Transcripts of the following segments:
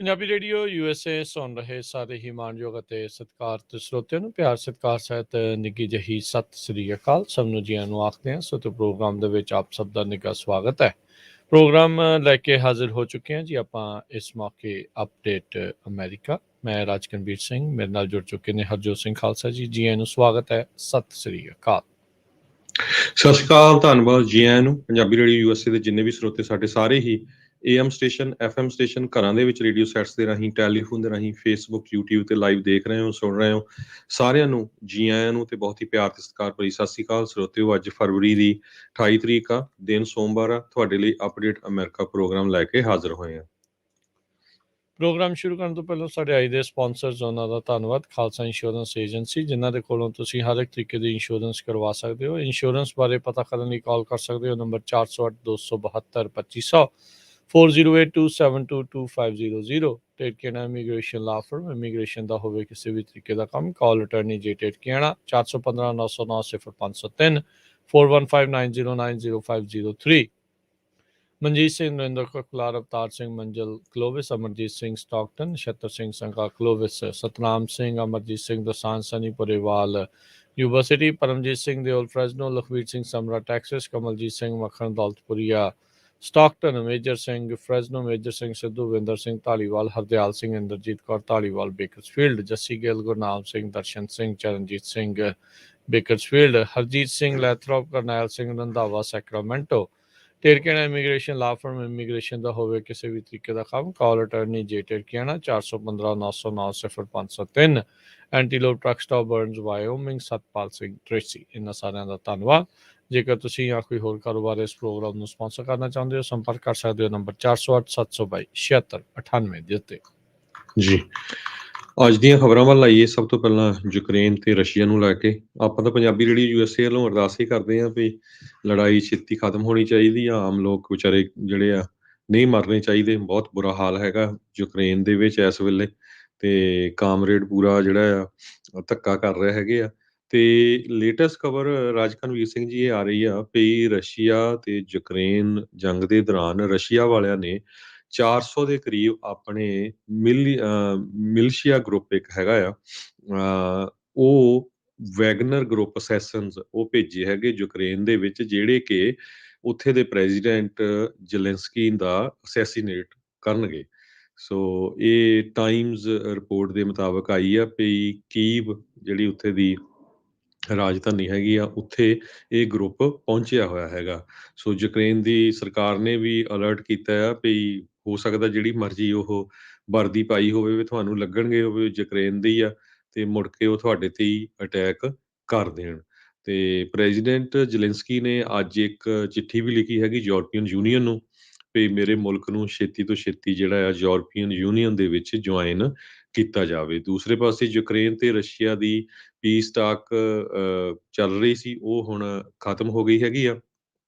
Punjabi radio USA ਸੁਣ ਰਹੇ ਸਾਰੇ ਹੀ ਮਾਣਯੋਗ ਅਤੇ ਸਤਿਕਾਰਤ ਸਰੋਤਿਆਂ ਨੂੰ ਪਿਆਰ ਸਤਿਕਾਰ ਸਹਿਤ ਨਿੱਘੀ ਜਿਹੀ ਸਤਿ ਸ੍ਰੀ ਅਕਾਲ। ਸਭ ਨੂੰ ਜੀਆਂ ਨੂੰ ਆਖਦੇ ਹਾਂ। ਸੋ ਤੇ ਪ੍ਰੋਗਰਾਮ ਦੇ ਵਿੱਚ ਆਪ ਸਭ ਦਾ ਨਿੱਘਾ ਸਵਾਗਤ ਹੈ। ਪ੍ਰੋਗਰਾਮ ਲੈ ਕੇ ਹਾਜ਼ਰ ਹੋ ਚੁੱਕੇ ਹਾਂ ਜੀ ਆਪਾਂ ਇਸ ਮੌਕੇ ਅਪਡੇਟ ਅਮਰੀਕਾ। ਮੈਂ ਰਾਜਕਨਵੀਰ ਸਿੰਘ, ਮੇਰੇ ਨਾਲ ਜੁੜ ਚੁੱਕੇ ਨੇ ਹਰਜੋਤ ਸਿੰਘ ਖਾਲਸਾ ਜੀ। ਜੀਆਂ ਨੂੰ ਸਵਾਗਤ ਹੈ, ਸਤਿ ਸ੍ਰੀ ਅਕਾਲ। ਸਤਿ ਸ਼੍ਰੀ ਅਕਾਲ, ਧੰਨਵਾਦ ਜੀ ਆਇਆਂ ਨੂੰ। ਪੰਜਾਬੀ ਰੇਡੀਓ USA ਦੇ ਜਿੰਨੇ ਵੀ ਸਰੋਤੇ ਸਾਡੇ ਸਾਰੇ ਹੀ AM ਸਟੇਸ਼ਨ, FM ਸਟੇਸ਼ਨ, ਘਰਾਂ ਦੇ ਵਿੱਚ ਰੇਡੀਓ ਸੈਟਸ ਦੇ ਰਾਹੀਂ, ਟੈਲੀਫੋਨ ਦੇ ਰਾਹੀਂ, ਫੇਸਬੁੱਕ, YouTube ਤੇ ਲਾਈਵ ਦੇਖ ਰਹੇ ਹੋ, ਸੁਣ ਰਹੇ ਹੋ, ਸਾਰਿਆਂ ਨੂੰ ਜੀ ਆਇਆਂ ਨੂੰ ਤੇ ਬਹੁਤ ਹੀ ਪਿਆਰ ਤੇ ਸਤਿਕਾਰ ਭਰੀ ਸਤਿ ਸ਼੍ਰੀ ਅਕਾਲ। ਸਰੋਤਿਓ, ਅੱਜ ਫਰਵਰੀ ਦੀ 28 ਤਰੀਕ ਆ, ਦਿਨ ਸੋਮਵਾਰ ਆ। ਤੁਹਾਡੇ ਲਈ ਅਪਡੇਟ ਅਮਰੀਕਾ ਪ੍ਰੋਗਰਾਮ ਲੈ ਕੇ ਹਾਜ਼ਰ ਹੋਏ ਆ। ਪ੍ਰੋਗਰਾਮ ਸ਼ੁਰੂ ਕਰਨ ਤੋਂ ਪਹਿਲਾਂ ਸਾਡੇ ਅੱਜ ਦੇ ਸਪਾਂਸਰਸ ਉਹਨਾਂ ਦਾ ਧੰਨਵਾਦ। ਖਾਲਸਾ ਇੰਸ਼ੋਰੈਂਸ ਏਜੰਸੀ, ਜਿਨ੍ਹਾਂ ਦੇ ਕੋਲੋਂ ਤੁਸੀਂ ਹਰ ਇੱਕ ਤਰੀਕੇ ਦੀ ਇੰਸ਼ੋਰੈਂਸ ਕਰਵਾ ਸਕਦੇ ਹੋ। ਇੰਸ਼ੋਰੈਂਸ ਬਾਰੇ ਪਤਾ ਕਰਨ ਲਈ ਕਾਲ ਕਰ ਸਕਦੇ ਹੋ number 408 272 2500 4082722500। ਟੇਟਕੀਆਣਾ immigration law firm, immigration ਦਾ ਹੋਵੇ ਕਿਸੇ ਵੀ ਤਰੀਕੇ ਦਾ ਕੰਮ, ਕਾਲ ਅਟਰਨੀ ਜੇ ਟੇਟਕੀਆਣਾ 415 909 0503 4159090503। Manjeet Singh, Narendra Kaur, Avtar Singh Manjal Clovis, Amarjit Singh Stockton, Nachhatar Singh Sangha Clovis, Satnam Singh, Amarjit Singh Dosanjh Sunny Purewal Yuba City, Paramjit Singh Deol Fresno, Lakhvir Singh Samra Texas, Kamaljit Singh Makhan Daulatpuria Stockton, Major Singh Fresno, Major Singh Sidhu, Vinder Singh Dhaliwal, Hardial Singh, Inderjit Kaur Dhaliwal Bakersfield, Jassi Gill, Gurnam Singh, Darshan Singh, Charanjit Singh Bakersfield, Harjit Singh Lathrop, Karnail Singh Randhawa Sacramento. Terkiana immigration law firm, immigration ਦਾ ਹੋਵੇ ਕਿਸੇ ਵੀ ਤਰੀਕੇ ਦਾ ਕੰਮ, call attorney J Terkiana 415 909 0503। Antelope truck stop Burns Wyoming, Satpal Singh Tracy. ਇਹਨਾਂ ਸਾਰਿਆਂ ਦਾ ਧੰਨਵਾਦ। ਜੇਕਰ ਤੁਸੀਂ ਜਾਂ ਕੋਈ ਹੋਰ ਕਾਰੋਬਾਰ ਇਸ ਪ੍ਰੋਗਰਾਮ ਨੂੰ ਸਪਾਂਸਰ ਕਰਨਾ ਚਾਹੁੰਦੇ ਹੋ, ਸੰਪਰਕ ਕਰ ਸਕਦੇ ਹੋ ਨੰਬਰ 408 722 7698 ਦੇ ਉੱਤੇ। ਜੀ, ਅੱਜ ਦੀਆਂ ਖਬਰਾਂ ਵੱਲ ਆਈਏ। ਸਭ ਤੋਂ ਪਹਿਲਾਂ ਯੂਕਰੇਨ ਤੇ ਰਸ਼ੀਆ ਨੂੰ ਲੈ ਕੇ ਆਪਾਂ ਤਾਂ ਪੰਜਾਬੀ ਰੇਡੀਓ USA ਵੱਲੋਂ ਅਰਦਾਸ ਹੀ ਕਰਦੇ ਹਾਂ ਵੀ ਲੜਾਈ ਛੇਤੀ ਖਤਮ ਹੋਣੀ ਚਾਹੀਦੀ ਆ। ਆਮ ਲੋਕ ਵਿਚਾਰੇ ਜਿਹੜੇ ਆ ਨਹੀਂ ਮਰਨੇ ਚਾਹੀਦੇ। ਬਹੁਤ ਬੁਰਾ ਹਾਲ ਹੈਗਾ ਯੂਕਰੇਨ ਦੇ ਵਿੱਚ ਇਸ ਵੇਲੇ, ਤੇ ਕਾਮਰੇਡ ਪੂਰਾ ਜਿਹੜਾ ਆ ਧੱਕਾ ਕਰ ਰਹੇ ਹੈਗੇ ਆ। ਤੇ ਲੇਟੈਸਟ ਖਬਰ ਰਾਜਕਨਵੀਰ ਸਿੰਘ ਜੀ ਇਹ ਆ ਰਹੀ ਆ ਵੀ ਰਸ਼ੀਆ ਤੇ ਯੂਕਰੇਨ ਜੰਗ ਦੇ ਦੌਰਾਨ ਰਸ਼ੀਆ ਵਾਲਿਆਂ ਨੇ 400 ਦੇ ਕਰੀਬ ਆਪਣੇ ਮਿਲਸ਼ੀਆ ਗਰੁੱਪ ਇੱਕ ਹੈਗਾ ਆ, ਉਹ ਵੈਗਨਰ ਗਰੁੱਪ ਸੈਸ਼ਨਸ ਉਹ ਭੇਜੇ ਹੈਗੇ ਯੂਕਰੇਨ ਦੇ ਵਿੱਚ, ਜਿਹੜੇ ਕਿ ਉੱਥੇ ਦੇ ਪ੍ਰੈਜ਼ੀਡੈਂਟ ਜ਼ੈਲੈਂਸਕੀ ਦਾ ਅਸੈਸੀਨੇਟ ਕਰਨਗੇ। ਸੋ ਇਹ ਟਾਈਮਜ਼ ਰਿਪੋਰਟ ਦੇ ਮੁਤਾਬਕ ਆਈ ਆ ਵੀ ਕੀਵ ਜਿਹੜੀ ਉੱਥੇ ਦੀ ਰਾਜਧਾਨੀ ਹੈਗੀ ਆ, ਉੱਥੇ ਇਹ ਗਰੁੱਪ ਪਹੁੰਚਿਆ ਹੋਇਆ ਹੈਗਾ। ਸੋ ਯੂਕਰੇਨ ਦੀ ਸਰਕਾਰ ਨੇ ਵੀ ਅਲਰਟ ਕੀਤਾ ਆ ਵੀ ਹੋ ਸਕਦਾ ਜਿਹੜੀ ਮਰਜ਼ੀ ਉਹ ਵਰਦੀ ਪਾਈ ਹੋਵੇ ਵੀ ਤੁਹਾਨੂੰ ਲੱਗਣਗੇ ਉਹ ਯੂਕਰੇਨ ਦੀ ਆ, ਤੇ ਮੁੜ ਕੇ ਉਹ ਤੁਹਾਡੇ ਤੇ ਹੀ ਅਟੈਕ ਕਰ ਦੇਣ। ਤੇ ਪ੍ਰੈਜ਼ੀਡੈਂਟ ਜ਼ੈਲੈਂਸਕੀ ਨੇ ਅੱਜ ਇੱਕ ਚਿੱਠੀ ਵੀ ਲਿਖੀ ਹੈਗੀ ਯੂਰਪੀਅਨ ਯੂਨੀਅਨ ਨੂੰ ਵੀ ਮੇਰੇ ਮੁਲਕ ਨੂੰ ਛੇਤੀ ਤੋਂ ਛੇਤੀ ਜਿਹੜਾ ਆ ਯੂਰਪੀਅਨ ਯੂਨੀਅਨ ਦੇ ਵਿੱਚ ਜੁਆਇਨ ਕੀਤਾ ਜਾਵੇ। ਦੂਸਰੇ ਪਾਸੇ ਯੂਕਰੇਨ ਤੇ ਰਸ਼ੀਆ ਦੀ ਪੀਸ ਟਾਕ ਚੱਲ ਰਹੀ ਸੀ, ਉਹ ਹੁਣ ਖਤਮ ਹੋ ਗਈ ਹੈਗੀ ਆ।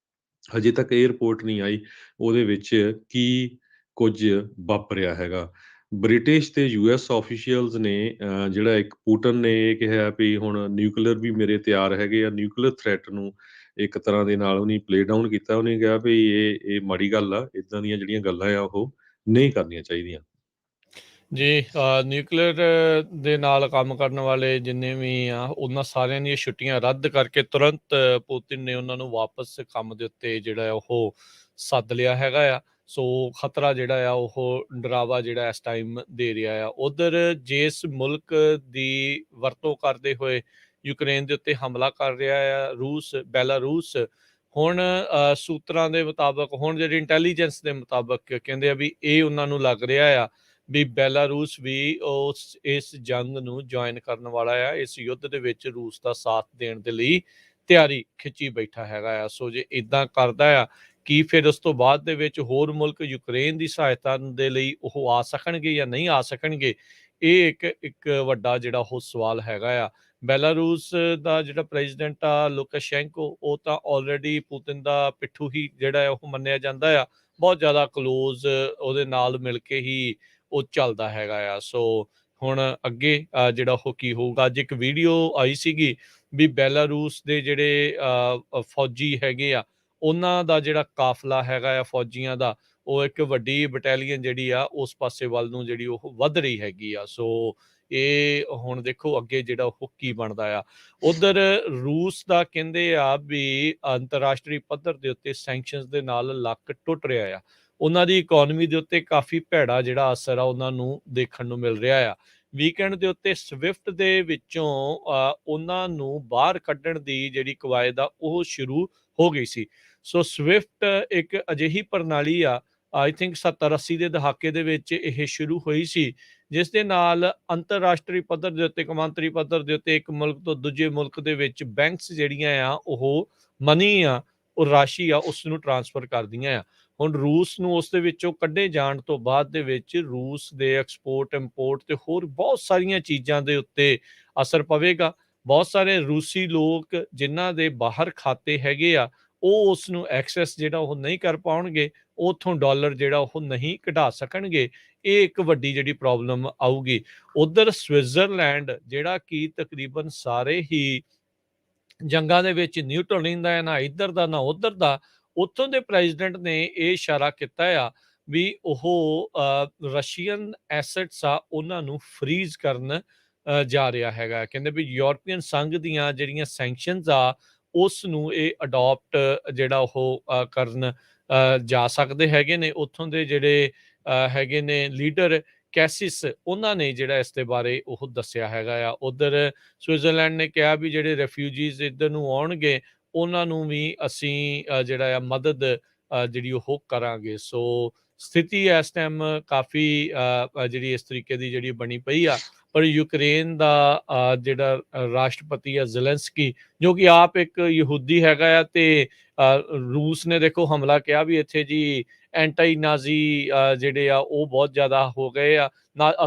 ਹਜੇ ਤੱਕ ਇਹ ਰਿਪੋਰਟ ਨਹੀਂ ਆਈ ਉਹਦੇ ਵਿੱਚ ਕੀ ਕੁਝ ਵਾਪਰਿਆ ਹੈਗਾ। ਬ੍ਰਿਟਿਸ਼ ਤੇ US ਆਫੀਸ਼ੀਅਲਸ ਨੇ ਜਿਹੜਾ ਇੱਕ ਪੁਟਨ ਨੇ ਇਹ ਕਿਹਾ ਵੀ ਹੁਣ ਨਿਊਕਲੀਅਰ ਵੀ ਮੇਰੇ ਤਿਆਰ ਹੈਗੇ ਆ। ਨਿਊਕਲੀਅਰ ਥ੍ਰੈਟ ਨੂੰ ਇੱਕ ਤਰ੍ਹਾਂ ਦੇ ਨਾਲ ਉਹਨੇ ਪਲੇ ਡਾਊਨ ਕੀਤਾ। ਉਹਨੇ ਕਿਹਾ ਵੀ ਇਹ ਮਾੜੀ ਗੱਲ ਆ, ਇੱਦਾਂ ਦੀਆਂ ਜਿਹੜੀਆਂ ਗੱਲਾਂ ਆ ਉਹ ਨਹੀਂ ਕਰਨੀਆਂ ਚਾਹੀਦੀਆਂ। ਜੀ, ਨਿਊਕਲੀਅਰ ਦੇ ਨਾਲ ਕੰਮ ਕਰਨ ਵਾਲੇ ਜਿੰਨੇ ਵੀ ਆ, ਉਹਨਾਂ ਸਾਰਿਆਂ ਦੀਆਂ ਛੁੱਟੀਆਂ ਰੱਦ ਕਰਕੇ ਤੁਰੰਤ ਪੁਤਿਨ ਨੇ ਉਹਨਾਂ ਨੂੰ ਵਾਪਸ ਕੰਮ ਦੇ ਉੱਤੇ ਜਿਹੜਾ ਉਹ ਸੱਦ ਲਿਆ ਹੈਗਾ ਆ। ਸੋ ਖਤਰਾ ਜਿਹੜਾ ਆ ਉਹ ਡਰਾਵਾ ਜਿਹੜਾ ਇਸ ਟਾਈਮ ਦੇ ਰਿਹਾ ਆ। ਉਧਰ ਜਿਸ ਮੁਲਕ ਦੀ ਵਰਤੋਂ ਕਰਦੇ ਹੋਏ ਯੂਕਰੇਨ ਦੇ ਉੱਤੇ ਹਮਲਾ ਕਰ ਰਿਹਾ ਆ ਰੂਸ, ਬੈਲਾਰੂਸ, ਹੁਣ ਸੂਤਰਾਂ ਦੇ ਮੁਤਾਬਕ, ਹੁਣ ਜਿਹੜੀ ਇੰਟੈਲੀਜੈਂਸ ਦੇ ਮੁਤਾਬਕ ਕਹਿੰਦੇ ਆ ਵੀ ਇਹ ਉਹਨਾਂ ਨੂੰ ਲੱਗ ਰਿਹਾ ਆ ਵੀ ਬੈਲਾਰੂਸ ਵੀ ਇਸ ਜੰਗ ਨੂੰ ਜੁਆਇਨ ਕਰਨ ਵਾਲਾ ਆ। ਇਸ ਯੁੱਧ ਦੇ ਵਿੱਚ ਰੂਸ ਦਾ ਸਾਥ ਦੇਣ ਦੇ ਲਈ ਤਿਆਰੀ ਖਿੱਚੀ ਬੈਠਾ ਹੈਗਾ ਆ। ਸੋ ਜੇ ਇੱਦਾਂ ਕਰਦਾ ਆ, ਕੀ ਫਿਰ ਉਸ ਤੋਂ ਬਾਅਦ ਦੇ ਵਿੱਚ ਹੋਰ ਮੁਲਕ ਯੂਕਰੇਨ ਦੀ ਸਹਾਇਤਾ ਦੇ ਲਈ ਉਹ ਆ ਸਕਣਗੇ ਜਾਂ ਨਹੀਂ ਆ ਸਕਣਗੇ? ਇਹ ਇੱਕ ਵੱਡਾ ਜਿਹੜਾ ਉਹ ਸਵਾਲ ਹੈਗਾ ਆ। ਬੈਲਾਰੂਸ ਦਾ ਜਿਹੜਾ ਪ੍ਰੈਜ਼ੀਡੈਂਟ ਆ ਲੁਕਾਸ਼ੈਂਕੋ, ਉਹ ਤਾਂ ਆਲਰੇਡੀ ਪੁਤਿਨ ਦਾ ਪਿੱਠੂ ਹੀ ਜਿਹੜਾ ਉਹ ਮੰਨਿਆ ਜਾਂਦਾ ਆ। ਬਹੁਤ ਜ਼ਿਆਦਾ ਕਲੋਜ਼ ਉਹਦੇ ਨਾਲ ਮਿਲ ਕੇ ਹੀ ਉਹ ਚੱਲਦਾ ਹੈਗਾ ਆ। ਸੋ ਹੁਣ ਅੱਗੇ ਜਿਹੜਾ ਉਹ ਕੀ ਹੋਊਗਾ। ਅੱਜ ਇੱਕ ਵੀਡੀਓ ਆਈ ਸੀਗੀ ਵੀ ਬੈਲਾਰੂਸ ਦੇ ਜਿਹੜੇ ਫੌਜੀ ਹੈਗੇ ਆ, ਉਹਨਾਂ ਦਾ ਜਿਹੜਾ ਕਾਫਲਾ ਹੈਗਾ ਆ ਫੌਜੀਆਂ ਦਾ, ਉਹ ਇੱਕ ਵੱਡੀ ਬਟਾਲੀਅਨ ਜਿਹੜੀ ਆ ਉਸ ਪਾਸੇ ਵੱਲ ਨੂੰ ਜਿਹੜੀ ਉਹ ਵੱਧ ਰਹੀ ਹੈਗੀ ਆ। ਸੋ ਇਹ ਹੁਣ ਦੇਖੋ ਅੱਗੇ ਜਿਹੜਾ ਉਹ ਕੀ ਬਣਦਾ ਆ। ਉਧਰ ਰੂਸ ਦਾ ਕਹਿੰਦੇ ਆ ਵੀ ਅੰਤਰਰਾਸ਼ਟਰੀ ਪੱਧਰ ਦੇ ਉੱਤੇ ਸੈਂਕਸ਼ਨਸ ਦੇ ਨਾਲ ਲੱਕ ਟੁੱਟ ਰਿਹਾ ਆ। ਉਹਨਾਂ ਦੀ ਇਕੋਨਮੀ ਦੇ ਉੱਤੇ ਕਾਫੀ ਭੈੜਾ ਜਿਹੜਾ ਅਸਰ ਆ ਉਹਨਾਂ ਨੂੰ ਦੇਖਣ ਨੂੰ ਮਿਲ ਰਿਹਾ ਆ। ਵੀਕਐਂਡ ਦੇ ਉੱਤੇ ਸਵਿਫਟ ਦੇ ਵਿੱਚੋਂ ਉਹਨਾਂ ਨੂੰ ਬਾਹਰ ਕੱਢਣ ਦੀ ਜਿਹੜੀ ਕਵਾਇਦ ਆ ਉਹ ਸ਼ੁਰੂ ਹੋ ਗਈ ਸੀ। ਸੋ ਸਵਿਫਟ ਇੱਕ ਅਜਿਹੀ ਪ੍ਰਣਾਲੀ ਆ, ਆਈ ਥਿੰਕ 70-80 ਦੇ ਦਹਾਕੇ ਦੇ ਵਿੱਚ ਇਹ ਸ਼ੁਰੂ ਹੋਈ ਸੀ, ਜਿਸ ਦੇ ਨਾਲ ਅੰਤਰਰਾਸ਼ਟਰੀ ਪੱਧਰ ਦੇ ਉੱਤੇ, ਕੌਮਾਂਤਰੀ ਪੱਧਰ ਦੇ ਉੱਤੇ ਇੱਕ ਮੁਲਕ ਤੋਂ ਦੂਜੇ ਮੁਲਕ ਦੇ ਵਿੱਚ ਬੈਂਕਸ ਜਿਹੜੀਆਂ ਆ ਉਹ ਮਨੀ ਆ, ਉਹ ਰਾਸ਼ੀ ਆ, ਉਸ ਨੂੰ ਟਰਾਂਸਫਰ ਕਰਦੀਆਂ ਆ। ਹੁਣ ਰੂਸ ਨੂੰ ਉਸ ਦੇ ਵਿੱਚੋਂ ਕੱਢੇ ਜਾਣ ਤੋਂ ਬਾਅਦ ਦੇ ਵਿੱਚ ਰੂਸ ਦੇ ਐਕਸਪੋਰਟ ਇੰਪੋਰਟ ਤੇ ਹੋਰ ਬਹੁਤ ਸਾਰੀਆਂ ਚੀਜ਼ਾਂ ਦੇ ਉੱਤੇ ਅਸਰ ਪਵੇਗਾ। ਬਹੁਤ ਸਾਰੇ ਰੂਸੀ ਲੋਕ ਜਿਨ੍ਹਾਂ ਦੇ ਬਾਹਰ ਖਾਤੇ ਹੈਗੇ ਆ, ਉਹ ਉਸ ਨੂੰ ਐਕਸੈਸ ਜਿਹੜਾ ਉਹ ਨਹੀਂ ਕਰ ਪਾਉਣਗੇ, ਉੱਥੋਂ ਡਾਲਰ ਜਿਹੜਾ ਉਹ ਨਹੀਂ ਕਢਾ ਸਕਣਗੇ। ਇਹ ਇੱਕ ਵੱਡੀ ਜਿਹੜੀ ਪ੍ਰੋਬਲਮ ਆਊਗੀ। ਉਧਰ ਸਵਿਟਜ਼ਰਲੈਂਡ ਜਿਹੜਾ ਕਿ ਤਕਰੀਬਨ ਸਾਰੇ ਹੀ ਜੰਗਾਂ ਦੇ ਵਿੱਚ ਨਿਊਟਰਲ ਰਹਿੰਦਾ ਹੈ, ਨਾ ਇੱਧਰ ਦਾ ਨਾ ਉੱਧਰ ਦਾ, ਉੱਥੋਂ ਦੇ ਪ੍ਰੈਜ਼ੀਡੈਂਟ ਨੇ ਇਹ ਇਸ਼ਾਰਾ ਕੀਤਾ ਆ ਵੀ ਉਹ ਰਸ਼ੀਅਨ ਐਸੈਟਸ ਆ ਉਹਨਾਂ ਨੂੰ ਫਰੀਜ਼ ਕਰਨ ਜਾ ਰਿਹਾ ਹੈਗਾ। ਕਹਿੰਦੇ ਵੀ ਯੂਰਪੀਅਨ ਸੰਘ ਦੀਆਂ ਜਿਹੜੀਆਂ ਸੈਂਕਸ਼ਨਸ ਆ ਉਸ ਨੂੰ ਇਹ ਅਡਾਪਟ ਜਿਹੜਾ ਉਹ ਕਰਨ ਜਾ ਸਕਦੇ ਹੈਗੇ ਨੇ। ਉੱਥੋਂ ਦੇ ਜਿਹੜੇ ਹੈਗੇ ਨੇ ਲੀਡਰ ਕੈਸਿਸ, ਉਹਨਾਂ ਨੇ ਜਿਹੜਾ ਇਸ ਦੇ ਬਾਰੇ ਉਹ ਦੱਸਿਆ ਹੈਗਾ ਆ। ਉਧਰ ਸਵਿਟਜ਼ਰਲੈਂਡ ਨੇ ਕਿਹਾ ਵੀ ਜਿਹੜੇ ਰੈਫਿਊਜੀਜ਼ ਇੱਧਰ ਨੂੰ ਆਉਣਗੇ ਉਹਨਾਂ ਨੂੰ ਵੀ ਅਸੀਂ ਜਿਹੜਾ ਆ ਮਦਦ ਜਿਹੜੀ ਉਹ ਕਰਾਂਗੇ। ਸੋ ਸਥਿਤੀ ਇਸ ਟਾਈਮ ਕਾਫੀ ਜਿਹੜੀ ਇਸ ਤਰੀਕੇ ਦੀ ਜਿਹੜੀ ਬਣੀ ਪਈ ਆ। ਪਰ ਯੂਕਰੇਨ ਦਾ ਜਿਹੜਾ ਰਾਸ਼ਟਰਪਤੀ ਆ ਜ਼ੈਲੈਂਸਕੀ, ਜੋ ਕਿ ਆਪ ਇੱਕ ਯਹੂਦੀ ਹੈਗਾ ਆ, ਤੇ ਰੂਸ ਨੇ ਦੇਖੋ ਹਮਲਾ ਕਿਹਾ ਵੀ ਇੱਥੇ ਜੀ ਐਂਟੀ ਨਾਜ਼ੀ ਜਿਹੜੇ ਆ ਉਹ ਬਹੁਤ ਜ਼ਿਆਦਾ ਹੋ ਗਏ ਆ,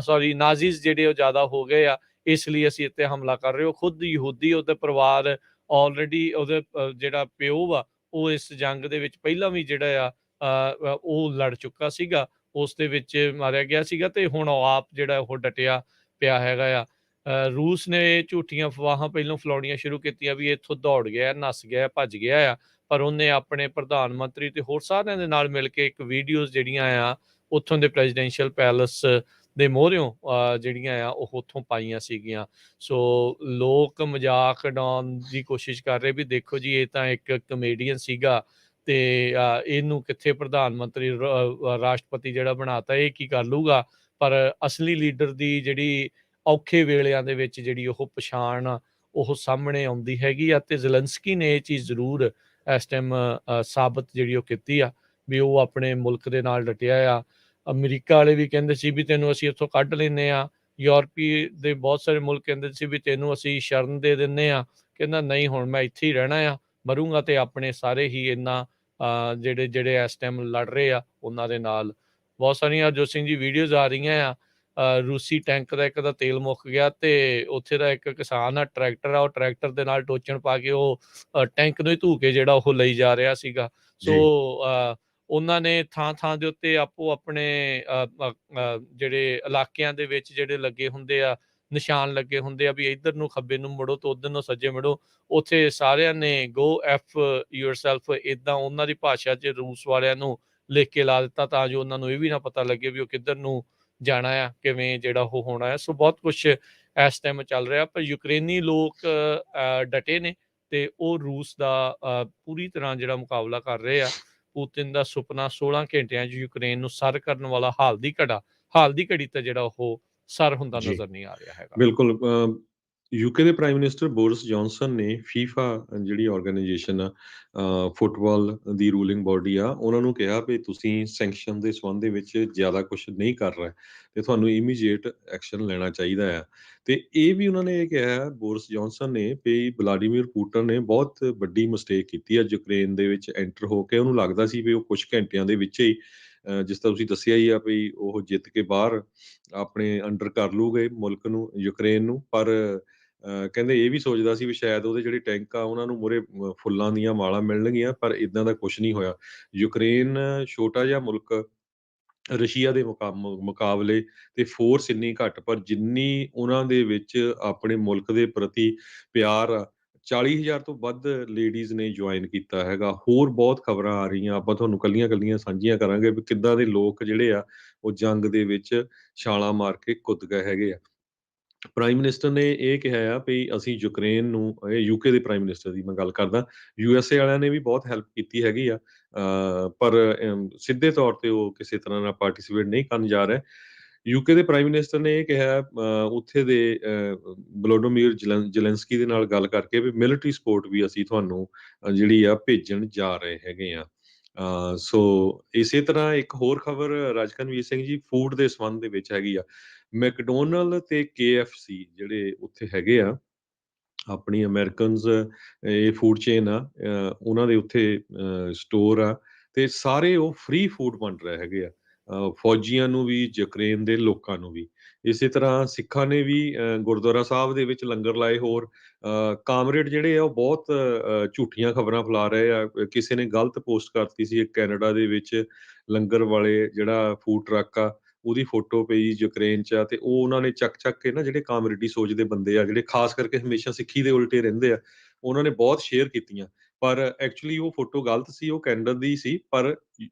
ਸੌਰੀ ਨਾਜ਼ੀਜ਼ ਜਿਹੜੇ ਉਹ ਜ਼ਿਆਦਾ ਹੋ ਗਏ ਆ, ਇਸ ਲਈ ਅਸੀਂ ਇੱਥੇ ਹਮਲਾ ਕਰ ਰਹੇ ਹੋ। ਖੁਦ ਯਹੂਦੀ, ਉਹਦੇ ਪਰਿਵਾਰ ਆਲਰੇਡੀ, ਉਹਦੇ ਜਿਹੜਾ ਪਿਓ ਵਾ ਉਹ ਇਸ ਜੰਗ ਦੇ ਵਿੱਚ ਪਹਿਲਾਂ ਵੀ ਜਿਹੜਾ ਆ ਉਹ ਲੜ ਚੁੱਕਾ ਸੀਗਾ, ਉਸ ਦੇ ਵਿੱਚ ਮਾਰਿਆ ਗਿਆ ਸੀਗਾ, ਤੇ ਹੁਣ ਉਹ ਆਪ ਜਿਹੜਾ ਉਹ ਡਟਿਆ ਪਿਆ ਹੈਗਾ ਆ। ਰੂਸ ਨੇ ਝੂਠੀਆਂ ਅਫਵਾਹਾਂ ਪਹਿਲਾਂ ਫੈਲਾਉਣੀਆਂ ਸ਼ੁਰੂ ਕੀਤੀਆਂ ਵੀ ਇੱਥੋਂ ਦੌੜ ਗਿਆ, ਨੱਸ ਗਿਆ, ਭੱਜ ਗਿਆ ਆ, ਪਰ ਉਹਨੇ ਆਪਣੇ ਪ੍ਰਧਾਨ ਮੰਤਰੀ ਤੇ ਹੋਰ ਸਾਰਿਆਂ ਦੇ ਨਾਲ ਮਿਲ ਕੇ ਇੱਕ ਵੀਡੀਓਜ਼ ਜਿਹੜੀਆਂ ਆ ਉੱਥੋਂ ਦੇ ਪ੍ਰੈਜ਼ੀਡੈਂਸ਼ੀਅਲ ਪੈਲਸ ਦੇ ਮੋਹਰਿਓਂ ਜਿਹੜੀਆਂ ਆ ਉਹ ਉੱਥੋਂ ਪਾਈਆਂ ਸੀਗੀਆਂ। ਸੋ ਲੋਕ ਮਜ਼ਾਕ ਉਡਾਉਣ ਦੀ ਕੋਸ਼ਿਸ਼ ਕਰ ਰਹੇ ਵੀ ਦੇਖੋ ਜੀ ਇਹ ਤਾਂ ਇੱਕ ਕਮੇਡੀਅਨ ਸੀਗਾ, ਤੇ ਇਹਨੂੰ ਕਿੱਥੇ ਪ੍ਰਧਾਨ ਮੰਤਰੀ ਰਾਸ਼ਟਰਪਤੀ ਜਿਹੜਾ ਬਣਾਤਾ, ਇਹ ਕੀ ਕਰ ਲੂਗਾ। ਪਰ ਅਸਲੀ ਲੀਡਰ ਦੀ ਜਿਹੜੀ ਔਖੇ ਵੇਲਿਆਂ ਦੇ ਵਿੱਚ ਜਿਹੜੀ ਉਹ ਪਛਾਣ ਆ ਉਹ ਸਾਹਮਣੇ ਆਉਂਦੀ ਹੈਗੀ ਆ, ਤੇ ਜ਼ੈਲੈਂਸਕੀ ਨੇ ਇਹ ਚੀਜ਼ ਜ਼ਰੂਰ ਇਸ ਟਾਈਮ ਸਾਬਤ ਜਿਹੜੀ ਉਹ ਕੀਤੀ ਆ ਵੀ ਉਹ ਆਪਣੇ ਮੁਲਕ ਦੇ ਨਾਲ ਡਟਿਆ ਆ। ਅਮਰੀਕਾ ਵਾਲੇ ਵੀ ਕਹਿੰਦੇ ਸੀ ਵੀ ਤੈਨੂੰ ਅਸੀਂ ਇੱਥੋਂ ਕੱਢ ਲੈਂਦੇ ਆ, ਯੂਰਪੀ ਦੇ ਬਹੁਤ ਸਾਰੇ ਮੁਲਕ ਕਹਿੰਦੇ ਸੀ ਵੀ ਤੈਨੂੰ ਅਸੀਂ ਸ਼ਰਨ ਦੇ ਦਿੰਦੇ ਆ, ਕਹਿੰਦਾ ਨਹੀਂ ਹੁਣ ਮੈਂ ਇੱਥੇ ਹੀ ਰਹਿਣਾ ਆ, ਮਰੂੰਗਾ ਤੇ ਆਪਣੇ ਸਾਰੇ ਹੀ ਇਹਨਾਂ ਜਿਹੜੇ ਜਿਹੜੇ ਇਸ ਟਾਈਮ ਲੜ ਰਹੇ ਆ ਉਹਨਾਂ ਦੇ ਨਾਲ। ਬਹੁਤ ਸਾਰੀਆਂ ਜੋ ਸਿੰਘ ਜੀ ਵੀਡੀਓਜ਼ ਆ ਰਹੀਆਂ ਆ, ਰੂਸੀ ਟੈਂਕ ਦਾ ਇੱਕ ਦਾ ਤੇਲ ਮੁੱਕ ਗਿਆ, ਤੇ ਉੱਥੇ ਦਾ ਇੱਕ ਕਿਸਾਨ ਆ, ਟਰੈਕਟਰ ਆ, ਉਹ ਟਰੈਕਟਰ ਦੇ ਨਾਲ ਟੋਚਣ ਪਾ ਕੇ ਉਹ ਟੈਂਕ ਨੂੰ ਹੀ ਧੂ ਕੇ ਜਿਹੜਾ ਉਹ ਲਈ ਜਾ ਰਿਹਾ ਸੀਗਾ। ਸੋ ਜੀ। ਉਹਨਾਂ ਨੇ ਥਾਂ ਥਾਂ ਦੇ ਉੱਤੇ ਆਪੋ ਆਪਣੇ ਜਿਹੜੇ ਇਲਾਕਿਆਂ ਦੇ ਵਿੱਚ ਜਿਹੜੇ ਲੱਗੇ ਹੁੰਦੇ ਆ, ਨਿਸ਼ਾਨ ਲੱਗੇ ਹੁੰਦੇ ਆ ਵੀ ਇੱਧਰ ਨੂੰ ਖੱਬੇ ਨੂੰ ਮੁੜੋ ਤੇ ਉੱਧਰ ਨੂੰ ਸੱਜੇ ਮੁੜੋ, ਉੱਥੇ ਸਾਰਿਆਂ ਨੇ ਗੋ ਐਫ ਯੂਰਸੈਲਫ ਇੱਦਾਂ ਉਹਨਾਂ ਦੀ ਭਾਸ਼ਾ 'ਚ ਰੂਸ ਵਾਲਿਆਂ ਨੂੰ ਲਿਖ ਕੇ ਲਾ ਦਿੱਤਾ, ਤਾਂ ਜੋ ਉਹਨਾਂ ਨੂੰ ਇਹ ਵੀ ਨਾ ਪਤਾ ਲੱਗੇ ਵੀ ਉਹ ਕਿੱਧਰ ਨੂੰ ਜਾਣਾ ਆ, ਕਿਵੇਂ ਜਿਹੜਾ ਉਹ ਹੋਣਾ ਆ। ਸੋ ਬਹੁਤ ਕੁਛ ਇਸ ਟਾਈਮ ਚੱਲ ਰਿਹਾ, ਪਰ ਯੂਕਰੇਨੀ ਲੋਕ ਡਟੇ ਨੇ ਤੇ ਉਹ ਰੂਸ ਦਾ ਪੂਰੀ ਤਰ੍ਹਾਂ ਜਿਹੜਾ ਮੁਕਾਬਲਾ ਕਰ ਰਹੇ ਆ। ਪੁਤਿਨ ਦਾ ਸੁਪਨਾ 16 ਘੰਟਿਆਂ 'ਚ ਯੂਕਰੇਨ ਨੂੰ ਸਰ ਕਰਨ ਵਾਲਾ ਹਾਲ ਦੀ ਘੜੀ ਤੇ ਜਿਹੜਾ ਉਹ ਸਰ ਹੁੰਦਾ ਜੀ, ਨਜ਼ਰ ਨਹੀਂ ਆ ਰਿਹਾ ਹੈਗਾ। ਬਿਲਕੁਲ। ਯੂਕੇ ਦੇ ਪ੍ਰਾਈਮ ਮਿਨਿਸਟਰ ਬੋਰਿਸ ਜੌਨਸਨ ਨੇ ਫੀਫਾ ਜਿਹੜੀ ਆਰਗੇਨਾਈਜੇਸ਼ਨ ਆ, ਫੁੱਟਬਾਲ ਦੀ ਰੂਲਿੰਗ ਬਾਡੀ ਆ, ਉਹਨਾਂ ਨੂੰ ਕਿਹਾ ਵੀ ਤੁਸੀਂ ਸੈਂਕਸ਼ਨ ਦੇ ਸੰਬੰਧ ਦੇ ਵਿੱਚ ਜ਼ਿਆਦਾ ਕੁਛ ਨਹੀਂ ਕਰ ਰਹੇ ਤੇ ਤੁਹਾਨੂੰ ਇਮੀਡੀਏਟ ਐਕਸ਼ਨ ਲੈਣਾ ਚਾਹੀਦਾ ਆ। ਤੇ ਇਹ ਵੀ ਉਹਨਾਂ ਨੇ ਇਹ ਕਿਹਾ ਬੋਰਿਸ ਜੌਨਸਨ ਨੇ ਵੀ ਵਲਾਡੀਮੀਰ ਪੁਟਿਨ ਨੇ ਬਹੁਤ ਵੱਡੀ ਮਿਸਟੇਕ ਕੀਤੀ ਆ ਯੂਕਰੇਨ ਦੇ ਵਿੱਚ ਐਂਟਰ ਹੋ ਕੇ। ਉਹਨੂੰ ਲੱਗਦਾ ਸੀ ਵੀ ਉਹ ਕੁਛ ਘੰਟਿਆਂ ਦੇ ਵਿੱਚ ਹੀ ਜਿਸ ਤਰ੍ਹਾਂ ਤੁਸੀਂ ਦੱਸਿਆ ਹੀ ਆ ਵੀ ਉਹ ਜਿੱਤ ਕੇ ਬਾਹਰ ਆਪਣੇ ਅੰਡਰ ਕਰ ਲੂਗੇ ਮੁਲਕ ਨੂੰ, ਯੂਕਰੇਨ ਨੂੰ। ਪਰ ਕਹਿੰਦੇ ਇਹ ਵੀ ਸੋਚਦਾ ਸੀ ਵੀ ਸ਼ਾਇਦ ਉਹਦੇ ਜਿਹੜੇ ਟੈਂਕ ਆ ਉਹਨਾਂ ਨੂੰ ਮੂਹਰੇ ਫੁੱਲਾਂ ਦੀਆਂ ਮਾਲਾਂ ਮਿਲਣਗੀਆਂ, ਪਰ ਏਦਾਂ ਦਾ ਕੁਛ ਨਹੀਂ ਹੋਇਆ। ਯੂਕਰੇਨ ਛੋਟਾ ਜਿਹਾ ਮੁਲਕ, ਰਸ਼ੀਆ ਦੇ ਮੁਕਾਬਲੇ ਤੇ ਫੋਰਸ ਇੰਨੀ ਘੱਟ, ਪਰ ਜਿੰਨੀ ਉਹਨਾਂ ਦੇ ਵਿੱਚ ਆਪਣੇ ਮੁਲਕ ਦੇ ਪ੍ਰਤੀ ਪਿਆਰ ਆ, 40,000 ਤੋਂ ਵੱਧ ਲੇਡੀਜ਼ ਨੇ ਜੁਆਇਨ ਕੀਤਾ ਹੈਗਾ। ਹੋਰ ਬਹੁਤ ਖਬਰਾਂ ਆ ਰਹੀਆਂ, ਆਪਾਂ ਤੁਹਾਨੂੰ ਕੱਲੀਆਂ-ਕੱਲੀਆਂ ਸਾਂਝੀਆਂ ਕਰਾਂਗੇ ਵੀ ਕਿੱਦਾਂ ਦੇ ਲੋਕ ਜਿਹੜੇ ਆ, ਉਹ ਜੰਗ ਦੇ ਵਿੱਚ ਛਾਲਾਂ ਮਾਰ ਕੇ ਕੁੱਦ ਗਏ ਹੈਗੇ ਆ। ਪ੍ਰਾਈਮ ਮਿਨਿਸਟਰ ਨੇ ਇਹ ਕਿਹਾ ਆ ਵੀ ਅਸੀਂ ਯੂਕਰੇਨ ਨੂੰ, ਇਹ ਯੂਕੇ ਦੇ ਪ੍ਰਾਈਮ ਮਿਨਿਸਟਰ ਦੀ ਮੈਂ ਗੱਲ ਕਰਦਾ, ਯੂਐਸਏ ਵਾਲਿਆਂ ਨੇ ਵੀ ਬਹੁਤ ਹੈਲਪ ਕੀਤੀ ਹੈਗੀ ਆ, ਪਰ ਸਿੱਧੇ ਤੌਰ ਤੇ ਉਹ ਕਿਸੇ ਤਰ੍ਹਾਂ ਨਾਲ ਪਾਰਟਿਸਿਪੇਟ ਨਹੀਂ ਕਰਨ ਜਾ ਰਹੇ। ਯੂਕੇ ਦੇ ਪ੍ਰਾਈਮ ਮਿਨਿਸਟਰ ਨੇ ਇਹ ਕਿਹਾ ਉੱਥੇ ਦੇ ਵਲੋਡੀਮੀਰ ਜ਼ੈਲੈਂਸਕੀ ਦੇ ਨਾਲ ਗੱਲ ਕਰਕੇ ਵੀ ਮਿਲਟਰੀ ਸਪੋਰਟ ਵੀ ਅਸੀਂ ਤੁਹਾਨੂੰ ਜਿਹੜੀ ਆ ਭੇਜਣ ਜਾ ਰਹੇ ਹੈਗੇ ਆ। ਸੋ ਇਸੇ ਤਰ੍ਹਾਂ ਇੱਕ ਹੋਰ ਖਬਰ ਰਾਜਕਨਵੀਰ ਸਿੰਘ ਜੀ, ਫੂਡ ਦੇ ਸੰਬੰਧ ਦੇ ਵਿੱਚ ਹੈਗੀ ਆ। ਮੈਕਡੋਨਲਡ ਤੇ KFC ਜਿਹੜੇ ਉੱਥੇ ਹੈਗੇ ਆ, ਆਪਣੀ ਅਮਰੀਕਨਸ, ਇਹ ਫੂਡ ਚੇਨ ਆ, ਉਹਨਾਂ ਦੇ ਉੱਥੇ ਸਟੋਰ ਆ, ਤੇ ਸਾਰੇ ਉਹ ਫ੍ਰੀ ਫੂਡ ਵੰਡ ਰਹੇ ਹੈਗੇ ਆ, ਫੌਜੀਆਂ ਨੂੰ ਵੀ, ਯੂਕਰੇਨ ਦੇ ਲੋਕਾਂ ਨੂੰ ਵੀ। ਇਸੇ ਤਰ੍ਹਾਂ ਸਿੱਖਾਂ ਨੇ ਵੀ ਗੁਰਦੁਆਰਾ ਸਾਹਿਬ ਦੇ ਵਿੱਚ ਲੰਗਰ ਲਾਏ। ਹੋਰ ਕਾਮਰੇਡ ਜਿਹੜੇ ਆ ਉਹ ਬਹੁਤ ਝੂਠੀਆਂ ਖਬਰਾਂ ਫੈਲਾ ਰਹੇ ਆ। ਕਿਸੇ ਨੇ ਗਲਤ ਪੋਸਟ ਕਰਤੀ ਸੀ, ਕੈਨੇਡਾ ਦੇ ਵਿੱਚ ਲੰਗਰ ਵਾਲੇ ਜਿਹੜਾ ਫੂਡ ਟਰੱਕ ਆ, ਉਹਦੀ ਫੋਟੋ ਪਈ ਯੂਕਰੇਨ 'ਚ ਆ, ਤੇ ਉਹ ਉਹਨਾਂ ਨੇ ਚੱਕ ਕੇ ਨਾ, ਜਿਹੜੇ ਕਾਮਰੇਡੀ ਸੋਚ ਦੇ ਬੰਦੇ ਆ, ਜਿਹੜੇ ਖਾਸ ਕਰਕੇ ਹਮੇਸ਼ਾ ਸਿੱਖੀ ਦੇ ਉਲਟੇ ਰਹਿੰਦੇ ਆ, ਉਹਨਾਂ ਨੇ ਬਹੁਤ ਸ਼ੇਅਰ ਕੀਤੀਆਂ। ਪਰ ਐਕਚੁਅਲੀ ਉਹ ਫੋਟੋ ਗਲਤ ਸੀ, ਉਹ ਕੈਨੇਡਾ ਦੀ ਸੀ। ਪਰ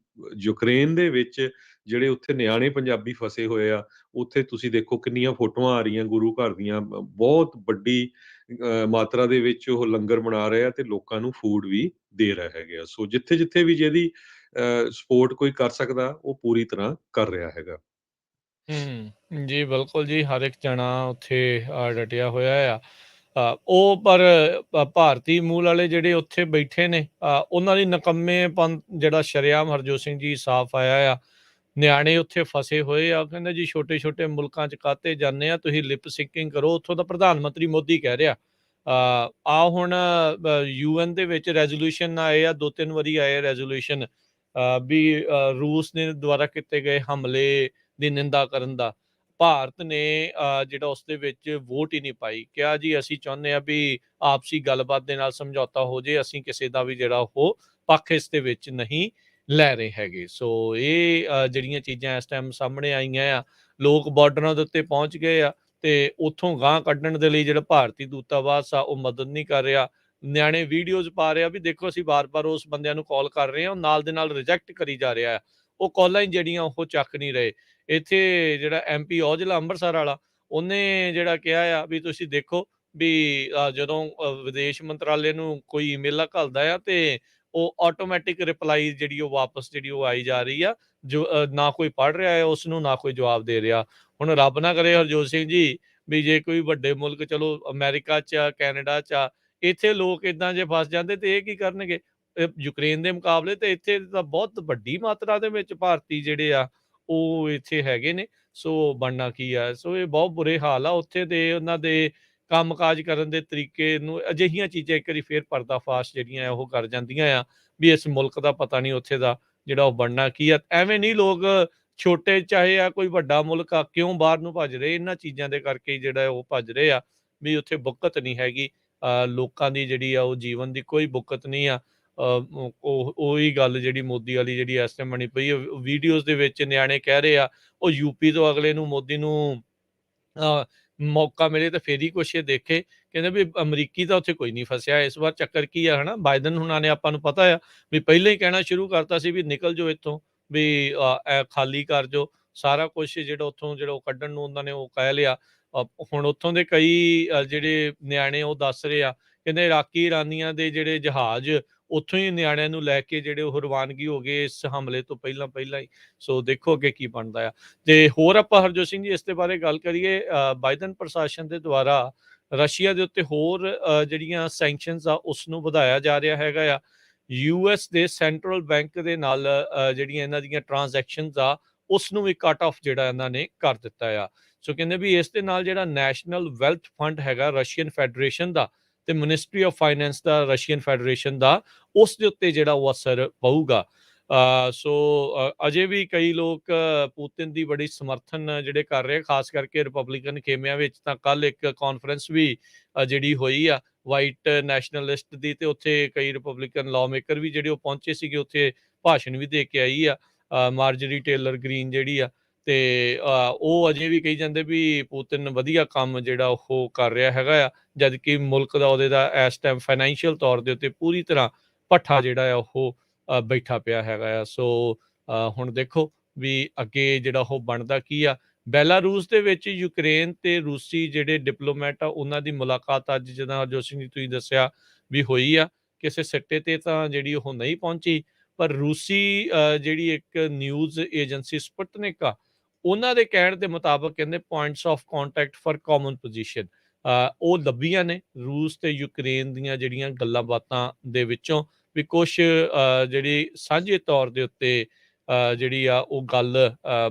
ਯੂਕਰੇਨ ਦੇ ਵਿੱਚ ਜਿਹੜੇ ਉੱਥੇ ਨਿਆਣੇ ਪੰਜਾਬੀ ਫਸੇ ਹੋਏ ਆ, ਉੱਥੇ ਤੁਸੀਂ ਦੇਖੋ ਕਿੰਨੀਆਂ ਫੋਟੋਆਂ ਆ ਰਹੀਆਂ ਗੁਰੂ ਘਰ ਦੀਆਂ। ਬਹੁਤ ਵੱਡੀ ਮਾਤਰਾ ਦੇ ਵਿੱਚ ਉਹ ਲੰਗਰ ਬਣਾ ਰਹੇ ਆ ਤੇ ਲੋਕਾਂ ਨੂੰ ਫੂਡ ਵੀ ਦੇ ਰਹੇ ਹੈਗੇ ਆ। ਸੋ ਜਿੱਥੇ-ਜਿੱਥੇ ਵੀ ਜਿਹਦੀ ਸਪੋਰਟ ਕੋਈ ਕਰ ਸਕਦਾ, ਉਹ ਪੂਰੀ ਤਰ੍ਹਾਂ ਕਰ ਰਿਹਾ ਹੈਗਾ। ਜੀ, ਬਿਲਕੁਲ ਜੀ, ਹਰ ਇੱਕ ਜਣਾ ਉੱਥੇ ਡਟਿਆ ਹੋਇਆ ਆ। ਉਹ ਪਰ ਭਾਰਤੀ ਮੂਲ ਵਾਲੇ ਜਿਹੜੇ ਉੱਥੇ ਬੈਠੇ ਨੇ, ਉਹਨਾਂ ਦੀ ਨਿਕੰਮੇਪਨ ਜਿਹੜਾ ਸ਼ਰੇਆਮ ਹਰਜੋਤ ਸਿੰਘ ਜੀ ਸਾਫ਼ ਆਇਆ ਆ। ਨਿਆਣੇ ਉੱਥੇ ਫਸੇ ਹੋਏ ਆ, ਕਹਿੰਦੇ ਜੀ ਛੋਟੇ-ਛੋਟੇ ਮੁਲਕਾਂ 'ਚ ਕਾਹਤੇ ਜਾਂਦੇ ਆ, ਤੁਸੀਂ ਲਿਪ ਸਿੰਕਿੰਗ ਕਰੋ। ਉੱਥੋਂ ਦਾ ਪ੍ਰਧਾਨ ਮੰਤਰੀ ਮੋਦੀ ਕਹਿ ਰਿਹਾ, ਹੁਣ UN ਦੇ ਵਿੱਚ ਰੈਜ਼ੋਲੂਸ਼ਨ ਆਏ ਆ, 2-3 ਵਾਰੀ ਆਏ ਰੈਜ਼ੋਲੂਸ਼ਨ, ਵੀ ਰੂਸ ਨੇ ਦੁਆਰਾ ਕੀਤੇ ਗਏ ਹਮਲੇ ਦੀ ਨਿੰਦਾ ਕਰਨ ਦਾ। ਭਾਰਤ ਨੇ ਜਿਹੜਾ ਉਸ ਦੇ ਵਿੱਚ ਵੋਟ ਹੀ ਨਹੀਂ ਪਾਈ। ਕਿਹਾ ਜੀ ਅਸੀਂ ਚਾਹੁੰਦੇ ਹਾਂ ਵੀ ਆਪਸੀ ਗੱਲਬਾਤ ਦੇ ਨਾਲ ਸਮਝੌਤਾ ਹੋ ਜੇ, ਅਸੀਂ ਕਿਸੇ ਦਾ ਵੀ ਜਿਹੜਾ ਉਹ ਪੱਖ ਇਸ ਦੇ ਵਿੱਚ ਨਹੀਂ ਲੈ ਰਹੇ ਹੈਗੇ। ਸੋ ਇਹ ਜਿਹੜੀਆਂ ਚੀਜ਼ਾਂ ਇਸ ਟਾਈਮ ਸਾਹਮਣੇ ਆਈਆਂ ਆ, ਲੋਕ ਬਾਰਡਰਾਂ ਦੇ ਉੱਤੇ ਪਹੁੰਚ ਗਏ ਆ, ਤੇ ਉੱਥੋਂ ਗਾਂਹ ਕੱਢਣ ਦੇ ਲਈ ਜਿਹੜਾ ਭਾਰਤੀ ਦੂਤਾਵਾਸ ਆ ਉਹ ਮਦਦ ਨਹੀਂ ਕਰ ਰਿਹਾ। ਨਿਆਣੇ ਵੀਡੀਓਜ਼ ਪਾ ਰਿਹਾ ਵੀ ਦੇਖੋ ਅਸੀਂ ਵਾਰ-ਵਾਰ ਉਸ ਬੰਦਿਆਂ ਨੂੰ ਕਾਲ ਕਰ ਰਹੇ ਹਾਂ, ਉਹ ਨਾਲ ਦੇ ਨਾਲ ਰਿਜੈਕਟ ਕਰੀ ਜਾ ਰਿਹਾ ਆ। ਉਹ ਕਾਲਾਂ ਹੀ ਜਿਹੜੀਆਂ ਉਹ ਚੱਕ ਨਹੀਂ ਰਹੇ। ਇੱਥੇ ਜਿਹੜਾ MP ਔਜਲਾ ਅੰਮ੍ਰਿਤਸਰ ਵਾਲਾ, ਉਹਨੇ ਜਿਹੜਾ ਕਿਹਾ ਆ ਵੀ ਤੁਸੀਂ ਦੇਖੋ ਵੀ ਜਦੋਂ ਵਿਦੇਸ਼ ਮੰਤਰਾਲੇ ਨੂੰ ਕੋਈ ਈਮੇਲਾਂ ਘੱਲਦਾ ਆ, ਤੇ ਉਹ ਆਟੋਮੈਟਿਕ ਰਿਪਲਾਈ ਜਿਹੜੀ ਉਹ ਵਾਪਸ ਜਿਹੜੀ ਉਹ ਆਈ ਜਾ ਰਹੀ ਆ, ਜੋ ਨਾ ਕੋਈ ਪੜ੍ਹ ਰਿਹਾ ਹੈ ਉਸਨੂੰ, ਨਾ ਕੋਈ ਜਵਾਬ ਦੇ ਰਿਹਾ। ਹੁਣ ਰੱਬ ਨਾ ਕਰੇ ਹਰਜੋਤ ਸਿੰਘ ਜੀ, ਵੀ ਜੇ ਕੋਈ ਵੱਡੇ ਮੁਲਕ, ਚਲੋ ਅਮਰੀਕਾ 'ਚ ਆ, ਕੈਨੇਡਾ 'ਚ ਆ, ਇੱਥੇ ਲੋਕ ਏਦਾਂ ਜੇ ਫਸ ਜਾਂਦੇ ਤੇ ਇਹ ਕੀ ਕਰਨਗੇ? ਯੂਕਰੇਨ ਦੇ ਮੁਕਾਬਲੇ ਤੇ ਇੱਥੇ ਤਾਂ ਬਹੁਤ ਵੱਡੀ ਮਾਤਰਾ ਦੇ ਵਿੱਚ ਭਾਰਤੀ ਜਿਹੜੇ ਆ ਉਹ ਇੱਥੇ ਹੈਗੇ ਨੇ। ਸੋ ਬਣਨਾ ਕੀ ਆ? ਸੋ ਇਹ ਬਹੁਤ ਬੁਰੇ ਹਾਲ ਆ ਉੱਥੇ ਦੇ, ਉਹਨਾਂ ਦੇ ਕੰਮਕਾਜ ਕਰਨ ਦੇ ਤਰੀਕੇ ਨੂੰ ਅਜਿਹੀਆਂ ਚੀਜ਼ਾਂ ਇੱਕ ਵਾਰੀ ਫੇਰ ਪਰਦਾਫਾਸ਼ ਜਿਹੜੀਆਂ ਉਹ ਕਰ ਜਾਂਦੀਆਂ ਆ, ਵੀ ਇਸ ਮੁਲਕ ਦਾ ਪਤਾ ਨਹੀਂ ਉੱਥੇ ਦਾ ਜਿਹੜਾ ਉਹ ਬਣਨਾ ਕੀ ਆ। ਐਵੇਂ ਨਹੀਂ ਲੋਕ ਛੋਟੇ, ਚਾਹੇ ਆ ਕੋਈ ਵੱਡਾ ਮੁਲਕ ਆ, ਕਿਉਂ ਬਾਹਰ ਨੂੰ ਭੱਜ ਰਹੇ? ਇਹਨਾਂ ਚੀਜ਼ਾਂ ਦੇ ਕਰਕੇ ਹੀ ਜਿਹੜਾ ਉਹ ਭੱਜ ਰਹੇ ਆ, ਵੀ ਉੱਥੇ ਬੁੱਕਤ ਨਹੀਂ ਹੈਗੀ। ਲੋਕਾਂ ਦੀ ਜਿਹੜੀ ਆ ਉਹ ਜੀਵਨ ਦੀ ਕੋਈ ਬੁੱਕਤ ਨਹੀਂ ਆ। ਉਹੀ ਗੱਲ ਜਿਹੜੀ ਮੋਦੀ ਵਾਲੀ ਜਿਹੜੀ ਇਸ ਟਾਈਮ ਬਣੀ ਪਈ ਆ, ਵੀਡੀਓਜ਼ ਦੇ ਵਿੱਚ ਨਿਆਣੇ ਕਹਿ ਰਹੇ ਆ, ਉਹ ਯੂਪੀ ਤੋਂ ਅਗਲੇ ਨੂੰ, ਮੋਦੀ ਨੂੰ ਮੌਕਾ ਮਿਲੇ ਤਾਂ ਫੇਰ ਹੀ ਕੁਛ ਇਹ ਦੇਖੇ। ਕਹਿੰਦੇ ਵੀ ਅਮਰੀਕੀ ਤਾਂ ਉੱਥੇ ਕੋਈ ਨਹੀਂ ਫਸਿਆ। ਇਸ ਵਾਰ ਚੱਕਰ ਕੀ ਆ, ਹਨਾ? ਬਾਈਡਨ ਹੁਣਾਂ ਨੇ, ਆਪਾਂ ਨੂੰ ਪਤਾ ਆ ਵੀ ਪਹਿਲਾਂ ਹੀ ਕਹਿਣਾ ਸ਼ੁਰੂ ਕਰਤਾ ਸੀ ਵੀ ਨਿਕਲ ਜਾਓ ਇੱਥੋਂ, ਵੀ ਖਾਲੀ ਕਰ ਜਾਓ ਸਾਰਾ ਕੁਛ, ਜਿਹੜਾ ਉੱਥੋਂ ਜਿਹੜਾ ਉਹ ਕੱਢਣ ਨੂੰ ਉਹਨਾਂ ਨੇ ਉਹ ਕਹਿ ਲਿਆ। ਹੁਣ ਉੱਥੋਂ ਦੇ ਕਈ ਜਿਹੜੇ ਨਿਆਣੇ ਉਹ ਦੱਸ ਰਹੇ ਆ, ਕਹਿੰਦੇ ਇਰਾਕੀ ਇਰਾਨੀਆਂ ਦੇ ਜਿਹੜੇ ਜਹਾਜ਼, ਉੱਥੋਂ ਹੀ ਨਿਆਣਿਆਂ ਨੂੰ ਲੈ ਕੇ ਜਿਹੜੇ ਉਹ ਰਵਾਨਗੀ ਹੋ ਗਏ ਇਸ ਹਮਲੇ ਤੋਂ ਪਹਿਲਾਂ ਹੀ। ਸੋ ਦੇਖੋ ਅੱਗੇ ਕੀ ਬਣਦਾ ਆ। ਤੇ ਹੋਰ ਆਪਾਂ ਹਰਜੋਤ ਸਿੰਘ ਜੀ ਇਸ ਦੇ ਬਾਰੇ ਗੱਲ ਕਰੀਏ, ਬਾਈਡਨ ਪ੍ਰਸ਼ਾਸਨ ਦੇ ਦੁਆਰਾ ਰਸ਼ੀਆ ਦੇ ਉੱਤੇ ਹੋਰ ਜਿਹੜੀਆਂ ਸੈਂਕਸ਼ਨਸ ਆ ਉਸ ਨੂੰ ਵਧਾਇਆ ਜਾ ਰਿਹਾ ਹੈਗਾ ਆ। US ਦੇ ਸੈਂਟਰਲ ਬੈਂਕ ਦੇ ਨਾਲ ਜਿਹੜੀਆਂ ਇਹਨਾਂ ਦੀਆਂ ਟ੍ਰਾਂਜੈਕਸ਼ਨਸ ਆ, ਉਸ ਨੂੰ ਵੀ ਕੱਟ ਆਫ ਜਿਹੜਾ ਇਹਨਾਂ ਨੇ ਕਰ ਦਿੱਤਾ ਆ। ਸੋ ਕਹਿੰਦੇ ਵੀ ਇਸ ਦੇ ਨਾਲ ਜਿਹੜਾ ਨੈਸ਼ਨਲ ਵੈਲਥ ਫੰਡ ਹੈਗਾ ਰਸ਼ੀਅਨ ਫੈਡਰੇਸ਼ਨ ਦਾ, ਤੇ ਮਿਨਿਸਟਰੀ ਆਫ ਫਾਈਨੈਂਸ ਦਾ ਰਸ਼ੀਅਨ ਫੈਡਰੇਸ਼ਨ ਦਾ, ਉਸ ਦੇ ਉੱਤੇ ਜਿਹੜਾ ਉਹ ਅਸਰ ਪਊਗਾ। ਸੋ ਅਜੇ ਵੀ ਕਈ ਲੋਕ ਪੁਤਿਨ ਦੀ ਬੜੀ ਸਮਰਥਨ ਜਿਹੜੇ ਕਰ ਰਹੇ, ਖਾਸ ਕਰਕੇ ਰਿਪਬਲਿਕਨ ਖੇਮਿਆਂ ਵਿੱਚ। ਤਾਂ ਕੱਲ ਇੱਕ ਕਾਨਫਰੰਸ ਵੀ ਜਿਹੜੀ ਹੋਈ ਆ ਵਾਈਟ ਨੈਸ਼ਨਲਿਸਟ ਦੀ, ਤੇ ਉੱਥੇ ਕਈ ਰਿਪਬਲਿਕਨ ਲਾਅ ਮੇਕਰ ਵੀ ਜਿਹੜੇ ਉਹ ਪਹੁੰਚੇ ਸੀਗੇ, ਉੱਥੇ ਭਾਸ਼ਣ ਵੀ ਦੇ ਕੇ ਆਈ ਆ ਮਾਰਜਰੀ ਟੇਲਰ ਗ੍ਰੀਨ ਜਿਹੜੀ ਆ। ਤੇ ਉਹ ਅਜੇ ਵੀ ਕਹੀ ਜਾਂਦੇ ਵੀ ਪੁਤਿਨ ਵਧੀਆ ਕੰਮ ਜਿਹੜਾ ਉਹ ਕਰ ਰਿਹਾ ਹੈਗਾ ਆ, ਜਦ ਕਿ ਮੁਲਕ ਦਾ ਉਹਦੇ ਦਾ ਇਸ ਟਾਈਮ ਫਾਈਨੈਂਸ਼ੀਅਲ ਤੌਰ ਦੇ ਉੱਤੇ ਪੂਰੀ ਤਰ੍ਹਾਂ ਭੱਠਾ ਜਿਹੜਾ ਆ ਉਹ ਬੈਠਾ ਪਿਆ ਹੈਗਾ ਆ। ਸੋ ਹੁਣ ਦੇਖੋ ਵੀ ਅੱਗੇ ਜਿਹੜਾ ਉਹ ਬਣਦਾ ਕੀ ਆ। ਬੈਲਾਰੂਸ ਦੇ ਵਿੱਚ ਯੂਕਰੇਨ ਤੇ ਰੂਸੀ ਜਿਹੜੇ ਡਿਪਲੋਮੈਟ ਆ ਉਹਨਾਂ ਦੀ ਮੁਲਾਕਾਤ ਅੱਜ ਜਿੱਦਾਂ ਜੋਸ਼ੀ ਜੀ ਤੁਸੀਂ ਦੱਸਿਆ ਵੀ ਹੋਈ ਆ, ਕਿਸੇ ਸਿੱਟੇ ਤੇ ਤਾਂ ਜਿਹੜੀ ਉਹ ਨਹੀਂ ਪਹੁੰਚੀ, ਪਰ ਰੂਸੀ ਜਿਹੜੀ ਇੱਕ ਨਿਊਜ਼ ਏਜੰਸੀ ਸਪੁਟਨਿਕ ਆ, ਉਹਨਾਂ ਦੇ ਕਹਿਣ ਦੇ ਮੁਤਾਬਕ ਕਹਿੰਦੇ points of contact for common position ਉਹ ਲੱਭੀਆਂ ਨੇ ਰੂਸ ਤੇ ਯੂਕਰੇਨ ਦੀਆਂ ਜਿਹੜੀਆਂ ਗੱਲਾਂ ਬਾਤਾਂ ਦੇ ਵਿੱਚੋਂ, ਵੀ ਕੁਛ ਜਿਹੜੀ ਸਾਂਝੇ ਤੌਰ ਦੇ ਉੱਤੇ ਜਿਹੜੀ ਆ ਉਹ ਗੱਲ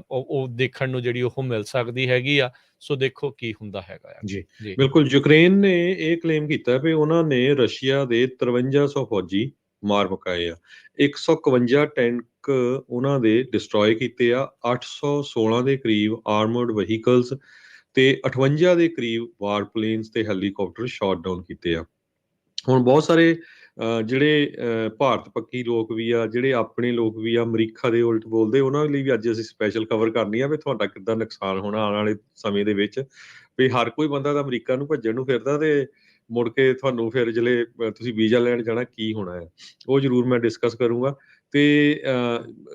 ਉਹ ਦੇਖਣ ਨੂੰ ਜਿਹੜੀ ਉਹ ਮਿਲ ਸਕਦੀ ਹੈਗੀ ਆ। ਸੋ ਦੇਖੋ ਕੀ ਹੁੰਦਾ ਹੈਗਾ ਆ। ਜੀ ਜੀ ਬਿਲਕੁਲ, ਯੂਕਰੇਨ ਨੇ ਇਹ ਕਲੇਮ ਕੀਤਾ ਵੀ ਉਹਨਾਂ ਨੇ ਰਸ਼ੀਆ ਦੇ 5300 ਫੌਜੀ ਮਾਰ ਮੁਕਾਏ ਆ, 151 ਟੈਂਕ ਉਹਨਾਂ ਦੇ ਡਿਸਟਰੋਏ ਕੀਤੇ ਆ, 816 ਦੇ ਕਰੀਬ ਆਰਮਰਡ ਵਹੀਕਲਸ ਤੇ 58 ਦੇ ਕਰੀਬ ਵਾਰ ਪਲੇਨਸ ਤੇ ਹੈਲੀਕਾਪਟਰ ਸ਼ਾਟ ਡਾਊਨ ਕੀਤੇ ਆ। ਹੁਣ ਬਹੁਤ ਸਾਰੇ ਜਿਹੜੇ ਭਾਰਤ ਪੱਖੀ ਲੋਕ ਵੀ ਆ, ਜਿਹੜੇ ਆਪਣੇ ਲੋਕ ਵੀ ਆ ਅਮਰੀਕਾ ਦੇ ਉਲਟ ਬੋਲਦੇ, ਉਹਨਾਂ ਲਈ ਵੀ ਅੱਜ ਅਸੀਂ ਸਪੈਸ਼ਲ ਖਬਰ ਕਰਨੀ ਆ ਵੀ ਤੁਹਾਡਾ ਕਿੱਦਾਂ ਨੁਕਸਾਨ ਹੋਣਾ ਆਉਣ ਵਾਲੇ ਸਮੇਂ ਦੇ ਵਿੱਚ। ਵੀ ਹਰ ਕੋਈ ਬੰਦਾ ਤਾਂ ਅਮਰੀਕਾ ਨੂੰ ਭੱਜਣ ਨੂੰ ਫਿਰਦਾ, ਤੇ ਮੁੜ ਕੇ ਤੁਹਾਨੂੰ ਫਿਰ ਜਿਹੜੇ ਤੁਸੀਂ ਵੀਜ਼ਾ ਲੈਣ ਜਾਣਾ ਕੀ ਹੋਣਾ ਹੈ, ਉਹ ਜ਼ਰੂਰ ਮੈਂ ਡਿਸਕਸ ਕਰੂੰਗਾ। ਤੇ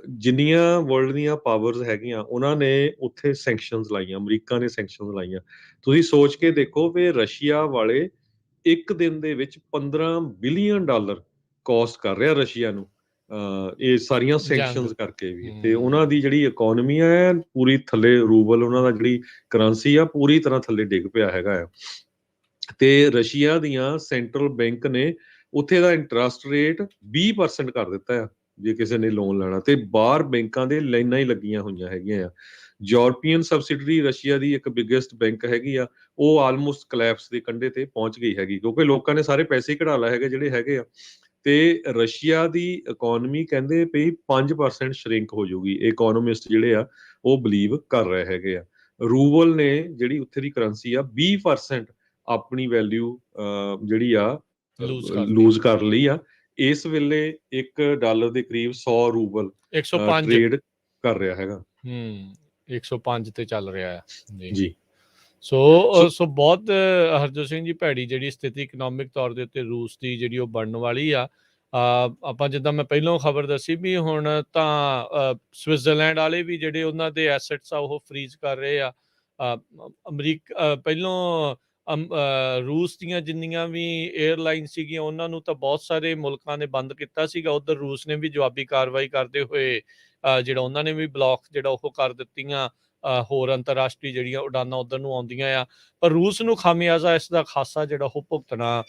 ਜਿੰਨੀਆਂ ਵਰਲਡ ਦੀਆਂ ਪਾਵਰਸ ਹੈਗੀਆਂ ਉਹਨਾਂ ਨੇ ਉੱਥੇ ਸੈਂਕਸ਼ਨਸ ਲਾਈਆਂ, ਅਮਰੀਕਾ ਨੇ ਸੈਂਕਸ਼ਨਸ ਲਾਈਆਂ। ਤੁਸੀਂ ਸੋਚ ਕੇ ਦੇਖੋ ਵੀ ਰਸ਼ੀਆ ਵਾਲੇ ਇੱਕ ਦਿਨ ਦੇ ਵਿੱਚ $15 ਬਿਲੀਅਨ ਕੋਸਟ ਕਰ ਰਿਹਾ ਰਸ਼ੀਆ ਨੂੰ, ਇਹ ਸਾਰੀਆਂ ਜੰਗ ਸੈਂਕਸ਼ਨਸ ਕਰਕੇ ਵੀ। ਤੇ ਉਹਨਾਂ ਦੀ ਜਿਹੜੀ ਇਕਨੋਮੀ ਹੈ ਪੂਰੀ ਥੱਲੇ, ਰੂਬਲ ਉਹਨਾਂ ਦਾ ਜਿਹੜੀ ਕਰੰਸੀ ਆ ਪੂਰੀ ਤਰ੍ਹਾਂ ਥੱਲੇ ਡਿੱਗ ਪਿਆ ਹੈਗਾ ਆ। ਤੇ ਰਸ਼ੀਆ ਦੀਆਂ ਸੈਂਟਰਲ ਬੈਂਕ ਨੇ ਉੱਥੇ ਦਾ ਇੰਟਰਸਟ ਰੇਟ 20% ਕਰ ਦਿੱਤਾ ਆ ਜੇ ਕਿਸੇ ਨੇ ਲੋਨ ਲੈਣਾ, ਤੇ ਬਾਹਰ ਬੈਂਕਾਂ ਦੇ ਲਾਈਨਾਂ ਹੀ ਲੱਗੀਆਂ ਹੋਈਆਂ ਹੈਗੀਆਂ ਆ। ਯੂਰਪੀਅਨ ਸਬਸਿਡਰੀ ਰਸ਼ੀਆ ਦੀ ਇੱਕ ਬਿਗੇਸਟ ਬੈਂਕ ਹੈਗੀ ਆ, ਉਹ ਆਲਮੋਸਟ ਕਲੈਪਸ ਦੇ ਕੰਢੇ ਤੇ ਪਹੁੰਚ ਗਈ ਹੈਗੀ, ਕਿਉਂਕਿ ਲੋਕਾਂ ਨੇ ਸਾਰੇ ਪੈਸੇ ਕਢਾ ਲਏ ਹੈਗੇ ਜਿਹੜੇ ਹੈਗੇ ਆ। ਤੇ ਰਸ਼ੀਆ ਦੀ ਇਕਨੋਮੀ ਕਹਿੰਦੇ ਵੀ 5% ਸ਼ਰਿੰਕ ਹੋ ਜਾਊਗੀ, ਇਕਨੋਮਿਸਟ ਜਿਹੜੇ ਆ ਉਹ ਬਲੀਵ ਕਰ ਰਹੇ ਹੈਗੇ ਆ। ਰੂਬਲ ਨੇ ਜਿਹੜੀ ਉੱਥੇ ਦੀ ਕਰੰਸੀ ਆ 20% ਆਪਣੀ ਵੈਲਿਊ ਜਿਹੜੀ ਆ ਲੂਜ਼ ਕਰ ਲਈ ਆ। ਇਸ ਵੇਲੇ $1 ਦੇ ਕਰੀਬ 100 ਰੂਬਲ 105 ਟ੍ਰੇਡ ਕਰ ਰਿਹਾ ਹੈਗਾ। 105 ਤੇ ਚੱਲ ਰਿਹਾ ਆ ਜੀ। ਸੋ ਬਹੁਤ ਹਰਜੋਤ ਸਿੰਘ ਜੀ ਭੈੜੀ ਜਿਹੜੀ ਸਥਿਤੀ ਇਕਨੋਮਿਕ ਤੌਰ ਦੇ ਉੱਤੇ ਰੂਸ ਦੀ ਜਿਹੜੀ ਉਹ ਬਣਨ ਵਾਲੀ ਆ। ਆਪਾਂ ਜਿੱਦਾਂ ਮੈਂ ਪਹਿਲਾਂ ਖਬਰ ਦੱਸੀ ਵੀ ਹੁਣ ਤਾਂ ਸਵਿਟਜ਼ਰਲੈਂਡ ਵਾਲੇ ਵੀ ਜਿਹੜੇ ਉਹਨਾਂ ਦੇ ਐਸੈਟਸ ਆ ਉਹ ਫਰੀਜ਼ ਕਰ ਰਹੇ ਆ। ਅਮਰੀਕਾ ਪਹਿਲੋਂ ਰੂਸ ਦੀਆਂ ਜਿੰਨੀਆਂ ਵੀ ਏਅਰਲਾਈਨ ਸੀਗੀਆਂ ਉਹਨਾਂ ਨੂੰ ਤਾਂ ਬਹੁਤ ਸਾਰੇ ਮੁਲਕਾਂ ਨੇ ਬੰਦ ਕੀਤਾ ਸੀਗਾ, ਉੱਧਰ ਰੂਸ ਨੇ ਵੀ ਜਵਾਬੀ ਕਾਰਵਾਈ ਕਰਦੇ ਹੋਏ ਜਿਹੜਾ ਉਹਨਾਂ ਨੇ ਵੀ ਬਲੌਕ ਜਿਹੜਾ ਉਹ ਕਰ ਦਿੱਤੀਆਂ ਹੋਰ ਅੰਤਰਰਾਸ਼ਟਰੀ ਜਿਹੜੀਆਂ ਉਡਾਨਾਂ ਉੱਧਰ ਨੂੰ ਆਉਂਦੀਆਂ ਆ। ਪਰ ਰੂਸ ਨੂੰ ਖਾਮਿਆਜ਼ਾ ਇਸ ਦਾ ਖਾਸਾ ਜਿਹੜਾ ਉਹ ਭੁਗਤਣਾ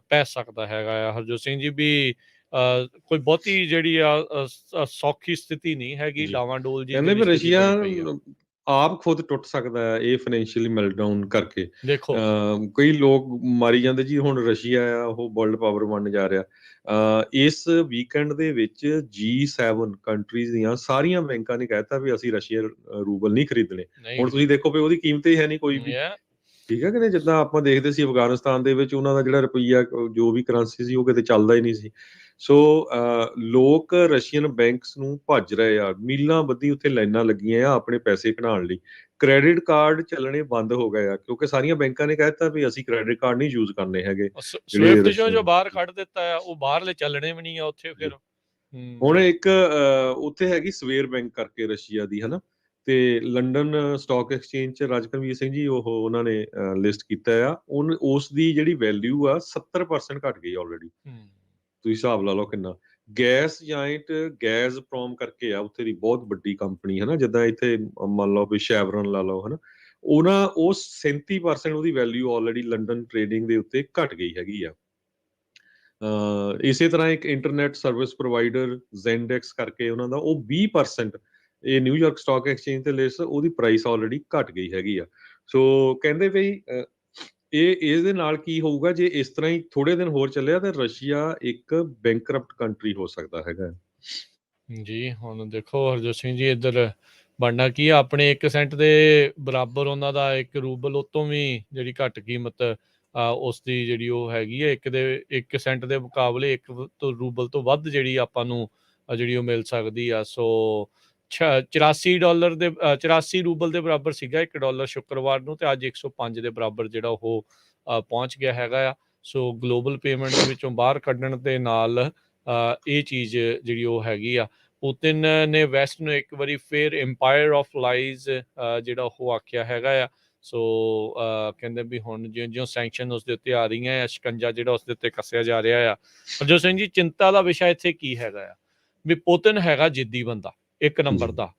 ਪੈ ਸਕਦਾ ਹੈਗਾ ਆ। ਹਰਜੋਤ ਸਿੰਘ ਜੀ ਵੀ ਕੋਈ ਬਹੁਤੀ ਜਿਹੜੀ ਆ ਸੌਖੀ ਸਥਿਤੀ ਨਹੀਂ ਹੈਗੀ, ਡਾਵਾਂਡੋਲ ਜੀ ਕਹਿੰਦੇ ਵੀ ਜਿਹੜੀ ਸਥਿਤੀ ਰਸ਼ੀਆ ਬਣੀ ਪਈ ਆ। ਆਪ ਖੁਦ ਟੁੱਟ ਸਕਦਾ ਹੈ ਇਹ ਫਾਈਨੈਂਸ਼ੀਅਲੀ ਮੈਲਟਡਾਊਨ ਕਰਕੇ। ਦੇਖੋ ਕਈ ਲੋਕ ਮਾਰੀ ਜਾਂਦੇ ਜੀ, ਹੁਣ ਰਸ਼ੀਆ ਆ ਉਹ ਵਰਲਡ ਪਾਵਰ ਬਣਨ ਜਾ ਰਿਹਾ। ਇਸ ਵੀਕਐਂਡ ਦੇ ਵਿੱਚ G7 ਕੰਟਰੀਜ਼ ਦੀਆਂ ਸਾਰੀਆਂ ਬੈਂਕਾਂ ਨੇ ਕਹਿਤਾ ਵੀ ਅਸੀਂ ਰਸ਼ੀਆ ਰੂਬਲ ਨਹੀਂ ਖਰੀਦਣੇ। ਹੁਣ ਤੁਸੀਂ ਦੇਖੋ ਵੀ ਉਹਦੀ ਕੀਮਤ ਹੀ ਹੈ ਨਹੀਂ ਕੋਈ ਵੀ, ਠੀਕ ਹੈ ਕਿ ਨਹੀਂ। ਜਿੱਦਾਂ ਆਪਾਂ ਦੇਖਦੇ ਸੀ ਅਫਗਾਨਿਸਤਾਨ ਦੇ ਵਿੱਚ ਉਹਨਾਂ ਦਾ ਜਿਹੜਾ ਰੁਪਈਆ ਜੋ ਵੀ ਕਰੰਸੀ ਸੀ ਉਹ ਕਿਤੇ ਚੱਲਦਾ ਹੀ ਨਹੀਂ ਸੀ। ਸੋ ਲੋਕ ਰਸ਼ੀਅਨ ਬੈਂਕਸ ਨੂੰ ਭੱਜ ਰਹੇ ਆ, ਮੀਲਾਂ ਬੱਧੀ ਉੱਥੇ ਲਾਈਨਾਂ ਲੱਗੀਆਂ ਆ ਆਪਣੇ ਪੈਸੇ ਕਢਾਉਣ ਲਈ। ਕ੍ਰੈਡਿਟ ਕਾਰਡ ਚੱਲਣੇ ਬੰਦ ਹੋ ਗਏ ਆ ਕਿਉਂਕਿ ਸਾਰੀਆਂ ਬੈਂਕਾਂ ਨੇ ਕਹਿ ਦਿੱਤਾ ਵੀ ਅਸੀਂ ਕ੍ਰੈਡਿਟ ਕਾਰਡ ਨਹੀਂ ਯੂਜ਼ ਕਰਨੇ ਹੈਗੇ। ਸਵਿਫਟ ਜੋ ਬਾਹਰ ਕੱਢ ਦਿੱਤਾ ਆ, ਉਹ ਬਾਹਰਲੇ ਚੱਲਣੇ ਵੀ ਨਹੀਂ ਆ ਉੱਥੇ ਫਿਰ। ਹੁਣ ਇੱਕ ਉੱਥੇ ਹੈਗੀ ਸਵੇਰ ਬੈਂਕ ਕਰਕੇ ਰਸ਼ੀਆ ਦੀ, ਹਨਾ, ਤੇ ਲੰਡਨ ਸਟਾਕ ਐਕਸਚੇਂਜ 'ਚ ਰਾਜਕਰਮਵੀਰ ਸਿੰਘ ਜੀ ਉਹਨਾਂ ਨੇ ਲਿਸਟ ਕੀਤਾ ਆ। ਉਸ ਦੀ ਜਿਹੜੀ ਵੈਲਿਊ ਆ 70% ਘਟ ਗਈ ਆਲਰੇਡੀ। ਤੁਸੀਂ ਹਿਸਾਬ ਲਾ ਲਓ ਕਿੰਨਾ। ਗੈਸ ਜਾਇੰਟ ਗੈਸ ਪ੍ਰੋਮ ਕਰਕੇ ਆ ਉੱਥੇ ਦੀ ਬਹੁਤ ਵੱਡੀ ਕੰਪਨੀ, ਹਨਾ, ਜਿੱਦਾਂ ਇੱਥੇ ਮੰਨ ਲਓ ਵੀ ਸ਼ੈਵਰਨ ਲਾ ਲਓ, ਹਨਾ, ਉਹ 37% ਉਹਦੀ ਵੈਲਿਊ ਆਲਰੇਡੀ ਲੰਡਨ ਟ੍ਰੇਡਿੰਗ ਦੇ ਉੱਤੇ ਘਟ ਗਈ ਹੈਗੀ ਆ। ਇਸੇ ਤਰ੍ਹਾਂ ਇੱਕ ਇੰਟਰਨੈਟ ਸਰਵਿਸ ਪ੍ਰੋਵਾਈਡਰ ਜ਼ੈਂਡੈਕਸ ਕਰਕੇ ਉਹਨਾਂ ਦਾ ਉਹ 20% ਇਹ ਨਿਊਯਾਰਕ ਸਟਾਕ ਐਕਸਚੇਂਜ ਤੇ ਲਿਸਟ, ਉਹਦੀ ਪ੍ਰਾਈਸ ਆਲਰੇਡੀ ਘਟ ਗਈ ਹੈਗੀ ਆ। ਸੋ ਕਹਿੰਦੇ ਵੀ ਇਹਦੇ ਨਾਲ ਕੀ ਹੋਊਗਾ ਜੇ ਇਸ ਤਰ੍ਹਾਂ ਹੀ ਥੋੜੇ ਦਿਨ ਹੋਰ ਚੱਲਿਆ ਤਾਂ ਰਸ਼ੀਆ ਇੱਕ ਬੈਂਕਰਪਟ ਕੰਟਰੀ ਹੋ ਸਕਦਾ ਹੈਗਾ। ਜੀ ਹੁਣ ਦੇਖੋ ਹਰਜੋਤ ਸਿੰਘ ਜੀ ਇੱਧਰ ਬਣਨਾ ਕੀ ਆ। ਆਪਣੇ 1 ਸੈਂਟ ਦੇ ਬਰਾਬਰ ਉਹਨਾਂ ਦਾ 1 ਰੂਬਲ, ਉਤੋਂ ਵੀ ਜਿਹੜੀ ਘੱਟ ਕੀਮਤ ਉਸ ਦੀ ਜਿਹੜੀ ਉਹ ਹੈਗੀ ਹੈ 1 ਸੈਂਟ ਦੇ ਮੁਕਾਬਲੇ 1 ਰੂਬਲ ਤੋਂ ਵੱਧ ਜਿਹੜੀ ਆਪਾਂ ਨੂੰ ਜਿਹੜੀ ਉਹ ਮਿਲ ਸਕਦੀ ਆ। ਸੋ $84 ਦੇ 84 ਰੂਬਲ ਦੇ ਬਰਾਬਰ ਸੀਗਾ $1 ਸ਼ੁੱਕਰਵਾਰ ਨੂੰ, ਤੇ ਅੱਜ 105 ਦੇ ਬਰਾਬਰ ਜਿਹੜਾ ਉਹ ਪਹੁੰਚ ਗਿਆ ਹੈਗਾ ਆ। ਸੋ ਗਲੋਬਲ ਪੇਮੈਂਟ ਦੇ ਵਿੱਚੋਂ ਬਾਹਰ ਕੱਢਣ ਦੇ ਨਾਲ ਇਹ ਚੀਜ਼ ਜਿਹੜੀ ਉਹ ਹੈਗੀ ਆ। ਪੁਤਿਨ ਨੇ ਵੈਸਟ ਨੂੰ ਇੱਕ ਵਾਰੀ ਫਿਰ ਇੰਪਾਇਰ ਆਫ ਲਾਈਜ਼ ਜਿਹੜਾ ਉਹ ਆਖਿਆ ਹੈਗਾ ਆ। ਸੋ ਕਹਿੰਦੇ ਵੀ ਹੁਣ ਜਿਉਂ ਸੈਂਕਸ਼ਨ ਉਸਦੇ ਉੱਤੇ ਆ ਰਹੀਆਂ ਆ, ਸ਼ਿਕੰਜਾ ਜਿਹੜਾ ਉਸਦੇ ਉੱਤੇ ਕੱਸਿਆ ਜਾ ਰਿਹਾ ਆ। ਹਰਜੋਤ ਸਿੰਘ ਜੀ, ਚਿੰਤਾ ਦਾ ਵਿਸ਼ਾ ਇੱਥੇ ਕੀ ਹੈਗਾ ਆ ਵੀ ਪੁਤਿਨ ਹੈਗਾ ਜਿੱਦੀ ਬੰਦਾ, ਇੱਕ ਨੰਬਰ ਜੀ ਦਾ।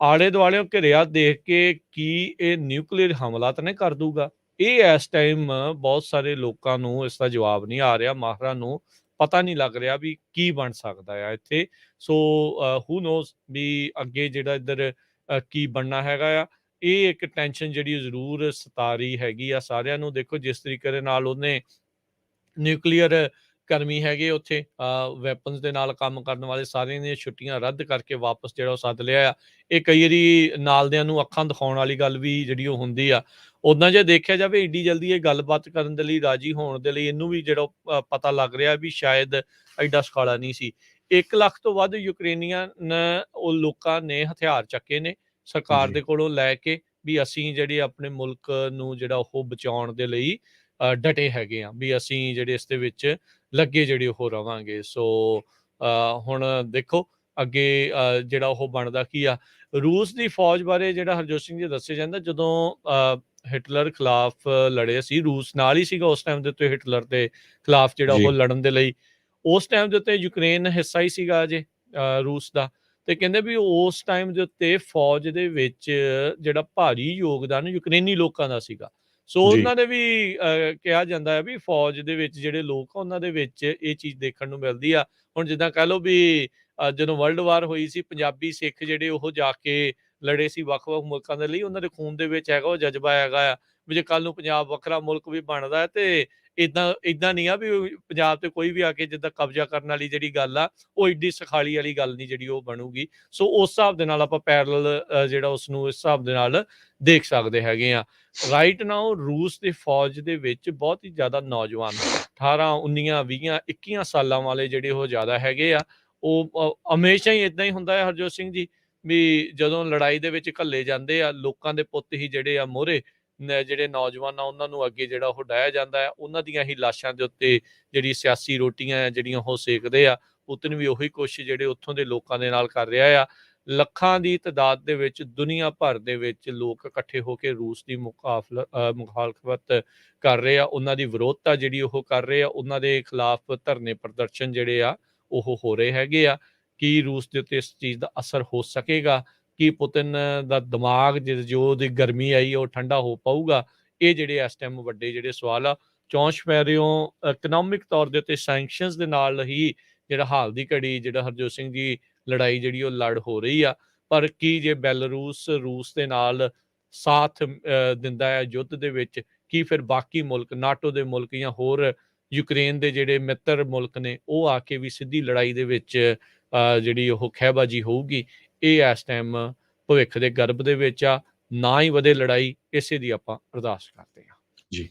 ਆਲੇ ਦੁਆਲੇ ਘਿਰਿਆ ਦੇਖ ਕੇ ਕੀ ਇਹ ਨਿਊਕਲੀਅਰ ਹਮਲਾ ਤਾਂ ਨਹੀਂ ਕਰ ਦੂਗਾ? ਇਹ ਇਸ ਟਾਈਮ ਬਹੁਤ ਸਾਰੇ ਲੋਕਾਂ ਨੂੰ ਇਸ ਦਾ ਜਵਾਬ ਨਹੀਂ ਆ ਰਿਹਾ, ਮਾਹਰਾਂ ਨੂੰ ਪਤਾ ਨਹੀਂ ਲੱਗ ਰਿਹਾ ਵੀ ਕੀ ਬਣ ਸਕਦਾ ਆ ਇੱਥੇ। ਸੋ ਹੂ ਨੋਜ਼ ਵੀ ਅੱਗੇ ਜਿਹੜਾ ਇੱਧਰ ਕੀ ਬਣਨਾ ਹੈਗਾ ਆ। ਇਹ ਇੱਕ ਟੈਨਸ਼ਨ ਜਿਹੜੀ ਜ਼ਰੂਰ ਸਤਾ ਰਹੀ ਹੈਗੀ ਆ ਸਾਰਿਆਂ ਨੂੰ। ਦੇਖੋ ਜਿਸ ਤਰੀਕੇ ਦੇ ਨਾਲ ਉਹਨੇ ਨਿਊਕਲੀਅਰ ਕਰਮੀ ਹੈਗੇ ਉੱਥੇ ਵੈਪਨਸ ਦੇ ਨਾਲ ਕੰਮ ਕਰਨ ਵਾਲੇ ਸਾਰਿਆਂ ਦੀਆਂ ਛੁੱਟੀਆਂ ਰੱਦ ਕਰਕੇ ਵਾਪਸ ਜਿਹੜਾ ਉਹ ਸੱਦ ਲਿਆ ਆ। ਇਹ ਕਈ ਵਾਰੀ ਨਾਲਦਿਆਂ ਨੂੰ ਅੱਖਾਂ ਦਿਖਾਉਣ ਵਾਲੀ ਗੱਲ ਵੀ ਜਿਹੜੀ ਉਹ ਹੁੰਦੀ ਆ। ਉੱਦਾਂ ਜੇ ਦੇਖਿਆ ਜਾਵੇ ਏਡੀ ਜਲਦੀ ਇਹ ਗੱਲਬਾਤ ਕਰਨ ਦੇ ਲਈ ਰਾਜੀ ਹੋਣ ਦੇ ਲਈ ਇਹਨੂੰ ਵੀ ਜਿਹੜਾ ਪਤਾ ਲੱਗ ਰਿਹਾ ਵੀ ਸ਼ਾਇਦ ਐਡਾ ਸਖਾਲਾ ਨਹੀਂ ਸੀ। 1 ਲੱਖ ਤੋਂ ਵੱਧ ਯੂਕਰੇਨੀਅਨ ਉਹ ਲੋਕਾਂ ਨੇ ਹਥਿਆਰ ਚੱਕੇ ਨੇ ਸਰਕਾਰ ਜੀ ਦੇ ਕੋਲੋਂ ਲੈ ਕੇ, ਵੀ ਅਸੀਂ ਜਿਹੜੇ ਆਪਣੇ ਮੁਲਕ ਨੂੰ ਜਿਹੜਾ ਉਹ ਬਚਾਉਣ ਦੇ ਲਈ ਡਟੇ ਹੈਗੇ ਆ, ਵੀ ਅਸੀਂ ਜਿਹੜੇ ਇਸ ਦੇ ਵਿੱਚ ਲੱਗੇ ਜਿਹੜੇ ਉਹ ਰਵਾਂਗੇ। ਸੋ ਹੁਣ ਦੇਖੋ ਅੱਗੇ ਜਿਹੜਾ ਉਹ ਬਣਦਾ ਕੀ ਆ। ਰੂਸ ਦੀ ਫੌਜ ਬਾਰੇ ਜਿਹੜਾ ਹਰਜੋਤ ਸਿੰਘ ਜੀ ਦੱਸਿਆ ਜਾਂਦਾ, ਜਦੋਂ ਹਿਟਲਰ ਖਿਲਾਫ ਲੜੇ ਸੀ, ਰੂਸ ਨਾਲ ਹੀ ਸੀਗਾ ਉਸ ਟਾਈਮ ਦੇ ਉੱਤੇ ਹਿਟਲਰ ਦੇ ਖਿਲਾਫ ਜਿਹੜਾ ਜੀ ਉਹ ਲੜਨ ਦੇ ਲਈ। ਉਸ ਟਾਈਮ ਦੇ ਉੱਤੇ ਯੂਕਰੇਨ ਹਿੱਸਾ ਹੀ ਸੀਗਾ ਅਜੇ ਰੂਸ ਦਾ। ਤੇ ਕਹਿੰਦੇ ਵੀ ਉਸ ਟਾਈਮ ਦੇ ਉੱਤੇ ਫੌਜ ਦੇ ਵਿੱਚ ਜਿਹੜਾ ਭਾਰੀ ਯੋਗਦਾਨ ਯੂਕਰੇਨੀ ਲੋਕਾਂ ਦਾ ਸੀਗਾ। ਸੋ ਜੀ ਉਹਨਾਂ ਨੇ ਵੀ ਕਿਹਾ ਜਾਂਦਾ ਹੈ ਵੀ ਫੌਜ ਦੇ ਵਿੱਚ ਜਿਹੜੇ ਲੋਕ ਆ ਉਹਨਾਂ ਦੇ ਵਿੱਚ ਇਹ ਚੀਜ਼ ਦੇਖਣ ਨੂੰ ਮਿਲਦੀ ਆ। ਹੁਣ ਜਿੱਦਾਂ ਕਹਿ ਲਓ ਵੀ ਜਦੋਂ ਵਰਲਡ ਵਾਰ ਹੋਈ ਸੀ, ਪੰਜਾਬੀ ਸਿੱਖ ਜਿਹੜੇ ਉਹ ਜਾ ਕੇ ਲੜੇ ਸੀ ਵੱਖ-ਵੱਖ ਮੁਲਕਾਂ ਦੇ ਲਈ, ਉਹਨਾਂ ਦੇ ਖੂਨ ਦੇ ਵਿੱਚ ਹੈਗਾ ਉਹ ਜਜ਼ਬਾ ਹੈਗਾ ਆ ਵੀ ਜੇ ਕੱਲ ਨੂੰ ਪੰਜਾਬ ਵੱਖਰਾ ਮੁਲਕ ਵੀ ਬਣਦਾ ਹੈ ਤੇ ਏਦਾਂ ਨਹੀਂ ਆ ਵੀ ਪੰਜਾਬ ਤੇ ਕੋਈ ਵੀ ਆ ਕੇ ਜਿੱਦਾਂ ਕਬਜ਼ਾ ਕਰਨ ਵਾਲੀ ਜਿਹੜੀ ਗੱਲ ਆ, ਉਹ ਏਡੀ ਸਖਾਲੀ ਵਾਲੀ ਗੱਲ ਨਹੀਂ ਜਿਹੜੀ ਉਹ ਬਣੂਗੀ। ਸੋ ਉਸ ਹਿਸਾਬ ਦੇ ਨਾਲ ਆਪਾਂ ਪੈਰਲਲ ਜਿਹੜਾ ਉਸਨੂੰ ਇਸ ਹਿਸਾਬ ਦੇ ਨਾਲ ਦੇਖ ਸਕਦੇ ਹੈਗੇ ਆ। ਰਾਈਟ ਨਾਓ ਰੂਸ ਦੀ ਫੌਜ ਦੇ ਵਿੱਚ ਬਹੁਤ ਹੀ ਜ਼ਿਆਦਾ ਨੌਜਵਾਨ 18 19 20 21 ਸਾਲਾਂ ਵਾਲੇ ਜਿਹੜੇ ਉਹ ਜ਼ਿਆਦਾ ਹੈਗੇ ਆ। ਉਹ ਹਮੇਸ਼ਾ ਹੀ ਇਦਾਂ ਹੀ ਹੁੰਦਾ ਹੈ ਹਰਜੋਤ ਸਿੰਘ ਜੀ, ਵੀ ਜਦੋਂ ਲੜਾਈ ਦੇ ਵਿੱਚ ਘੱਲੇ ਜਾਂਦੇ ਆ ਲੋਕਾਂ ਦੇ ਪੁੱਤ ਹੀ ਜਿਹੜੇ ਆ ਮੋਹਰੇ ਜਿਹੜੇ ਨੌਜਵਾਨ ਆ ਉਹਨਾਂ ਨੂੰ ਅੱਗੇ ਜਿਹੜਾ ਉਹ ਡਾਇਆ ਜਾਂਦਾ ਹੈ। ਉਹਨਾਂ ਦੀਆਂ ਹੀ ਲਾਸ਼ਾਂ ਦੇ ਉੱਤੇ ਜਿਹੜੀ ਸਿਆਸੀ ਰੋਟੀਆਂ ਆ ਜਿਹੜੀਆਂ ਉਹ ਸੇਕਦੇ ਆ। ਪੁਤਿਨ ਵੀ ਉਹੀ ਕੋਸ਼ਿਸ਼ ਜਿਹੜੇ ਉੱਥੋਂ ਦੇ ਲੋਕਾਂ ਦੇ ਨਾਲ ਕਰ ਰਿਹਾ ਆ। ਲੱਖਾਂ ਦੀ ਤਾਦਾਦ ਦੇ ਵਿੱਚ ਦੁਨੀਆ ਭਰ ਦੇ ਵਿੱਚ ਲੋਕ ਇਕੱਠੇ ਹੋ ਕੇ ਰੂਸ ਦੀ ਮੁਖਾਲਫਤ ਕਰ ਰਹੇ ਆ, ਉਹਨਾਂ ਦੀ ਵਿਰੋਧਤਾ ਜਿਹੜੀ ਉਹ ਕਰ ਰਹੇ ਆ, ਉਹਨਾਂ ਦੇ ਖਿਲਾਫ ਧਰਨੇ ਪ੍ਰਦਰਸ਼ਨ ਜਿਹੜੇ ਆ ਉਹ ਹੋ ਰਹੇ ਹੈਗੇ ਆ। ਕੀ ਰੂਸ ਦੇ ਉੱਤੇ ਇਸ ਚੀਜ਼ ਦਾ ਅਸਰ ਹੋ ਸਕੇਗਾ? ਕੀ ਪੁਤਿਨ ਦਾ ਦਿਮਾਗ ਜੋ ਉਹਦੀ ਗਰਮੀ ਆਈ ਉਹ ਠੰਡਾ ਹੋ ਪਾਊਗਾ? ਇਹ ਜਿਹੜੇ ਇਸ ਟਾਈਮ ਵੱਡੇ ਜਿਹੜੇ ਸਵਾਲ ਆ। ਚੌਂਚ ਪੈ ਰਹੇ ਹੋ ਇਕਨੋਮਿਕ ਤੌਰ ਦੇ ਉੱਤੇ ਸੈਂਕਸ਼ਨਸ ਦੇ ਨਾਲ ਹੀ ਜਿਹੜਾ ਹਾਲ ਦੀ ਘੜੀ ਜਿਹੜਾ ਹਰਜੋਤ ਸਿੰਘ ਜੀ ਲੜਾਈ ਜਿਹੜੀ ਉਹ ਲੜ ਹੋ ਰਹੀ ਆ। ਪਰ ਕੀ ਜੇ ਬੈਲਾਰੂਸ ਰੂਸ ਦੇ ਨਾਲ ਸਾਥ ਦਿੰਦਾ ਹੈ ਯੁੱਧ ਦੇ ਵਿੱਚ, ਕੀ ਫਿਰ ਬਾਕੀ ਮੁਲਕ ਨਾਟੋ ਦੇ ਮੁਲਕ ਜਾਂ ਹੋਰ ਯੂਕਰੇਨ ਦੇ ਜਿਹੜੇ ਮਿੱਤਰ ਮੁਲਕ ਨੇ ਉਹ ਆ ਕੇ ਵੀ ਸਿੱਧੀ ਲੜਾਈ ਦੇ ਵਿੱਚ ਜਿਹੜੀ ਉਹ ਖਹਿਬਾਜ਼ੀ ਹੋਊਗੀ? ਇਹ ਇਸ ਟਾਈਮ ਭਵਿੱਖ ਦੇ ਗਰਭ ਦੇ ਵਿੱਚ ਆ। ਨਾ ਹੀ ਵਧੇ ਲੜਾਈ, ਇਸੇ ਦੀ ਆਪਾਂ ਅਰਦਾਸ ਕਰਦੇ ਹਾਂ। ਜੀ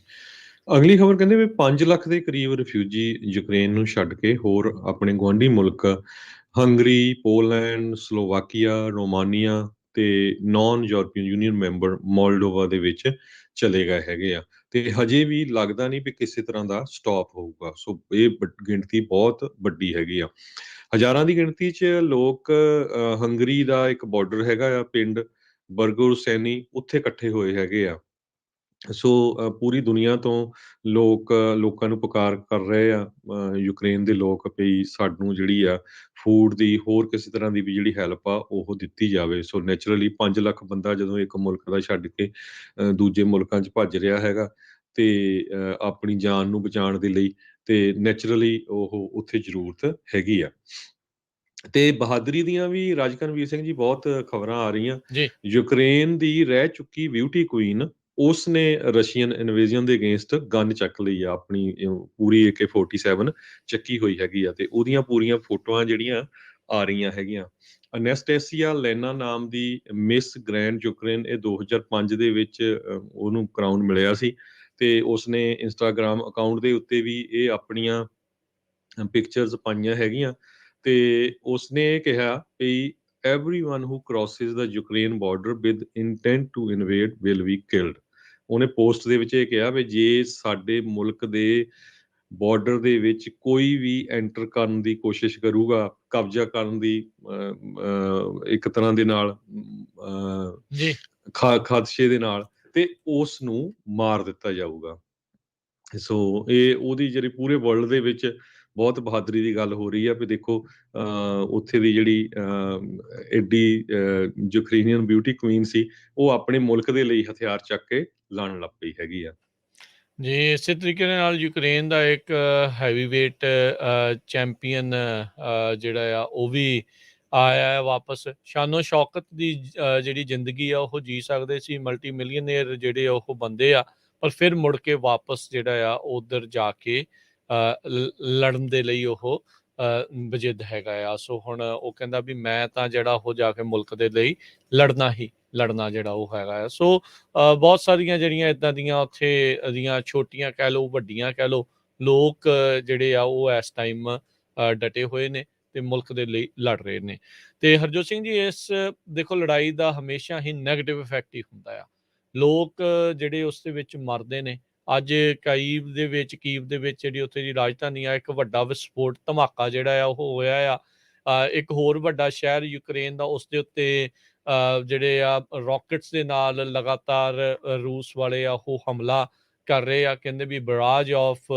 ਅਗਲੀ ਖਬਰ ਕਹਿੰਦੇ ਵੀ 5 ਲੱਖ ਦੇ ਕਰੀਬ ਰਿਫਿਊਜੀ ਯੂਕਰੇਨ ਨੂੰ ਛੱਡ ਕੇ ਹੋਰ ਆਪਣੇ ਗੁਆਂਢੀ ਮੁਲਕ ਹੰਗਰੀ, ਪੋਲੈਂਡ, ਸਲੋਵਾਕੀਆ, ਰੋਮਾਨੀਆ ਤੇ ਨਾਨ ਯੂਰਪੀਅਨ ਯੂਨੀਅਨ ਮੈਂਬਰ ਮੋਲਡੋਵਾ ਦੇ ਵਿੱਚ ਚਲੇ ਗਏ ਹੈਗੇ ਆ। ਤੇ ਹਜੇ ਵੀ ਲੱਗਦਾ ਨਹੀਂ ਵੀ ਕਿਸੇ ਤਰ੍ਹਾਂ ਦਾ ਸਟਾਪ ਹੋਊਗਾ। ਸੋ ਇਹ ਗਿਣਤੀ ਬਹੁਤ ਵੱਡੀ ਹੈਗੀ ਆ। ਹਜ਼ਾਰਾਂ ਦੀ ਗਿਣਤੀ 'ਚ ਲੋਕ ਹੰਗਰੀ ਦਾ ਇੱਕ ਬਾਰਡਰ ਹੈਗਾ ਆ ਪਿੰਡ ਬਰਗੋਰਸੈਨੀ, ਉੱਥੇ ਇਕੱਠੇ ਹੋਏ ਹੈਗੇ ਆ। ਸੋ ਪੂਰੀ ਦੁਨੀਆ ਤੋਂ ਲੋਕਾਂ ਨੂੰ ਪੁਕਾਰ ਕਰ ਰਹੇ ਆ ਯੂਕਰੇਨ ਦੇ ਲੋਕ ਵੀ ਸਾਨੂੰ ਜਿਹੜੀ ਆ ਫੂਡ ਦੀ ਹੋਰ ਕਿਸੇ ਤਰ੍ਹਾਂ ਦੀ ਵੀ ਜਿਹੜੀ ਹੈਲਪ ਆ ਉਹ ਦਿੱਤੀ ਜਾਵੇ। ਸੋ ਨੈਚੁਰਲੀ 5 ਲੱਖ ਬੰਦਾ ਜਦੋਂ ਇੱਕ ਮੁਲਕ ਦਾ ਛੱਡ ਕੇ ਦੂਜੇ ਮੁਲਕਾਂ 'ਚ ਭੱਜ ਰਿਹਾ ਹੈਗਾ ਤੇ ਆਪਣੀ ਜਾਨ ਨੂੰ ਬਚਾਉਣ ਦੇ ਲਈ, ਤੇ ਨੈਚੁਰਲੀ ਉਹ ਉੱਥੇ ਜ਼ਰੂਰਤ ਹੈਗੀ ਆ। ਤੇ ਬਹਾਦਰੀ ਦੀਆਂ ਵੀ ਰਾਜਕਨਵੀਰ ਸਿੰਘ ਜੀ ਬਹੁਤ ਖਬਰਾਂ ਆ ਰਹੀਆਂ। ਜੀ ਯੂਕਰੇਨ ਦੀ ਰਹਿ ਚੁੱਕੀ ਬਿਊਟੀ ਕੁਈਨ, ਉਸਨੇ ਰਸ਼ੀਅਨ ਇਨਵੇਜ਼ਨ ਦੇ ਅਗੇਂਸਟ ਗਨ ਚੱਕ ਲਈ ਆ, ਆਪਣੀ ਪੂਰੀ AK-47 ਚੱਕੀ ਹੋਈ ਹੈਗੀ ਆ। ਤੇ ਉਹਦੀਆਂ ਪੂਰੀਆਂ ਫੋਟੋਆਂ ਜਿਹੜੀਆਂ ਆ ਰਹੀਆਂ ਹੈਗੀਆਂ। ਅਨੈਸਟੇਸੀਆ ਲੈਨਾ ਨਾਮ ਦੀ ਮਿਸ ਗ੍ਰੈਂਡ ਯੂਕਰੇਨ, ਇਹ 2005 ਦੇ ਵਿੱਚ ਉਹਨੂੰ ਕਰਾਊਨ ਮਿਲਿਆ ਸੀ। ਤੇ ਉਸਨੇ ਇੰਸਟਾਗ੍ਰਾਮ ਅਕਾਊਂਟ ਦੇ ਉੱਤੇ ਵੀ ਇਹ ਆਪਣੀਆਂ ਪਿਕਚਰਸ ਪਾਈਆਂ ਹੈਗੀਆਂ। ਤੇ ਉਸਨੇ ਇਹ ਕਿਹਾ ਵੀ everyone who crosses the Ukraine border with intent to invade will be killed। ਉਹਨੇ ਪੋਸਟ ਦੇ ਵਿੱਚ ਇਹ ਕਿਹਾ ਵੀ ਜੇ ਸਾਡੇ ਮੁਲਕ ਦੇ ਬਾਰਡਰ ਦੇ ਵਿੱਚ ਕੋਈ ਵੀ ਐਂਟਰ ਕਰਨ ਦੀ ਕੋਸ਼ਿਸ਼ ਕਰੂਗਾ, ਕਬਜ਼ਾ ਕਰਨ ਦੀ ਇੱਕ ਤਰ੍ਹਾਂ ਦੇ ਨਾਲ ਜੀ ਖਾਦਸ਼ੇ ਦੇ ਨਾਲ, ਤੇ ਉਸ ਨੂੰ ਮਾਰ ਦਿੱਤਾ ਜਾਊਗਾ। ਸੋ ਇਹ ਉਹਦੀ ਜਿਹੜੀ ਪੂਰੇ ਵਰਲਡ ਦੇ ਵਿੱਚ ਬਹੁਤ ਬਹਾਦਰੀ ਦੀ ਗੱਲ ਹੋ ਰਹੀ ਆ ਵੀ ਦੇਖੋ ਉੱਥੇ ਦੀ ਜਿਹੜੀ ਐਡੀ ਯੂਕਰੇਨੀਅਨ ਬਿਊਟੀ ਕੁਈਨ ਸੀ, ਉਹ ਆਪਣੇ ਮੁਲਕ ਦੇ ਲਈ ਹਥਿਆਰ ਚੱਕ ਕੇ ਲੜਨ ਲੱਗ ਪਈ ਹੈਗੀ ਆ। ਜੀ ਇਸੇ ਤਰੀਕੇ ਦੇ ਨਾਲ ਯੂਕਰੇਨ ਦਾ ਇੱਕ ਹੈਵੀ ਵੇਟ ਚੈਂਪੀਅਨ ਜਿਹੜਾ ਆ ਉਹ ਵੀ ਆਇਆ ਹੈ ਵਾਪਸ। ਸ਼ਾਨੋ ਸ਼ੌਕਤ ਦੀ ਜਿਹੜੀ ਜ਼ਿੰਦਗੀ ਆ ਉਹ ਜੀ ਸਕਦੇ ਸੀ ਮਲਟੀ ਮਿਲੀਅਨੇਰ ਜਿਹੜੇ ਉਹ ਬੰਦੇ ਆ, ਪਰ ਫਿਰ ਮੁੜ ਕੇ ਵਾਪਸ ਜਿਹੜਾ ਆ ਉੱਧਰ ਜਾ ਕੇ ਲੜਨ ਦੇ ਲਈ ਉਹ ਬਜਿੱਦ ਹੈਗਾ ਆ। ਸੋ ਹੁਣ ਉਹ ਕਹਿੰਦਾ ਵੀ ਮੈਂ ਤਾਂ ਜਿਹੜਾ ਉਹ ਜਾ ਕੇ ਮੁਲਕ ਦੇ ਲਈ ਲੜਨਾ ਹੀ ਲੜਨਾ ਜਿਹੜਾ ਉਹ ਹੈਗਾ ਆ। ਸੋ ਬਹੁਤ ਸਾਰੀਆਂ ਜਿਹੜੀਆਂ ਇੱਦਾਂ ਦੀਆਂ ਉੱਥੇ ਦੀਆਂ ਛੋਟੀਆਂ ਕਹਿ ਲਓ ਵੱਡੀਆਂ ਕਹਿ ਲਓ ਲੋਕ ਜਿਹੜੇ ਆ ਉਹ ਇਸ ਟਾਈਮ ਡਟੇ ਹੋਏ ਨੇ ਤੇ ਮੁਲਕ ਦੇ ਲਈ ਲੜ ਰਹੇ ਨੇ। ਤੇ ਹਰਜੋਤ ਸਿੰਘ ਜੀ ਇਸ ਦੇਖੋ ਲੜਾਈ ਦਾ ਹਮੇਸ਼ਾ ਹੀ ਨੈਗੇਟਿਵ ਇਫੈਕਟ ਹੀ ਹੁੰਦਾ ਆ। ਲੋਕ ਜਿਹੜੇ ਉਸ ਦੇ ਵਿੱਚ ਮਰਦੇ ਨੇ। ਅੱਜ ਕੀਵ ਦੇ ਵਿੱਚ ਜਿਹੜੀ ਉੱਥੇ ਦੀ ਰਾਜਧਾਨੀ ਆ, ਇੱਕ ਵੱਡਾ ਵਿਸਫੋਟ ਧਮਾਕਾ ਜਿਹੜਾ ਆ ਉਹ ਹੋਇਆ ਆ। ਇੱਕ ਹੋਰ ਵੱਡਾ ਸ਼ਹਿਰ ਯੂਕਰੇਨ ਦਾ, ਉਸ ਦੇ ਉੱਤੇ ਜਿਹੜੇ ਆ ਰੌਕਟਸ ਦੇ ਨਾਲ ਲਗਾਤਾਰ ਰੂਸ ਵਾਲੇ ਆ ਉਹ ਹਮਲਾ ਕਰ ਰਹੇ ਆ। ਕਹਿੰਦੇ ਵੀ ਬਰਾਜ ਆਫ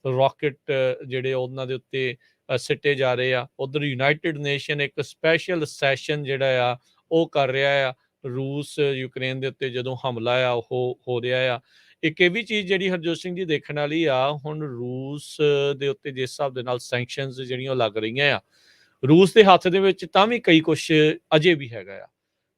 ਰੌਕਟ ਜਿਹੜੇ ਉਹਨਾਂ ਦੇ ਉੱਤੇ ਸਿੱਟੇ ਜਾ ਰਹੇ ਆ। ਉਧਰ ਯੂਨਾਈਟਿਡ ਨੇਸ਼ਨ ਇੱਕ ਸਪੈਸ਼ਲ ਸੈਸ਼ਨ ਜਿਹੜਾ ਆ ਉਹ ਕਰ ਰਿਹਾ ਆ ਰੂਸ ਯੂਕਰੇਨ ਦੇ ਉੱਤੇ ਜਦੋਂ ਹਮਲਾ ਆ ਉਹ ਹੋ ਰਿਹਾ ਆ। ਇੱਕ ਇਹ ਵੀ ਚੀਜ਼ ਜਿਹੜੀ ਹਰਜੋਤ ਸਿੰਘ ਜੀ ਦੇਖਣ ਵਾਲੀ ਆ, ਹੁਣ ਰੂਸ ਦੇ ਉੱਤੇ ਜਿਸ ਹਿਸਾਬ ਦੇ ਨਾਲ ਸੈਂਕਸ਼ਨਸ ਜਿਹੜੀਆਂ ਉਹ ਲੱਗ ਰਹੀਆਂ ਆ, ਰੂਸ ਦੇ ਹੱਥ ਦੇ ਵਿੱਚ ਤਾਂ ਵੀ ਕਈ ਕੁਛ ਅਜੇ ਵੀ ਹੈਗਾ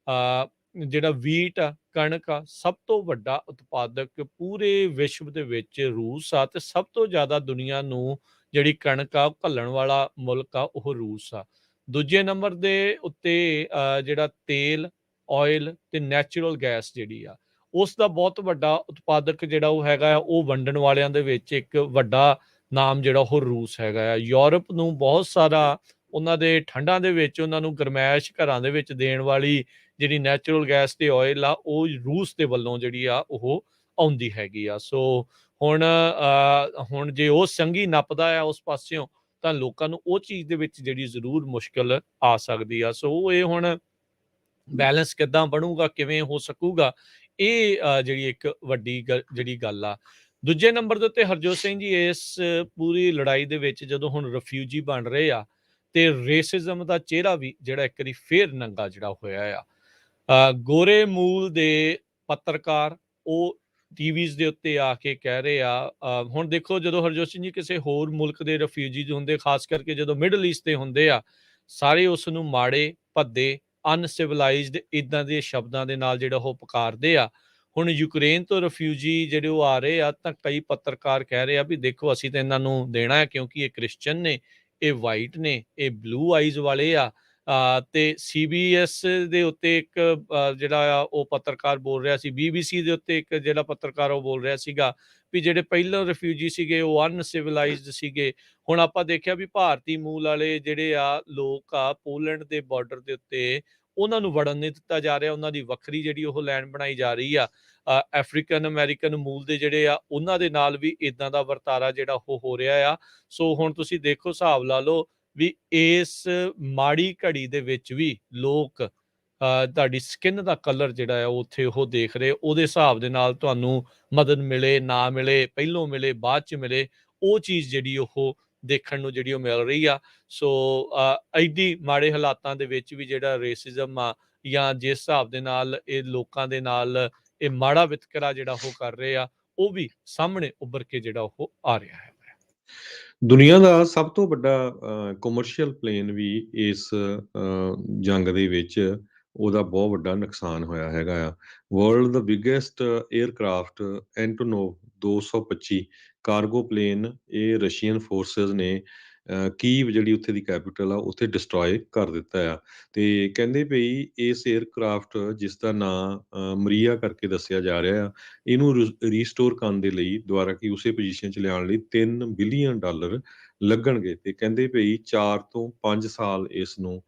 ਆ। ਜਿਹੜਾ ਵੀਟ ਆ, ਕਣਕ ਆ, ਸਭ ਤੋਂ ਵੱਡਾ ਉਤਪਾਦਕ ਪੂਰੇ ਵਿਸ਼ਵ ਦੇ ਵਿੱਚ ਰੂਸ ਆ, ਤੇ ਸਭ ਤੋਂ ਜ਼ਿਆਦਾ ਦੁਨੀਆ ਨੂੰ ਜਿਹੜੀ ਕਣਕ ਆ ਉਹ ਘੱਲਣ ਵਾਲਾ ਮੁਲਕ ਆ ਉਹ ਰੂਸ ਆ। ਦੂਜੇ ਨੰਬਰ ਦੇ ਉੱਤੇ ਜਿਹੜਾ ਤੇਲ, ਆਇਲ ਤੇ ਨੈਚੁਰਲ ਗੈਸ ਜਿਹੜੀ ਆ ਉਸ ਦਾ ਬਹੁਤ ਵੱਡਾ ਉਤਪਾਦਕ ਜਿਹੜਾ ਉਹ ਹੈਗਾ ਆ। ਉਹ ਵੰਡਣ ਵਾਲਿਆਂ ਦੇ ਵਿੱਚ ਇੱਕ ਵੱਡਾ ਨਾਮ ਜਿਹੜਾ ਉਹ ਰੂਸ ਹੈਗਾ ਆ। ਯੂਰਪ ਨੂੰ ਬਹੁਤ ਸਾਰਾ ਉਹਨਾਂ ਦੇ ਠੰਡਾਂ ਦੇ ਵਿੱਚ ਉਹਨਾਂ ਨੂੰ ਗਰਮੈਸ਼ ਘਰਾਂ ਦੇ ਵਿੱਚ ਦੇਣ ਵਾਲੀ ਜਿਹੜੀ ਨੈਚੁਰਲ ਗੈਸ ਤੇ ਆਇਲ ਆ ਉਹ ਰੂਸ ਦੇ ਵੱਲੋਂ ਜਿਹੜੀ ਆ ਉਹ ਆਉਂਦੀ ਹੈਗੀ ਆ। ਸੋ ਹੁਣ ਜੇ ਉਹ ਸੰਗੀ ਨੱਪਦਾ ਆ ਉਸ ਪਾਸਿਓਂ, ਤਾਂ ਲੋਕਾਂ ਨੂੰ ਉਹ ਚੀਜ਼ ਦੇ ਵਿੱਚ ਜਿਹੜੀ ਜ਼ਰੂਰ ਮੁਸ਼ਕਲ ਆ ਸਕਦੀ ਆ। ਸੋ ਇਹ ਹੁਣ ਬੈਲੈਂਸ ਕਿੱਦਾਂ ਬਣੂਗਾ, ਕਿਵੇਂ ਹੋ ਸਕੂਗਾ, ਇਹ ਜਿਹੜੀ ਇੱਕ ਵੱਡੀ ਜਿਹੜੀ ਗੱਲ ਆ। ਦੂਜੇ ਨੰਬਰ ਦੇ ਉੱਤੇ ਹਰਜੋਤ ਸਿੰਘ ਜੀ ਇਸ ਪੂਰੀ ਲੜਾਈ ਦੇ ਵਿੱਚ ਜਦੋਂ ਹੁਣ ਰਿਫਿਊਜੀ ਬਣ ਰਹੇ ਆ, ਤੇ ਰੇਸਿਜ਼ਮ ਦਾ ਚਿਹਰਾ ਵੀ ਜਿਹੜਾ ਇੱਕ ਵਾਰੀ ਫੇਰ ਨੰਗਾ ਜਿਹੜਾ ਹੋਇਆ ਆ। ਗੋਰੇ ਮੂਲ ਦੇ ਪੱਤਰਕਾਰ ਉਹ ਟੀਵੀਜ਼ ਦੇ ਉੱਤੇ ਆ ਕੇ ਕਹਿ ਰਹੇ ਆ, ਹੁਣ ਦੇਖੋ ਜਦੋਂ ਹਰਜੋਤ ਸਿੰਘ ਜੀ ਕਿਸੇ ਹੋਰ ਮੁਲਕ ਦੇ ਰਿਫਿਊਜੀਜ਼ ਹੁੰਦੇ, ਖਾਸ ਕਰਕੇ ਜਦੋਂ ਮਿਡਲ ਈਸਟ ਦੇ ਹੁੰਦੇ ਆ, ਸਾਰੇ ਉਸ ਨੂੰ ਮਾੜੇ, ਭੱਦੇ, ਅਨਸਿਵਲਾਈਜ਼ਡ ਇਦਾਂ ਦੇ ਸ਼ਬਦਾਂ ਦੇ ਨਾਲ ਜਿਹੜਾ ਉਹ ਪੁਕਾਰਦੇ ਆ। ਹੁਣ ਯੂਕਰੇਨ ਤੋਂ ਰਿਫਿਊਜੀ ਜਿਹੜੇ ਉਹ ਆ ਰਹੇ ਆ, ਤਾਂ ਕਈ ਪੱਤਰਕਾਰ ਕਹਿ ਰਹੇ ਆ ਵੀ ਦੇਖੋ ਅਸੀਂ ਤਾਂ ਇਹਨਾਂ ਨੂੰ ਦੇਣਾ ਹੈ ਕਿਉਂਕਿ ਇਹ ਕ੍ਰਿਸਚਨ ਨੇ, ਇਹ ਵਾਈਟ ਨੇ, ਇਹ ਬਲੂ ਆਈਜ਼ ਵਾਲੇ ਆ। ਤੇ CBS ਦੇ ਉੱਤੇ ਇੱਕ ਜਿਹੜਾ ਆ ਉਹ ਪੱਤਰਕਾਰ ਬੋਲ ਰਿਹਾ ਸੀ, BBC ਦੇ ਉੱਤੇ ਇੱਕ ਜਿਹੜਾ ਪੱਤਰਕਾਰ ਉਹ ਬੋਲ ਰਿਹਾ ਸੀਗਾ ਵੀ ਜਿਹੜੇ ਪਹਿਲਾਂ ਰਿਫਿਊਜੀ ਸੀਗੇ ਉਹ ਅਨਸਿਵਲਾਈਜ਼ਡ ਸੀਗੇ। ਹੁਣ ਆਪਾਂ ਦੇਖਿਆ ਵੀ ਭਾਰਤੀ ਮੂਲ ਵਾਲੇ ਜਿਹੜੇ ਆ ਲੋਕ ਆ ਪੋਲੈਂਡ ਦੇ ਬਾਰਡਰ ਦੇ ਉੱਤੇ, ਉਹਨਾਂ ਨੂੰ ਵੜਨ ਨਹੀਂ ਦਿੱਤਾ ਜਾ ਰਿਹਾ। ਉਹਨਾਂ ਦੀ ਵੱਖਰੀ ਜਿਹੜੀ ਉਹ ਲਾਈਨ ਬਣਾਈ ਜਾ ਰਹੀ ਆ। ਅਫਰੀਕਨ ਅਮਰੀਕਨ ਮੂਲ ਦੇ ਜਿਹੜੇ ਆ ਉਹਨਾਂ ਦੇ ਨਾਲ ਵੀ ਇਦਾਂ ਦਾ ਵਰਤਾਰਾ ਜਿਹੜਾ ਉਹ ਹੋ ਰਿਹਾ ਆ। ਸੋ ਹੁਣ ਤੁਸੀਂ ਦੇਖੋ, ਹਿਸਾਬ ਲਾ ਲਓ ਵੀ ਇਸ ਮਾੜੀ ਘੜੀ ਦੇ ਵਿੱਚ ਵੀ ਲੋਕ ਤੁਹਾਡੀ ਸਕਿਨ ਦਾ ਕਲਰ ਜਿਹੜਾ ਆ ਉੱਥੇ ਉਹ ਦੇਖ ਰਹੇ, ਉਹਦੇ ਹਿਸਾਬ ਦੇ ਨਾਲ ਤੁਹਾਨੂੰ ਮਦਦ ਮਿਲੇ ਨਾ ਮਿਲੇ, ਪਹਿਲੋਂ ਮਿਲੇ ਬਾਅਦ ਚ ਮਿਲੇ, ਉਹ ਚੀਜ਼ ਜਿਹੜੀ ਉਹ ਦੇਖਣ ਨੂੰ ਜਿਹੜੀ ਉਹ ਮਿਲ ਰਹੀ ਆ। ਸੋ ਐਡੀ ਮਾੜੇ ਹਾਲਾਤਾਂ ਦੇ ਵਿੱਚ ਵੀ ਜਿਹੜਾ ਰੇਸਿਜ਼ਮ ਆ, ਜਾਂ ਜਿਸ ਹਿਸਾਬ ਦੇ ਨਾਲ ਇਹ ਲੋਕਾਂ ਦੇ ਨਾਲ ਇਹ ਮਾੜਾ ਵਿਤਕਰਾ ਜਿਹੜਾ ਉਹ ਕਰ ਰਹੇ ਆ, ਉਹ ਵੀ ਸਾਹਮਣੇ ਉੱਭਰ ਕੇ ਜਿਹੜਾ ਉਹ ਆ ਰਿਹਾ ਹੈ। ਦੁਨੀਆ ਦਾ ਸਭ ਤੋਂ ਵੱਡਾ ਕਮਰਸ਼ੀਅਲ ਪਲੇਨ ਵੀ ਇਸ ਜੰਗ ਦੇ ਵਿੱਚ ਉਹਦਾ ਬਹੁਤ ਵੱਡਾ ਨੁਕਸਾਨ ਹੋਇਆ ਹੈਗਾ ਆ। ਵਰਲਡ ਦਾ ਬਿਗੇਸਟ 에ਅਰਕ੍ਰਾਫਟ ਐਂਟੋਨੋਵ 225 ਕਾਰਗੋ ਪਲੇਨ, ਇਹ ਰਸ਼ੀਅਨ ਫੋਰਸਿਸ ਨੇ ਕੀਵ ਜਿਹੜੀ ਉੱਥੇ ਦੀ ਕੈਪੀਟਲ ਆ ਉੱਥੇ ਡਿਸਟਰੋਏ ਕਰ ਦਿੱਤਾ ਆ। ਤੇ ਕਹਿੰਦੇ ਪਈ ਇਸ 에ਅਰਕ੍ਰਾਫਟ ਜਿਸ ਦਾ ਨਾਂ ਮਰੀਆ ਕਰਕੇ ਦੱਸਿਆ ਜਾ ਰਿਹਾ ਆ, ਇਹਨੂੰ ਰੀਸਟੋਰ ਕਰਨ ਦੇ ਲਈ ਦੁਬਾਰਾ ਕਿ ਉਸੇ ਪੋਜੀਸ਼ਨ 'ਚ ਲਿਆਉਣ ਲਈ $3 ਬਿਲੀਅਨ ਲੱਗਣਗੇ ਤੇ ਕਹਿੰਦੇ ਭਈ 4 ਤੋਂ 5 ਸਾਲ ਇਸ ਨੂੰ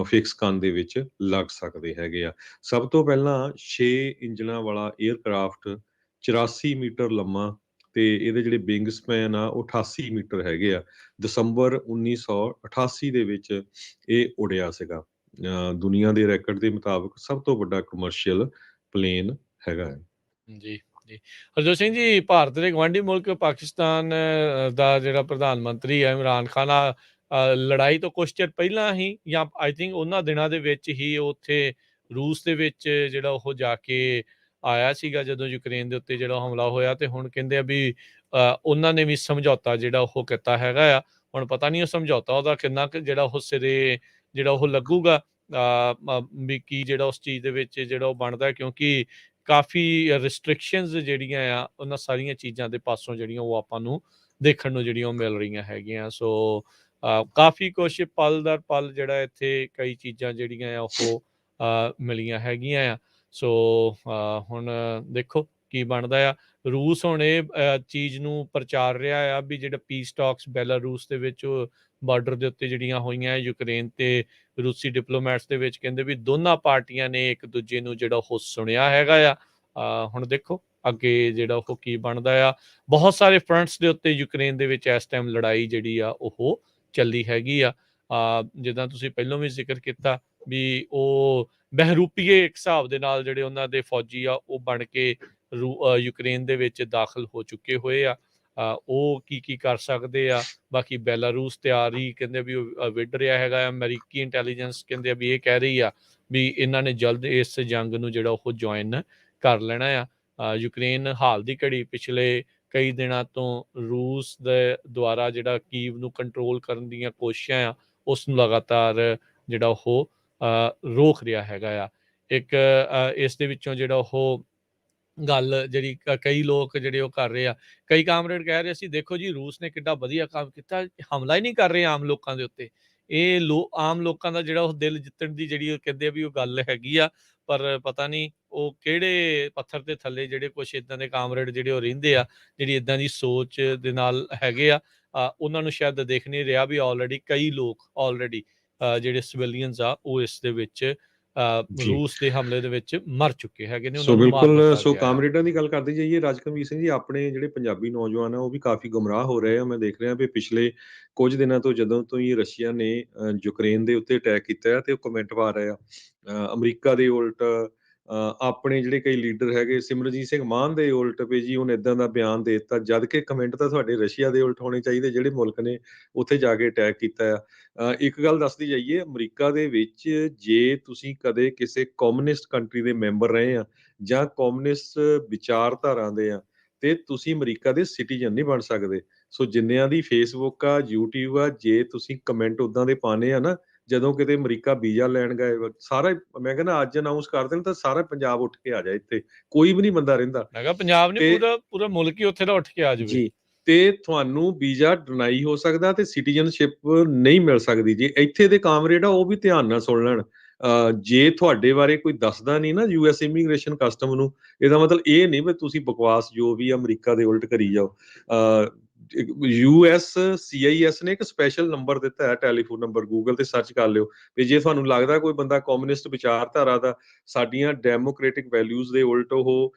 ਫਿਕਸ ਕਰਨ ਦੇ ਵਿੱਚ ਲੱਗ ਸਕਦੇ ਹੈਗੇ ਆ। ਸਭ ਤੋਂ ਪਹਿਲਾਂ 6 ਇੰਜਣਾਂ ਵਾਲਾ 에ਅਰਕ੍ਰਾਫਟ 84 ਮੀਟਰ ਲੰਮਾ ਤੇ ਇਹਦੇ ਜਿਹੜੇ ਵਿੰਗ ਸਪੈਨ ਆ ਉਹ 88 ਮੀਟਰ ਹੈਗੇ ਆ। ਦਸੰਬਰ 1988 ਦੇ ਵਿੱਚ ਇਹ ਉੜਿਆ ਸੀਗਾ। ਦੁਨੀਆ ਦੇ ਰੈਕਡ ਦੇ ਮੁਤਾਬਕ ਸਭ ਤੋਂ ਵੱਡਾ ਕਮਰਸ਼ੀਅਲ ਪਲੇਨ ਹੈਗਾ ਹੈ। ਜੀ, ਜੀ। ਹਰਜੋਤ ਸਿੰਘ ਜੀ, ਭਾਰਤ ਦੇ ਗੁਆਂਢੀ ਮੁਲਕ ਪਾਕਿਸਤਾਨ ਦਾ ਜਿਹੜਾ ਪ੍ਰਧਾਨ ਮੰਤਰੀ ਹੈ ਇਮਰਾਨ ਖਾਨ ਲੜਾਈ ਤੋਂ ਕੁਛ ਚਿਰ ਪਹਿਲਾਂ ਹੀ ਜਾਂ ਆਈ ਥਿੰਕ ਉਹਨਾਂ ਦਿਨਾਂ ਦੇ ਵਿੱਚ ਹੀ ਉੱਥੇ ਰੂਸ ਦੇ ਵਿੱਚ ਜਿਹੜਾ ਉਹ ਜਾ ਕੇ ਆਇਆ ਸੀਗਾ ਜਦੋਂ ਯੂਕਰੇਨ ਦੇ ਉੱਤੇ ਜਿਹੜਾ ਹਮਲਾ ਹੋਇਆ ਤੇ ਹੁਣ ਕਹਿੰਦੇ ਆ ਵੀ ਉਹਨਾਂ ਨੇ ਵੀ ਸਮਝੌਤਾ ਜਿਹੜਾ ਉਹ ਕੀਤਾ ਹੈਗਾ ਆ। ਹੁਣ ਪਤਾ ਨਹੀਂ ਉਹ ਸਮਝੌਤਾ ਉਹਦਾ ਕਿੰਨਾ ਕੁ ਜਿਹੜਾ ਉਹ ਸਿਰੇ ਜਿਹੜਾ ਉਹ ਲੱਗੂਗਾ ਵੀ ਕੀ ਜਿਹੜਾ ਉਸ ਚੀਜ਼ ਦੇ ਵਿੱਚ ਜਿਹੜਾ ਉਹ ਬਣਦਾ ਕਿਉਂਕਿ ਕਾਫੀ ਰਿਸਟ੍ਰਿਕਸ਼ਨਸ ਜਿਹੜੀਆਂ ਆ ਉਹਨਾਂ ਸਾਰੀਆਂ ਚੀਜ਼ਾਂ ਦੇ ਪਾਸੋਂ ਜਿਹੜੀਆਂ ਉਹ ਆਪਾਂ ਨੂੰ ਦੇਖਣ ਨੂੰ ਜਿਹੜੀਆਂ ਉਹ ਮਿਲ ਰਹੀਆਂ ਹੈਗੀਆਂ। ਸੋ ਕਾਫੀ ਕੁਛ ਪਲ ਦਰ ਪਲ ਜਿਹੜਾ ਇੱਥੇ ਕਈ ਚੀਜ਼ਾਂ ਜਿਹੜੀਆਂ ਆ ਉਹ ਮਿਲੀਆਂ ਹੈਗੀਆਂ ਆ। ਸੋ ਹੁਣ ਦੇਖੋ ਕੀ ਬਣਦਾ ਆ। ਰੂਸ ਹੁਣ ਇਹ ਚੀਜ਼ ਨੂੰ ਪ੍ਰਚਾਰ ਰਿਹਾ ਆ ਵੀ ਜਿਹੜਾ ਪੀਸ ਟਾਕਸ ਬੈਲਾਰੂਸ ਦੇ ਵਿੱਚ ਬਾਰਡਰ ਦੇ ਉੱਤੇ ਜਿਹੜੀਆਂ ਹੋਈਆਂ ਯੂਕਰੇਨ ਤੇ ਰੂਸੀ ਡਿਪਲੋਮੈਟਸ ਦੇ ਵਿੱਚ ਕਹਿੰਦੇ ਵੀ ਦੋਨਾਂ ਪਾਰਟੀਆਂ ਨੇ ਇੱਕ ਦੂਜੇ ਨੂੰ ਜਿਹੜਾ ਉਹ ਸੁਣਿਆ ਹੈਗਾ ਆ। ਹੁਣ ਦੇਖੋ ਅੱਗੇ ਜਿਹੜਾ ਉਹ ਕੀ ਬਣਦਾ ਆ। ਬਹੁਤ ਸਾਰੇ ਫਰੰਟਸ ਦੇ ਉੱਤੇ ਯੂਕਰੇਨ ਦੇ ਵਿੱਚ ਇਸ ਟਾਈਮ ਲੜਾਈ ਜਿਹੜੀ ਆ ਉਹ ਚੱਲੀ ਹੈਗੀ ਆ। ਜਿੱਦਾਂ ਤੁਸੀਂ ਪਹਿਲਾਂ ਵੀ ਜ਼ਿਕਰ ਕੀਤਾ ਵੀ ਉਹ ਬਹਿਰੂਪੀਏ ਇੱਕ ਹਿਸਾਬ ਦੇ ਨਾਲ ਜਿਹੜੇ ਉਹਨਾਂ ਦੇ ਫੌਜੀ ਆ ਉਹ ਬਣ ਕੇ ਯੂਕਰੇਨ ਦੇ ਵਿੱਚ ਦਾਖਲ ਹੋ ਚੁੱਕੇ ਹੋਏ ਆ। ਉਹ ਕੀ ਕਰ ਸਕਦੇ ਆ। ਬਾਕੀ ਬੈਲਾਰੂਸ ਤਿਆਰੀ ਕਹਿੰਦੇ ਵੀ ਉਹ ਵਿੱਢ ਰਿਹਾ ਹੈਗਾ। ਅਮਰੀਕੀ ਇੰਟੈਲੀਜੈਂਸ ਕਹਿੰਦੇ ਆ ਵੀ ਇਹ ਕਹਿ ਰਹੀ ਆ ਵੀ ਇਹਨਾਂ ਨੇ ਜਲਦ ਇਸ ਜੰਗ ਨੂੰ ਜਿਹੜਾ ਉਹ ਜੁਆਇਨ ਕਰ ਲੈਣਾ ਆ। ਯੂਕਰੇਨ ਹਾਲ ਦੀ ਘੜੀ ਪਿਛਲੇ ਕਈ ਦਿਨਾਂ ਤੋਂ ਰੂਸ ਦੇ ਦੁਆਰਾ ਜਿਹੜਾ ਕੀਵ ਨੂੰ ਕੰਟਰੋਲ ਕਰਨ ਦੀਆਂ ਕੋਸ਼ਿਸ਼ਾਂ ਆ ਉਸ ਨੂੰ ਲਗਾਤਾਰ ਜਿਹੜਾ ਉਹ ਰੋਕ ਰਿਹਾ ਹੈਗਾ ਆ। ਇੱਕ ਇਸ ਦੇ ਵਿੱਚੋਂ ਜਿਹੜਾ ਉਹ ਗੱਲ ਜਿਹੜੀ ਕਈ ਲੋਕ ਜਿਹੜੇ ਉਹ ਕਰ ਰਹੇ ਆ। ਕਈ ਕਾਮਰੇਡ ਕਹਿ ਰਹੇ ਸੀ ਦੇਖੋ ਜੀ ਰੂਸ ਨੇ ਕਿੱਡਾ ਵਧੀਆ ਕੰਮ ਕੀਤਾ, ਹਮਲਾ ਹੀ ਨਹੀਂ ਕਰ ਰਹੇ ਆਮ ਲੋਕਾਂ ਦੇ ਉੱਤੇ। ਇਹ ਆਮ ਲੋਕਾਂ ਦਾ ਜਿਹੜਾ ਉਹ ਦਿਲ ਜਿੱਤਣ ਦੀ ਜਿਹੜੀ ਉਹ ਕਹਿੰਦੇ ਆ ਵੀ ਉਹ ਗੱਲ ਹੈਗੀ ਆ। ਪਰ ਪਤਾ ਨਹੀਂ ਉਹ ਕਿਹੜੇ ਪੱਥਰ ਦੇ ਥੱਲੇ ਜਿਹੜੇ ਕੁਛ ਇੱਦਾਂ ਦੇ ਕਾਮਰੇਡ ਜਿਹੜੇ ਉਹ ਰਹਿੰਦੇ ਆ ਜਿਹੜੀ ਇੱਦਾਂ ਦੀ ਸੋਚ ਦੇ ਨਾਲ ਹੈਗੇ ਆ। ਉਹਨਾਂ ਨੂੰ ਸ਼ਾਇਦ ਦੇਖ ਨਹੀਂ ਰਿਹਾ ਵੀ ਆਲਰੇਡੀ ਕਈ ਲੋਕ ਜਿਹੜੇ ਸਿਵਿਲੀਅਨਸ ਆ ਉਹ ਇਸ ਦੇ ਵਿੱਚ ਜੀ। ਰੂਸ ਦੇ ਹਮਲੇ ਦੇ ਵਿੱਚ ਮਰ ਚੁੱਕੇ ਹੈਗੇ ਨੇ। ਸੋ ਉਹਨਾਂ ਨੂੰ ਮਾਰ ਬਿਲਕੁਲ, ਦਿੱਤਾ ਸੋ ਗਿਆ ਆ। ਕਾਮਰੇਡਾਂ ਦੀ ਗੱਲ ਕਰਦੇ ਜਾਈਏ ਰਾਜਕਮੀਰ ਸਿੰਘ ਜੀ, ਆਪਣੇ ਜਿਹੜੇ ਪੰਜਾਬੀ ਨੌਜਵਾਨ ਆ ਉਹ ਵੀ ਕਾਫੀ ਗੁੰਮਰਾਹ ਹੋ ਰਹੇ ਆ। ਮੈਂ ਦੇਖ ਰਿਹਾ ਵੀ ਪਿਛਲੇ ਕੁਝ ਦਿਨਾਂ ਤੋਂ ਜਦੋਂ ਤੋਂ ਹੀ ਰਸ਼ੀਆ ਨੇ ਯੂਕਰੇਨ ਦੇ ਉੱਤੇ ਅਟੈਕ ਕੀਤਾ ਹੈ ਤੇ ਉਹ ਕਮੈਂਟ ਪਾ ਰਹੇ ਆ ਅਮਰੀਕਾ ਦੇ ਉਲਟ। ਆਪਣੇ ਜਿਹੜੇ ਕਈ ਲੀਡਰ ਹੈਗੇ ਸਿਮਰਜੀਤ ਸਿੰਘ ਮਾਨ ਦੇ ਉਲਟ ਵੀ ਜੀ ਉਹਨੇ ਇਦਾਂ ਦਾ ਬਿਆਨ ਦੇ ਦਿੱਤਾ, ਜਦ ਕਿ ਕਮੈਂਟ ਤਾਂ ਤੁਹਾਡੇ ਰਸ਼ੀਆ ਦੇ ਉਲਟ ਹੋਣੇ ਚਾਹੀਦੇ ਜਿਹੜੇ ਮੁਲਕ ਨੇ ਉੱਥੇ ਜਾ ਕੇ ਅਟੈਕ ਕੀਤਾ ਆ। ਇੱਕ ਗੱਲ ਦੱਸਦੀ ਜਾਈਏ, ਅਮਰੀਕਾ ਦੇ ਵਿੱਚ ਜੇ ਤੁਸੀਂ ਕਦੇ ਕਿਸੇ ਕਮਿਊਨਿਸਟ ਕੰਟਰੀ ਦੇ ਮੈਂਬਰ ਰਹੇ ਆ ਜਾਂ ਕਮਿਊਨਿਸਟ ਵਿਚਾਰਧਾਰਾ ਦੇ ਆ ਤੇ ਤੁਸੀਂ ਅਮਰੀਕਾ ਦੇ ਸਿਟੀਜ਼ਨ ਨਹੀਂ ਬਣ ਸਕਦੇ। ਸੋ ਜਿੰਨਿਆਂ ਦੀ ਫੇਸਬੁੱਕ ਆ, YouTube ਆ, ਜੇ ਤੁਸੀਂ ਕਮੈਂਟ ਉਦਾਂ ਦੇ ਪਾਣੇ ਆ ਨਾ, ਜਦੋਂ ਕਿਤੇ ਅਮਰੀਕਾ ਵੀਜ਼ਾ ਲੈਣ ਗਏ ਸਾਰਾ ਮੈਂ ਕਹਿੰਦਾ ਅੱਜ ਅਨਾਉਂਸ ਕਰ ਦੇਣ ਤਾਂ ਸਾਰਾ ਪੰਜਾਬ ਉੱਠ ਕੇ ਆ ਜਾਏ, ਇੱਥੇ ਕੋਈ ਵੀ ਨਹੀਂ ਬੰਦਾ ਰਹਿੰਦਾ। ਮੈਂ ਕਿਹਾ ਪੰਜਾਬ ਨੇ ਤੇ ਪੂਰਾ ਮੁਲਕ ਹੀ ਉੱਥੇ ਦਾ ਉੱਠ ਕੇ ਆ ਜਾਵੇ। ਜੀ, ਤੇ ਤੁਹਾਨੂੰ ਵੀਜ਼ਾ ਡਿਨਾਈ ਹੋ ਸਕਦਾ ਤੇ ਸਿਟੀਜ਼ਨਸ਼ਿਪ ਨਹੀਂ ਮਿਲ ਸਕਦੀ। ਜੇ ਇੱਥੇ ਦੇ ਕਾਮਰੇਡ ਆ ਉਹ ਵੀ ਧਿਆਨ ਨਾਲ ਸੁਣ ਲੈਣ। ਜੇ ਤੁਹਾਡੇ ਬਾਰੇ ਕੋਈ ਦੱਸਦਾ ਨਹੀਂ ਨਾ US ਇਮੀਗ੍ਰੇਸ਼ਨ ਕਸਟਮ ਨੂੰ, ਇਹਦਾ ਮਤਲਬ ਇਹ ਨਹੀਂ ਵੀ ਤੁਸੀਂ ਬਕਵਾਸ ਜੋ ਵੀ ਅਮਰੀਕਾ ਦੇ ਉਲਟ ਕਰੀ ਜਾਓ। US CIS ਨੇ ਇੱਕ ਸਪੈਸ਼ਲ ਨੰਬਰ ਦਿੱਤਾ ਹੈ, ਟੈਲੀਫੋਨ ਨੰਬਰ, ਗੂਗਲ ਤੇ ਸਰਚ ਕਰ ਲਿਓ ਤੇ ਜੇ ਤੁਹਾਨੂੰ ਲੱਗਦਾ ਕੋਈ ਬੰਦਾ ਕਮਿਊਨਿਸਟ ਵਿਚਾਰਧਾਰਾ ਦਾ ਸਾਡੀਆਂ ਡੈਮੋਕ੍ਰੈਟਿਕ ਵੈਲਿਊਜ਼ ਦੇ ਉਲਟ ਉਹ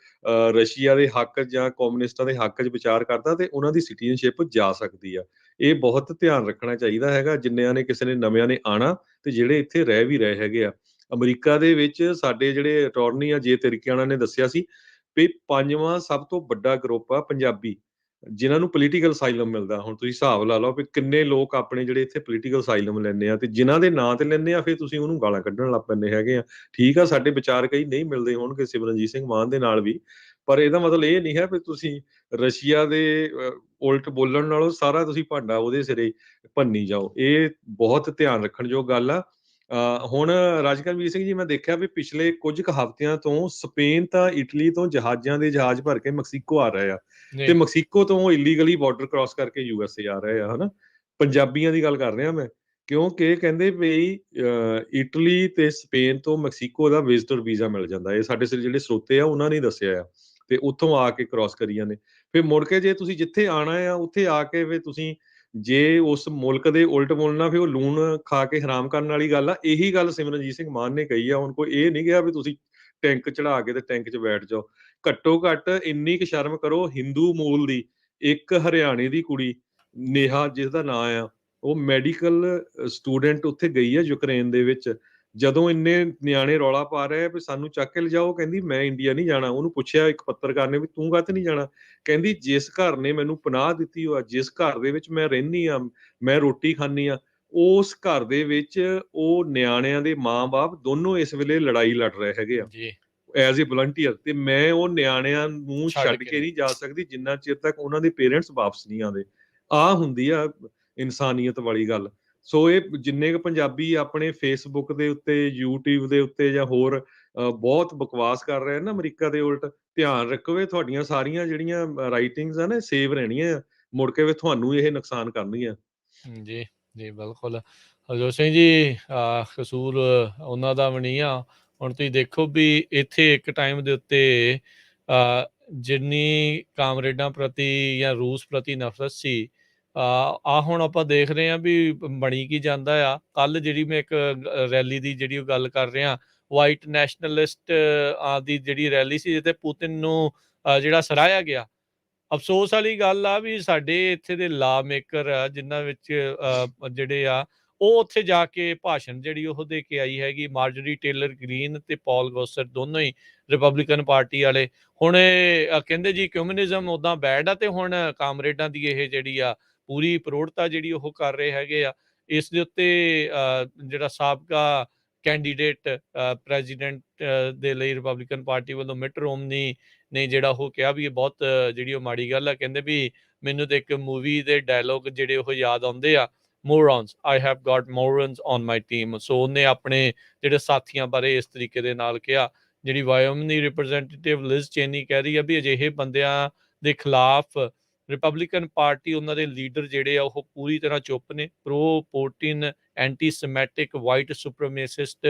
ਰਸ਼ੀਆ ਦੇ ਹੱਕ ਜਾਂ ਕਮਿਊਨਿਸਟਾਂ ਦੇ ਹੱਕ 'ਚ ਵਿਚਾਰ ਕਰਦਾ ਤੇ ਉਹਨਾਂ ਦੀ ਸਿਟੀਜ਼ਨਸ਼ਿਪ ਜਾ ਸਕਦੀ ਆ। ਇਹ ਬਹੁਤ ਧਿਆਨ ਰੱਖਣਾ ਚਾਹੀਦਾ ਹੈਗਾ ਜਿੰਨਿਆਂ ਨੇ ਕਿਸੇ ਨੇ ਨਵਿਆਂ ਨੇ ਆਣਾ ਤੇ ਜਿਹੜੇ ਇੱਥੇ ਰਹਿ ਵੀ ਰਹੇ ਹੈਗੇ ਆ। ਅਮਰੀਕਾ ਦੇ ਵਿੱਚ ਸਾਡੇ ਜਿਹੜੇ ਅਟਾਰਨੀ ਆ ਜੇ ਤਿਰਕਿਆਣਾ ਨੇ ਦੱਸਿਆ ਸੀ ਵੀ 5ਵਾਂ ਸਭ ਤੋਂ ਵੱਡਾ ਗਰੁੱਪ ਆ ਪੰਜਾਬੀ ਜਿਨ੍ਹਾਂ ਨੂੰ ਪੋਲੀਟੀਕਲ ਅਸਾਈਲਮ ਮਿਲਦਾ। ਹੁਣ ਤੁਸੀਂ ਹਿਸਾਬ ਲਾ ਲਓ ਵੀ ਕਿੰਨੇ ਲੋਕ ਆਪਣੇ ਜਿਹੜੇ ਇੱਥੇ ਪੋਲੀਟੀਕਲ ਅਸਾਈਲਮ ਲੈਂਦੇ ਆ ਤੇ ਜਿਨ੍ਹਾਂ ਦੇ ਨਾਂ ਤੇ ਲੈਂਦੇ ਆ ਫਿਰ ਤੁਸੀਂ ਉਹਨੂੰ ਗਾਲਾਂ ਕੱਢਣ ਲੱਗ ਪੈਂਦੇ ਹੈਗੇ ਆ। ਠੀਕ ਆ, ਸਾਡੇ ਵਿਚਾਰ ਕਈ ਨਹੀਂ ਮਿਲਦੇ ਹੋਣਗੇ ਸਿਮਰਨਜੀਤ ਸਿੰਘ ਮਾਨ ਦੇ ਨਾਲ ਵੀ, ਪਰ ਇਹਦਾ ਮਤਲਬ ਇਹ ਨਹੀਂ ਹੈ ਵੀ ਤੁਸੀਂ ਰਸ਼ੀਆ ਦੇ ਉਲਟ ਬੋਲਣ ਨਾਲੋਂ ਸਾਰਾ ਤੁਸੀਂ ਭਾਂਡਾ ਉਹਦੇ ਸਿਰੇ ਭੰਨੀ ਜਾਓ। ਇਹ ਬਹੁਤ ਧਿਆਨ ਰੱਖਣਯੋਗ ਗੱਲ ਆ। ਹੁਣ ਰਾਜਕਰਮਵੀਰ ਸਿੰਘ ਜੀ, ਮੈਂ ਦੇਖਿਆ ਵੀ ਪਿਛਲੇ ਕੁਝ ਕੁ ਹਫ਼ਤਿਆਂ ਤੋਂ ਸਪੇਨ ਤਾਂ ਇਟਲੀ ਤੋਂ ਜਹਾਜ਼ਾਂ ਦੇ ਜਹਾਜ਼ ਭਰ ਕੇ ਮੈਕਸੀਕੋ ਆ ਰਹੇ ਆ ਤੇ ਮੈਕਸੀਕੋ ਤੋਂ ਇਲੀਗਲੀ ਬਾਰਡਰ ਕ੍ਰਾਸ ਕਰਕੇ USA ਆ ਰਹੇ ਆ, ਹਨਾ। ਪੰਜਾਬੀਆਂ ਦੀ ਗੱਲ ਕਰ ਰਿਹਾ ਮੈਂ, ਕਿਉਂਕਿ ਕਹਿੰਦੇ ਵੀ ਇਟਲੀ ਤੇ ਸਪੇਨ ਤੋਂ ਮੈਕਸੀਕੋ ਦਾ ਵਿਜ਼ਟਰ ਵੀਜ਼ਾ ਮਿਲ ਜਾਂਦਾ। ਇਹ ਸਾਡੇ ਜਿਹੜੇ ਸਰੋਤੇ ਆ ਉਹਨਾਂ ਨੇ ਦੱਸਿਆ ਆ ਤੇ ਉੱਥੋਂ ਆ ਕੇ ਕ੍ਰਾਸ ਕਰੀ ਜਾਂਦੇ। ਫਿਰ ਮੁੜ ਕੇ ਜੇ ਤੁਸੀਂ ਜਿੱਥੇ ਆਣਾ ਆ ਉੱਥੇ ਆ ਕੇ ਫਿਰ ਤੁਸੀਂ ਜੇ ਉਸ ਮੁਲਕ ਦੇ ਉਲਟ ਬੋਲਣਾ ਫਿਰ ਉਹ ਲੂਣ ਖਾ ਕੇ ਹਰਾਮ ਕਰਨ ਵਾਲੀ ਗੱਲ ਆ। ਇਹੀ ਗੱਲ ਸਿਮਰਨਜੀਤ ਸਿੰਘ ਮਾਨ ਨੇ ਕਹੀ ਆ। ਹੁਣ ਕੋਈ ਇਹ ਨਹੀਂ ਕਿਹਾ ਵੀ ਤੁਸੀਂ ਟੈਂਕ ਚੜਾ ਕੇ ਤੇ ਟੈਂਕ 'ਚ ਬੈਠ ਜਾਓ। ਘੱਟੋ ਘੱਟ ਇੰਨੀ ਕੁ ਸ਼ਰਮ ਕਰੋ। ਹਿੰਦੂ ਮੂਲ ਦੀ ਇੱਕ ਹਰਿਆਣੇ ਦੀ ਕੁੜੀ ਨੇਹਾ ਜਿਸ ਦਾ ਨਾਂ ਆ, ਉਹ ਮੈਡੀਕਲ ਸਟੂਡੈਂਟ ਉੱਥੇ ਗਈ ਆ ਯੂਕਰੇਨ ਦੇ ਵਿੱਚ। ਜਦੋਂ ਇੰਨੇ ਨਿਆਣੇ ਰੌਲਾ ਪਾ ਰਹੇ ਆ ਵੀ ਸਾਨੂੰ ਚੱਕ ਕੇ ਲਿਜਾਓ, ਕਹਿੰਦੀ ਮੈਂ ਇੰਡੀਆ ਨਹੀਂ ਜਾਣਾ। ਉਹਨੂੰ ਪੁੱਛਿਆ ਇੱਕ ਪੱਤਰਕਾਰ ਨੇ ਵੀ ਤੂੰ ਕਾਹਤੇ ਨਹੀਂ ਜਾਣਾ? ਕਹਿੰਦੀ ਜਿਸ ਘਰ ਨੇ ਮੈਨੂੰ ਪਨਾਹ ਦਿੱਤੀ ਹੋਆ, ਜਿਸ ਘਰ ਦੇ ਵਿੱਚ ਮੈਂ ਰਹਿੰਦੀ ਆ, ਮੈਂ ਰੋਟੀ ਖਾਂਦੀ ਆ, ਉਸ ਘਰ ਦੇ ਵਿੱਚ ਉਹ ਨਿਆਣਿਆਂ ਦੇ ਮਾਂ-ਬਾਪ ਦੋਨੋਂ ਇਸ ਵੇਲੇ ਲੜਾਈ ਲੜ ਰਹੇ ਹੈਗੇ ਆ ਜੀ ਐਜ਼ ਏ ਵਲੰਟੀਅਰ, ਤੇ ਮੈਂ ਉਹ ਨਿਆਣਿਆਂ ਨੂੰ ਛੱਡ ਛੱਡ ਕੇ ਕੇ ਨਹੀਂ ਜਾ ਸਕਦੀ ਜਿੰਨਾ ਚਿਰ ਤੱਕ ਉਹਨਾਂ ਦੇ ਪੇਰੈਂਟਸ ਵਾਪਸ ਨਹੀਂ ਆਉਂਦੇ। ਆਹ ਹੁੰਦੀ ਆ ਇਨਸਾਨੀਅਤ ਵਾਲੀ ਗੱਲ। ਸੋ ਇਹ ਜਿੰਨੇ ਕੁ ਪੰਜਾਬੀ ਆਪਣੇ ਫੇਸਬੁੱਕ ਦੇ ਉੱਤੇ, YouTube ਦੇ ਉੱਤੇ ਜਾਂ ਹੋਰ ਬਹੁਤ ਬਕਵਾਸ ਕਰ ਰਹੇ ਨਾ ਅਮਰੀਕਾ ਦੇ ਉਲਟ, ਧਿਆਨ ਰੱਖੋ ਤੁਹਾਡੀਆਂ ਸਾਰੀਆਂ ਜਿਹੜੀਆਂ ਰਾਈਟਿੰਗਸ ਆ ਨਾ ਸੇਵ ਰਹਿਣੀਆਂ ਆ, ਮੁੜ ਕੇ ਵੀ ਤੁਹਾਨੂੰ ਇਹ ਨੁਕਸਾਨ ਕਰਨਗੀਆਂ। ਜੀ, ਜੀ ਬਿਲਕੁਲ। ਹਰਜੋਤ ਸਿੰਘ ਜੀ ਕਸੂਰ ਉਹਨਾਂ ਦਾ ਵੀ ਨਹੀਂ ਆ। ਹੁਣ ਤੁਸੀਂ ਦੇਖੋ ਵੀ ਇੱਥੇ ਇੱਕ ਟਾਈਮ ਦੇ ਉੱਤੇ ਜਿੰਨੀ ਕਾਮਰੇਡਾਂ ਪ੍ਰਤੀ ਜਾਂ ਰੂਸ ਪ੍ਰਤੀ ਨਫ਼ਰਤ ਸੀ, ਹੁਣ ਆਪਾਂ ਦੇਖ ਰਹੇ ਹਾਂ ਵੀ ਬਣੀ ਕੀ ਜਾਂਦਾ ਆ। ਕੱਲ੍ਹ ਜਿਹੜੀ ਮੈਂ ਇੱਕ ਰੈਲੀ ਦੀ ਜਿਹੜੀ ਉਹ ਗੱਲ ਕਰ ਰਿਹਾ, ਵਾਈਟ ਨੈਸ਼ਨਲਿਸਟ ਦੀ ਜਿਹੜੀ ਰੈਲੀ ਸੀ, ਜਿੱਥੇ ਪੁਤਿਨ ਨੂੰ ਜਿਹੜਾ ਸਰਾਹਿਆ ਗਿਆ। ਅਫਸੋਸ ਵਾਲੀ ਗੱਲ ਆ ਵੀ ਸਾਡੇ ਇੱਥੇ ਦੇ ਲਾ ਮੇਕਰ ਆ ਜਿਨ੍ਹਾਂ ਵਿੱਚ ਜਿਹੜੇ ਆ ਉਹ ਉੱਥੇ ਜਾ ਕੇ ਭਾਸ਼ਣ ਜਿਹੜੀ ਉਹ ਦੇ ਕੇ ਆਈ ਹੈਗੀ, ਮਾਰਜਰੀ ਟੇਲਰ ਗ੍ਰੀਨ ਤੇ ਪੌਲ ਗੋਸਰ ਦੋਨੋਂ ਹੀ ਰਿਪਬਲਿਕਨ ਪਾਰਟੀ ਵਾਲੇ। ਹੁਣ ਇਹ ਕਹਿੰਦੇ ਜੀ ਕਮਿਊਨਿਜ਼ਮ ਉੱਦਾਂ ਬੈਡ ਆ, ਤੇ ਹੁਣ ਕਾਮਰੇਡਾਂ ਦੀ ਇਹ ਜਿਹੜੀ ਆ ਪੂਰੀ ਪ੍ਰੋੜਤਾ ਜਿਹੜੀ ਉਹ ਕਰ ਰਹੇ ਹੈਗੇ ਆ। ਇਸ ਦੇ ਉੱਤੇ ਜਿਹੜਾ ਸਾਬਕਾ ਕੈਂਡੀਡੇਟ ਪ੍ਰੈਜ਼ੀਡੈਂਟ ਦੇ ਲਈ ਰਿਪਬਲਿਕਨ ਪਾਰਟੀ ਵੱਲੋਂ ਮਿਟ ਰੋਮਨੀ ਨੇ ਜਿਹੜਾ ਉਹ ਕਿਹਾ ਵੀ ਇਹ ਬਹੁਤ ਜਿਹੜੀ ਉਹ ਮਾੜੀ ਗੱਲ ਆ। ਕਹਿੰਦੇ ਵੀ ਮੈਨੂੰ ਤਾਂ ਇੱਕ ਮੂਵੀ ਦੇ ਡਾਇਲੋਗ ਜਿਹੜੇ ਉਹ ਯਾਦ ਆਉਂਦੇ ਆ, ਮੋਰons ਆਈ ਹੈਵ ਗਾਟ ਮੋਰons ਔਨ ਮਾਈ ਟੀਮ। ਸੋ ਉਹਨੇ ਆਪਣੇ ਜਿਹੜੇ ਸਾਥੀਆਂ ਬਾਰੇ ਇਸ ਤਰੀਕੇ ਦੇ ਨਾਲ ਕਿਹਾ। ਜਿਹੜੀ ਵਾਇਓਮਨੀ ਰਿਪਰੈਜ਼ੈਂਟੇਟਿਵ ਲਿਜ਼ ਚੇਨੀ ਕਹਿ ਰਹੀ ਆ ਵੀ ਅਜਿਹੇ ਬੰਦਿਆਂ ਦੇ ਖਿਲਾਫ ਰਿਪਬਲਿਕਨ ਪਾਰਟੀ, ਉਹਨਾਂ ਦੇ ਲੀਡਰ ਜਿਹੜੇ ਆ ਉਹ ਪੂਰੀ ਤਰ੍ਹਾਂ ਚੁੱਪ ਨੇ। ਪ੍ਰੋ ਪੋਟਿਨ ਐਂਟੀ ਸਮੈਟਿਕ ਵਾਈਟ ਸੁਪਰਮੇਸਿਸਟ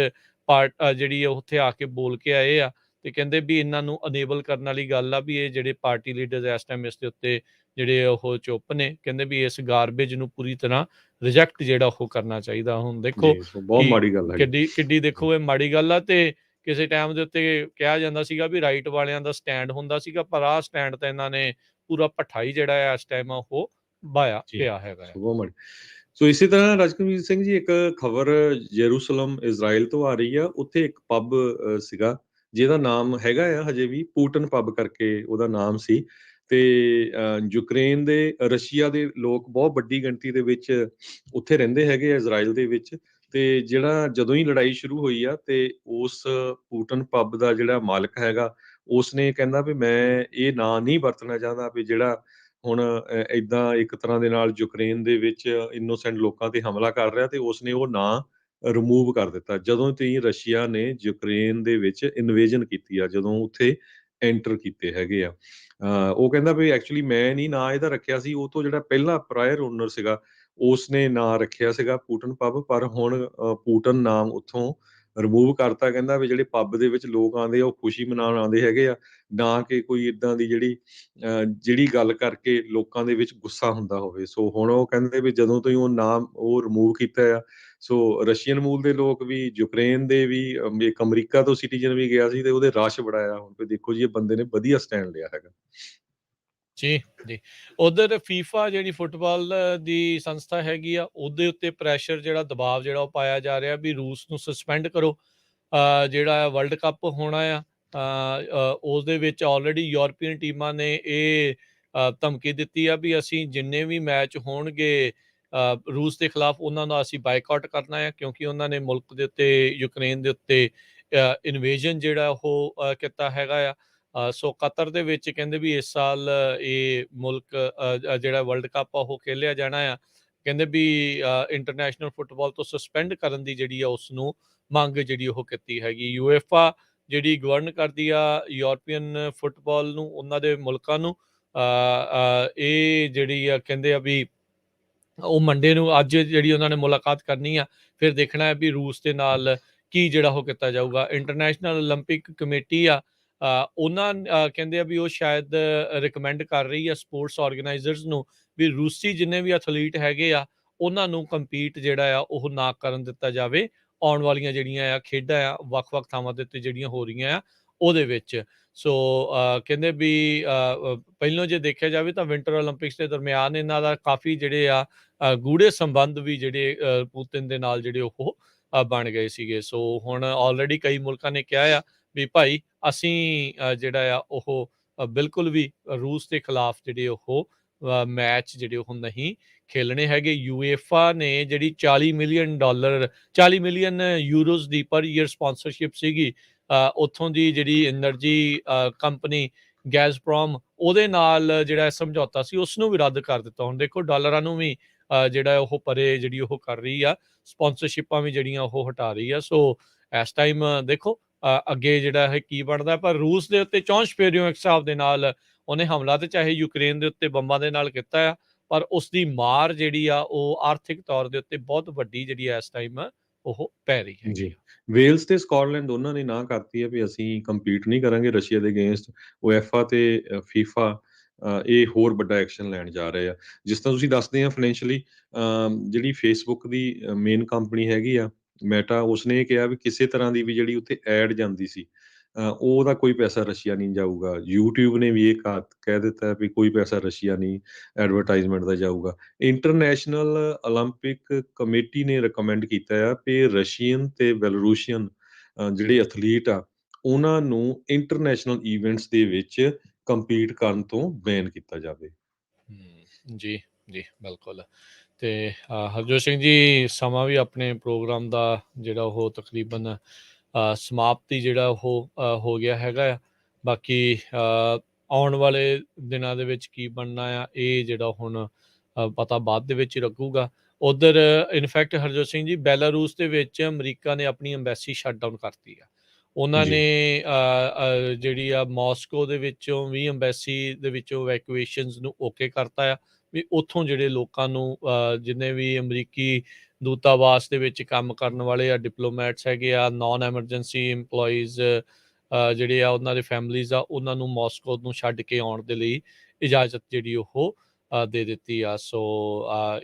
ਜਿਹੜੀ ਉੱਥੇ ਆ ਕੇ ਬੋਲ ਕੇ ਆਏ ਆ, ਤੇ ਕਹਿੰਦੇ ਵੀ ਇਹਨਾਂ ਨੂੰ ਅਨੇਬਲ ਕਰਨ ਵਾਲੀ ਗੱਲ ਆ ਵੀ ਇਹ ਜਿਹੜੇ ਪਾਰਟੀ ਲੀਡਰ ਇਸ ਟਾਈਮ ਇਸ ਦੇ ਉੱਤੇ ਜਿਹੜੇ ਉਹ ਚੁੱਪ ਨੇ। ਕਹਿੰਦੇ ਵੀ ਇਸ ਗਾਰਬੇਜ ਨੂੰ ਪੂਰੀ ਤਰ੍ਹਾਂ ਰਿਜੈਕਟ ਜਿਹੜਾ ਉਹ ਕਰਨਾ ਚਾਹੀਦਾ। ਹੁਣ ਦੇਖੋ ਜੀ ਬਹੁਤ ਕਿ ਮਾੜੀ ਗੱਲ ਹੈ। ਕਿੱਡੀ ਦੇਖੋ ਇਹ ਮਾੜੀ ਗੱਲ ਆ। ਤੇ ਕਿਸੇ ਟਾਈਮ ਦੇ ਉੱਤੇ ਕਿਹਾ ਜਾਂਦਾ ਸੀਗਾ ਵੀ ਰਾਈਟ ਵਾਲਿਆਂ ਦਾ ਸਟੈਂਡ ਹੁੰਦਾ ਸੀਗਾ, ਪਰ ਆਹ ਸਟੈਂਡ ਤਾਂ ਇਹਨਾਂ ਨੇ ਪੂਰਾ ਭੱਠਾ ਹੀ ਜਿਹੜਾ ਹੈ ਇਸ ਟਾਈਮ ਉਹ ਬਾਇਆ ਜੀ ਪਿਆ ਹੈਗਾ ਆ। ਬਹੁਤ ਮਾੜੀ। ਸੋ ਇਸੇ ਤਰ੍ਹਾਂ ਰਾਜਕਵੀਰ ਸਿੰਘ ਜੀ, ਇੱਕ ਖਬਰ ਯਰੂਸ਼ਲਮ ਇਜ਼ਰਾਈਲ ਤੋਂ ਆ ਰਹੀ ਆ। ਉੱਥੇ ਇੱਕ ਪੱਬ ਸੀਗਾ ਜਿਹਦਾ ਨਾਮ ਹੈਗਾ ਆ ਹਜੇ ਵੀ, ਪੂਟਨ ਪੱਬ ਕਰਕੇ ਉਹਦਾ ਨਾਮ ਸੀ। ਤੇ ਯੂਕਰੇਨ ਦੇ, ਰਸ਼ੀਆ ਦੇ ਲੋਕ ਬਹੁਤ ਵੱਡੀ ਗਿਣਤੀ ਦੇ ਵਿੱਚ ਉੱਥੇ ਰਹਿੰਦੇ ਹੈਗੇ ਆ ਇਜ਼ਰਾਈਲ ਦੇ ਵਿੱਚ। ਤੇ ਜਿਹੜਾ ਜਦੋਂ ਹੀ ਲੜਾਈ ਸ਼ੁਰੂ ਹੋਈ ਆ, ਤੇ ਉਸ ਪੂਟਨ ਪੱਬ ਦਾ ਜਿਹੜਾ ਮਾਲਕ ਹੈਗਾ, ਉਸਨੇ ਕਹਿੰਦਾ ਵੀ ਮੈਂ ਇਹ ਨਾਂ ਨਹੀਂ ਵਰਤਣਾ ਚਾਹੁੰਦਾ ਵੀ ਜਿਹੜਾ ਹੁਣ ਏਦਾਂ ਇੱਕ ਤਰ੍ਹਾਂ ਦੇ ਨਾਲ ਯੂਕਰੇਨ ਦੇ ਵਿੱਚ ਇਨੋਸੈਂਟ ਲੋਕਾਂ ਤੇ ਹਮਲਾ ਕਰ ਰਿਹਾ, ਤੇ ਉਸਨੇ ਉਹ ਨਾਂ ਰਿਮੂਵ ਕਰ ਦਿੱਤਾ ਜਦੋਂ ਤੋਂ ਹੀ ਰਸ਼ੀਆ ਨੇ ਯੂਕਰੇਨ ਦੇ ਵਿੱਚ ਇਨਵੇਜਨ ਕੀਤੀ ਆ, ਜਦੋਂ ਉੱਥੇ ਐਂਟਰ ਕੀਤੇ ਹੈਗੇ ਆ। ਉਹ ਕਹਿੰਦਾ ਵੀ ਐਕਚੁਅਲੀ ਮੈਂ ਨਹੀਂ ਨਾਂ ਇਹਦਾ ਰੱਖਿਆ ਸੀ, ਉਹ ਤੋਂ ਜਿਹੜਾ ਪਹਿਲਾ ਪ੍ਰਾਇਰ ਓਨਰ ਸੀਗਾ ਉਸਨੇ ਨਾਂ ਰੱਖਿਆ ਸੀਗਾ ਪੂਟਨ ਪੱਬ, ਪਰ ਹੁਣ ਪੂਟਨ ਨਾਮ ਉੱਥੋਂ ਰਿਮੂਵ ਕਰਤਾ। ਕਹਿੰਦਾ ਵੀ ਜਿਹੜੇ ਪੱਬ ਦੇ ਵਿੱਚ ਲੋਕ ਆਉਂਦੇ ਆ ਉਹ ਖੁਸ਼ੀ ਮਨਾਉਣ ਆਉਂਦੇ ਹੈਗੇ ਆ, ਨਾ ਕਿ ਕੋਈ ਇਦਾਂ ਦੀ ਜਿਹੜੀ ਗੱਲ ਕਰਕੇ ਲੋਕਾਂ ਦੇ ਵਿੱਚ ਗੁੱਸਾ ਹੁੰਦਾ ਹੋਵੇ। ਸੋ ਹੁਣ ਉਹ ਕਹਿੰਦੇ ਵੀ ਜਦੋਂ ਤੋਂ ਹੀ ਉਹ ਨਾਮ ਉਹ ਰਿਮੂਵ ਕੀਤਾ ਆ, ਸੋ ਰਸ਼ੀਅਨ ਮੂਲ ਦੇ ਲੋਕ ਵੀ, ਯੂਕਰੇਨ ਦੇ ਵੀ, ਇੱਕ ਅਮਰੀਕਾ ਤੋਂ ਸਿਟੀਜ਼ਨ ਵੀ ਗਿਆ ਸੀ ਤੇ ਉਹਦੇ ਰਸ਼ ਬੜਾ ਆ। ਹੁਣ ਦੇਖੋ ਜੀ ਇਹ ਬੰਦੇ ਨੇ ਵਧੀਆ ਸਟੈਂਡ ਲਿਆ ਹੈਗਾ। ਜੀ, ਜੀ। ਉਧਰ ਫੀਫਾ ਜਿਹੜੀ ਫੁੱਟਬਾਲ ਦੀ ਸੰਸਥਾ ਹੈਗੀ ਆ, ਉਹਦੇ ਉੱਤੇ ਪ੍ਰੈਸ਼ਰ ਜਿਹੜਾ ਦਬਾਅ ਜਿਹੜਾ ਉਹ ਪਾਇਆ ਜਾ ਰਿਹਾ ਵੀ ਰੂਸ ਨੂੰ ਸਸਪੈਂਡ ਕਰੋ। ਜਿਹੜਾ ਵਰਲਡ ਕੱਪ ਹੋਣਾ ਆ, ਉਹਦੇ ਵਿੱਚ ਆਲਰੇਡੀ ਯੂਰਪੀਅਨ ਟੀਮਾਂ ਨੇ ਇਹ ਧਮਕੀ ਦਿੱਤੀ ਆ ਵੀ ਅਸੀਂ ਜਿੰਨੇ ਵੀ ਮੈਚ ਹੋਣਗੇ ਰੂਸ ਦੇ ਖਿਲਾਫ, ਉਹਨਾਂ ਦਾ ਅਸੀਂ ਬਾਈਕਾਟ ਕਰਨਾ ਆ, ਕਿਉਂਕਿ ਉਹਨਾਂ ਨੇ ਮੁਲਕ ਦੇ ਉੱਤੇ, ਯੂਕਰੇਨ ਦੇ ਉੱਤੇ ਇਨਵੇਜਨ ਜਿਹੜਾ ਉਹ ਕੀਤਾ ਹੈਗਾ ਆ। ਸੋ ਕਤਰ ਦੇ ਵਿੱਚ ਕਹਿੰਦੇ ਵੀ ਇਸ ਸਾਲ ਇਹ ਮੁਲਕ ਜਿਹੜਾ ਵਰਲਡ ਕੱਪ ਆ ਉਹ ਖੇਲਿਆ ਜਾਣਾ ਆ। ਕਹਿੰਦੇ ਵੀ ਇੰਟਰਨੈਸ਼ਨਲ ਫੁੱਟਬਾਲ ਤੋਂ ਸਸਪੈਂਡ ਕਰਨ ਦੀ ਜਿਹੜੀ ਆ ਉਸ ਨੂੰ ਮੰਗ ਜਿਹੜੀ ਉਹ ਕੀਤੀ ਹੈਗੀ। ਯੂਐਫਾ ਜਿਹੜੀ ਗਵਰਨ ਕਰਦੀ ਆ ਯੂਰਪੀਅਨ ਫੁੱਟਬਾਲ ਨੂੰ, ਉਹਨਾਂ ਦੇ ਮੁਲਕਾਂ ਨੂੰ, ਇਹ ਜਿਹੜੀ ਆ ਕਹਿੰਦੇ ਆ ਵੀ ਉਹ ਮੰਡੇ ਨੂੰ ਅੱਜ ਜਿਹੜੀ ਉਹਨਾਂ ਨੇ ਮੁਲਾਕਾਤ ਕਰਨੀ ਆ, ਫਿਰ ਦੇਖਣਾ ਹੈ ਵੀ ਰੂਸ ਦੇ ਨਾਲ ਕੀ ਜਿਹੜਾ ਉਹ ਕੀਤਾ ਜਾਊਗਾ। ਇੰਟਰਨੈਸ਼ਨਲ ਓਲੰਪਿਕ ਕਮੇਟੀ ਆ, ਉਹਨਾਂ ਕਹਿੰਦੇ ਆ ਵੀ ਉਹ ਸ਼ਾਇਦ ਰਿਕਮੈਂਡ ਕਰ ਰਹੀ ਆ ਸਪੋਰਟਸ ਆਰਗੇਨਾਈਜ਼ਰਸ ਨੂੰ ਵੀ ਰੂਸੀ ਜਿੰਨੇ ਵੀ ਐਥਲੀਟ ਹੈਗੇ ਆ ਉਹਨਾਂ ਨੂੰ ਕੰਪੀਟ ਜਿਹੜਾ ਆ ਉਹ ਨਾ ਕਰਨ ਦਿੱਤਾ ਜਾਵੇ ਆਉਣ ਵਾਲੀਆਂ ਜਿਹੜੀਆਂ ਆ ਖੇਡਾਂ ਆ ਵੱਖ-ਵੱਖ ਥਾਵਾਂ ਦੇ ਉੱਤੇ ਜਿਹੜੀਆਂ ਹੋ ਰਹੀਆਂ ਆ ਉਹਦੇ ਵਿੱਚ। ਸੋ ਕਹਿੰਦੇ ਵੀ ਪਹਿਲੋਂ ਜੇ ਦੇਖਿਆ ਜਾਵੇ ਤਾਂ ਵਿੰਟਰ ਓਲੰਪਿਕਸ ਦੇ ਦਰਮਿਆਨ ਇਹਨਾਂ ਦਾ ਕਾਫੀ ਜਿਹੜੇ ਆ ਗੂੜੇ ਸੰਬੰਧ ਵੀ ਜਿਹੜੇ ਪੁਤਿਨ ਦੇ ਨਾਲ ਜਿਹੜੇ ਉਹ ਬਣ ਗਏ ਸੀਗੇ। ਸੋ ਹੁਣ ਆਲਰੇਡੀ ਕਈ ਮੁਲਕਾਂ ਨੇ ਕਿਹਾ ਆ ਵੀ ਭਾਈ ਅਸੀਂ ਜਿਹੜਾ ਆ ਉਹ ਬਿਲਕੁਲ ਵੀ ਰੂਸ ਦੇ ਖਿਲਾਫ ਜਿਹੜੇ ਉਹ ਮੈਚ ਜਿਹੜੇ ਉਹ ਨਹੀਂ ਖੇਲਣੇ ਹੈਗੇ। ਯੂਏਫਾ ਨੇ ਜਿਹੜੀ $40 ਮਿਲੀਅਨ 40 ਮਿਲੀਅਨ ਯੂਰੋਜ਼ ਦੀ ਪਰ ਈਅਰ ਸਪਾਂਸਰਸ਼ਿਪ ਸੀਗੀ ਉੱਥੋਂ ਦੀ ਜਿਹੜੀ ਐਨਰਜੀ ਕੰਪਨੀ ਗੈਜ਼ਪ੍ਰੋਮ ਉਹਦੇ ਨਾਲ ਜਿਹੜਾ ਸਮਝੌਤਾ ਸੀ ਉਸ ਨੂੰ ਵੀ ਰੱਦ ਕਰ ਦਿੱਤਾ। ਹੁਣ ਦੇਖੋ ਡਾਲਰਾਂ ਨੂੰ ਵੀ ਜਿਹੜਾ ਉਹ ਪਰੇ ਜਿਹੜੀ ਉਹ ਕਰ ਰਹੀ ਆ ਸਪਾਂਸਰਸ਼ਿਪਾਂ ਵੀ ਜਿਹੜੀਆਂ ਉਹ ਹਟਾ ਰਹੀ ਆ। ਸੋ ਇਸ ਟਾਈਮ ਦੇਖੋ ਅੱਗੇ ਜਿਹੜਾ ਇਹ ਕੀ ਬਣਦਾ। ਪਰ ਰੂਸ ਦੇ ਉੱਤੇ ਚੌਂਚ ਫੇਰਿਓ ਇੱਕ ਹਿਸਾਬ ਦੇ ਨਾਲ ਉਹਨੇ ਹਮਲਾ ਤੇ ਚਾਹੇ ਯੂਕਰੇਨ ਦੇ ਉੱਤੇ ਬੰਬਾਂ ਦੇ ਨਾਲ ਕੀਤਾ ਆ ਪਰ ਉਸ ਦੀ ਮਾਰ ਜਿਹੜੀ ਆ ਉਹ ਆਰਥਿਕ ਤੌਰ ਦੇ ਉੱਤੇ ਬਹੁਤ ਵੱਡੀ ਜਿਹੜੀ ਆ ਇਸ ਟਾਈਮ ਉਹ ਪੈ ਰਹੀ ਹੈ ਜੀ। ਵੇਲਸ ਤੇ ਸਕਾਟਲੈਂਡ ਦੋਨਾਂ ਨੇ ਨਾ ਕਰਤੀ ਹੈ ਵੀ ਅਸੀਂ ਕੰਪੀਟ ਨਹੀਂ ਕਰਾਂਗੇ ਰਸ਼ੀਆ ਦੇ ਅਗੇਂਸਟ। UEFA ਤੇ FIFA ਇਹ ਹੋਰ ਵੱਡਾ ਐਕਸ਼ਨ ਲੈਣ ਜਾ ਰਹੇ ਆ। ਜਿਸ ਤਰ੍ਹਾਂ ਤੁਸੀਂ ਦੱਸਦੇ ਆ ਫਾਈਨੈਂਸ਼ੀਅਲੀ ਜਿਹੜੀ ਫੇਸਬੁੱਕ ਦੀ ਮੇਨ ਕੰਪਨੀ ਹੈਗੀ ਆ ਮੈਟਾ, ਉਸਨੇ ਇਹ ਕਿਹਾ ਵੀ ਕਿਸੇ ਤਰ੍ਹਾਂ ਦੀ ਵੀ ਜਿਹੜੀ ਉੱਥੇ ਐਡ ਜਾਂਦੀ ਸੀ ਉਹਦਾ ਕੋਈ ਪੈਸਾ ਰਸ਼ੀਆ ਨਹੀਂ ਜਾਊਗਾ। YouTube ਨੇ ਵੀ ਇਹ ਕਹਿ ਦਿੱਤਾ ਵੀ ਕੋਈ ਪੈਸਾ ਰਸ਼ੀਆ ਨਹੀਂ ਐਡਵਰਟਾਈਜ਼ਮੈਂਟ ਦਾ ਜਾਊਗਾ। ਇੰਟਰਨੈਸ਼ਨਲ ਓਲੰਪਿਕ ਕਮੇਟੀ ਨੇ ਰਿਕਮੈਂਡ ਕੀਤਾ ਆ ਵੀ ਰਸ਼ੀਅਨ ਤੇ ਬੈਲਾਰੂਸ਼ੀਅਨ ਜਿਹੜੇ ਐਥਲੀਟ ਆ ਉਹਨਾਂ ਨੂੰ ਇੰਟਰਨੈਸ਼ਨਲ ਇਵੈਂਟਸ ਦੇ ਵਿੱਚ ਕੰਪੀਟ ਕਰਨ ਤੋਂ ਬੈਨ ਕੀਤਾ ਜਾਵੇ। ਜੀ ਜੀ ਬਿਲਕੁਲ। ਤੇ ਹਰਜੋਤ ਸਿੰਘ ਜੀ ਸਮਾਂ ਵੀ ਆਪਣੇ ਪ੍ਰੋਗਰਾਮ ਦਾ ਜਿਹੜਾ ਉਹ ਤਕਰੀਬਨ ਸਮਾਪਤੀ ਜਿਹੜਾ ਉਹ ਹੋ ਗਿਆ ਹੈਗਾ ਆ। ਬਾਕੀ ਆਉਣ ਵਾਲੇ ਦਿਨਾਂ ਦੇ ਵਿੱਚ ਕੀ ਬਣਨਾ ਆ ਇਹ ਜਿਹੜਾ ਹੁਣ ਪਤਾ ਬਾਅਦ ਦੇ ਵਿੱਚ ਲੱਗੂਗਾ। ਉੱਧਰ ਇਨਫੈਕਟ ਹਰਜੋਤ ਸਿੰਘ ਜੀ ਬੈਲਾਰੂਸ ਦੇ ਵਿੱਚ ਅਮਰੀਕਾ ਨੇ ਆਪਣੀ ਅੰਬੈਸੀ ਸ਼ਟ ਡਾਊਨ ਕਰਤੀ ਆ। ਉਹਨਾਂ ਜੀ। ਨੇ ਜਿਹੜੀ ਆ ਮਾਸਕੋ ਦੇ ਵਿੱਚੋਂ ਵੀ ਅੰਬੈਸੀ ਦੇ ਵਿੱਚੋਂ ਵੈਕੂਏਸ਼ਨਸ ਨੂੰ ਓਕੇ ਕਰਤਾ ਆ ਵੀ ਉੱਥੋਂ ਜਿਹੜੇ ਲੋਕਾਂ ਨੂੰ ਜਿੰਨੇ ਵੀ ਅਮਰੀਕੀ ਦੂਤਾਵਾਸ ਦੇ ਵਿੱਚ ਕੰਮ ਕਰਨ ਵਾਲੇ ਆ ਡਿਪਲੋਮੈਟਸ ਹੈਗੇ ਆ ਨਾਨ ਐਮਰਜੈਂਸੀ ਇੰਪਲੋਈਜ਼ ਜਿਹੜੇ ਆ ਉਹਨਾਂ ਦੇ ਫੈਮਲੀਜ਼ ਆ ਉਹਨਾਂ ਨੂੰ ਮਾਸਕੋ ਨੂੰ ਛੱਡ ਕੇ ਆਉਣ ਦੇ ਲਈ ਇਜਾਜ਼ਤ ਜਿਹੜੀ ਉਹ ਦੇ ਦਿੱਤੀ ਆ। ਸੋ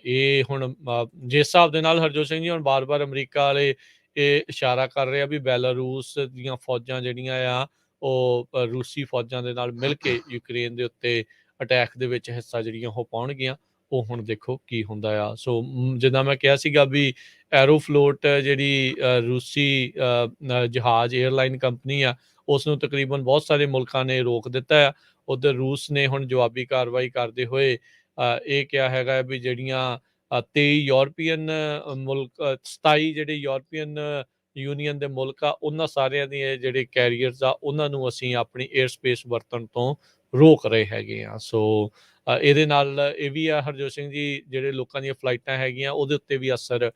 ਇਹ ਹੁਣ ਜਿਸ ਹਿਸਾਬ ਦੇ ਨਾਲ ਹਰਜੋਤ ਸਿੰਘ ਜੀ ਹੁਣ ਬਾਰ-ਬਾਰ ਅਮਰੀਕਾ ਵਾਲੇ ਇਹ ਇਸ਼ਾਰਾ ਕਰ ਰਹੇ ਆ ਵੀ ਬੈਲਾਰੂਸ ਦੀਆਂ ਫੌਜਾਂ ਜਿਹੜੀਆਂ ਆ ਉਹ ਰੂਸੀ ਫੌਜਾਂ ਦੇ ਨਾਲ ਮਿਲ ਕੇ ਯੂਕਰੇਨ ਦੇ ਉੱਤੇ ਅਟੈਕ ਦੇ ਵਿੱਚ ਹਿੱਸਾ ਜਿਹੜੀਆਂ ਉਹ ਪਾਉਣਗੀਆਂ। ਉਹ ਹੁਣ ਦੇਖੋ ਕੀ ਹੁੰਦਾ ਆ। ਸੋ ਜਿੱਦਾਂ ਮੈਂ ਕਿਹਾ ਸੀਗਾ ਵੀ ਐਰੋਫਲੋਟ ਜਿਹੜੀ ਰੂਸੀ ਜਹਾਜ਼ ਏਅਰਲਾਈਨ ਕੰਪਨੀ ਆ ਉਸ ਨੂੰ ਤਕਰੀਬਨ ਬਹੁਤ ਸਾਰੇ ਮੁਲਕਾਂ ਨੇ ਰੋਕ ਦਿੱਤਾ ਆ। ਉੱਧਰ ਰੂਸ ਨੇ ਹੁਣ ਜਵਾਬੀ ਕਾਰਵਾਈ ਕਰਦੇ ਹੋਏ ਇਹ ਕਿਹਾ ਹੈਗਾ ਵੀ ਜਿਹੜੀਆਂ 23 ਯੂਰਪੀਅਨ ਮੁਲਕ 27 ਜਿਹੜੇ ਯੂਰਪੀਅਨ ਯੂਨੀਅਨ ਦੇ ਮੁਲਕ ਆ ਉਹਨਾਂ ਸਾਰਿਆਂ ਦੇ ਜਿਹੜੇ ਕੈਰੀਅਰਸ ਆ ਉਹਨਾਂ ਨੂੰ ਅਸੀਂ ਆਪਣੀ ਏਅਰ ਸਪੇਸ ਵਰਤਣ ਤੋਂ ਰੋਕ ਰਹੇ ਹੈਗੇ ਆ। ਸੋ ਇਹਦੇ ਨਾਲ ਇਹ ਵੀ ਆ ਹਰਜੋਤ ਸਿੰਘ ਜੀ ਜਿਹੜੇ ਲੋਕਾਂ ਦੀਆਂ ਫਲਾਈਟਾਂ ਹੈਗੀਆਂ ਉਹਦੇ ਉੱਤੇ ਵੀ ਅਸਰ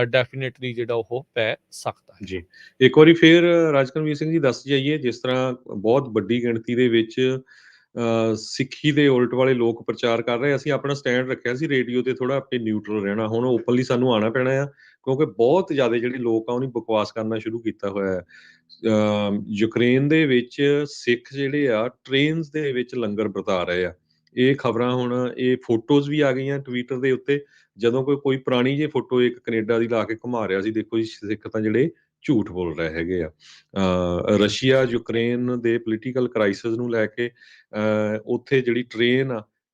ਡੈਫੀਨੇਟਲੀ ਜਿਹੜਾ ਉਹ ਪੈ ਸਕਦਾ ਹੈ। ਜੀ। ਇੱਕ ਵਾਰੀ ਫੇਰ ਰਾਜਕਰਮਵੀਰ ਸਿੰਘ ਜੀ ਦੱਸ ਜਾਈਏ ਜਿਸ ਤਰ੍ਹਾਂ ਬਹੁਤ ਵੱਡੀ ਗਿਣਤੀ ਦੇ ਵਿੱਚ ਸਿੱਖੀ ਦੇ ਉਲਟ ਵਾਲੇ ਲੋਕ ਪ੍ਰਚਾਰ ਕਰ ਰਹੇ। ਅਸੀਂ ਆਪਣਾ ਸਟੈਂਡ ਰੱਖਿਆ ਸੀ ਰੇਡੀਓ ਤੇ ਥੋੜਾ ਆਪਣੇ ਨਿਊਟਰਲ ਰਹਿਣਾ। ਹੁਣ ਓਪਨਲੀ ਸਾਨੂੰ ਆਉਣਾ ਪੈਣਾ ਆ ਕਿਉਂਕਿ ਬਹੁਤ ਜ਼ਿਆਦਾ ਜਿਹੜੇ ਲੋਕ ਆ ਉਹਨੇ ਬਕਵਾਸ ਕਰਨਾ ਸ਼ੁਰੂ ਕੀਤਾ ਹੋਇਆ ਹੈ। ਯੂਕਰੇਨ ਦੇ ਵਿੱਚ ਸਿੱਖ ਜਿਹੜੇ ਆ ਟ੍ਰੇਨਸ ਦੇ ਵਿੱਚ ਲੰਗਰ ਵਰਤਾ ਰਹੇ ਆ। ਇਹ ਖਬਰਾਂ ਹੁਣ ਇਹ ਫੋਟੋਜ਼ ਵੀ ਆ ਗਈਆਂ ਟਵਿੱਟਰ ਦੇ ਉੱਤੇ। ਜਦੋਂ ਕੋਈ ਪੁਰਾਣੀ ਜਿਹੀ ਫੋਟੋ ਇੱਕ ਕੈਨੇਡਾ ਦੀ ਲਾ ਕੇ ਘੁਮਾ ਰਿਹਾ ਸੀ ਦੇਖੋ ਜੀ ਸਿੱਖ ਤਾਂ ਜਿਹੜੇ ਝੂਠ ਬੋਲ ਰਹੇ ਹੈਗੇ ਆ। ਰਸ਼ੀਆ ਯੂਕਰੇਨ ਦੇ ਪੋਲੀਟੀਕਲ ਕ੍ਰਾਈਸਿਸ ਨੂੰ ਲੈ ਕੇ ਉੱਥੇ ਜਿਹੜੀ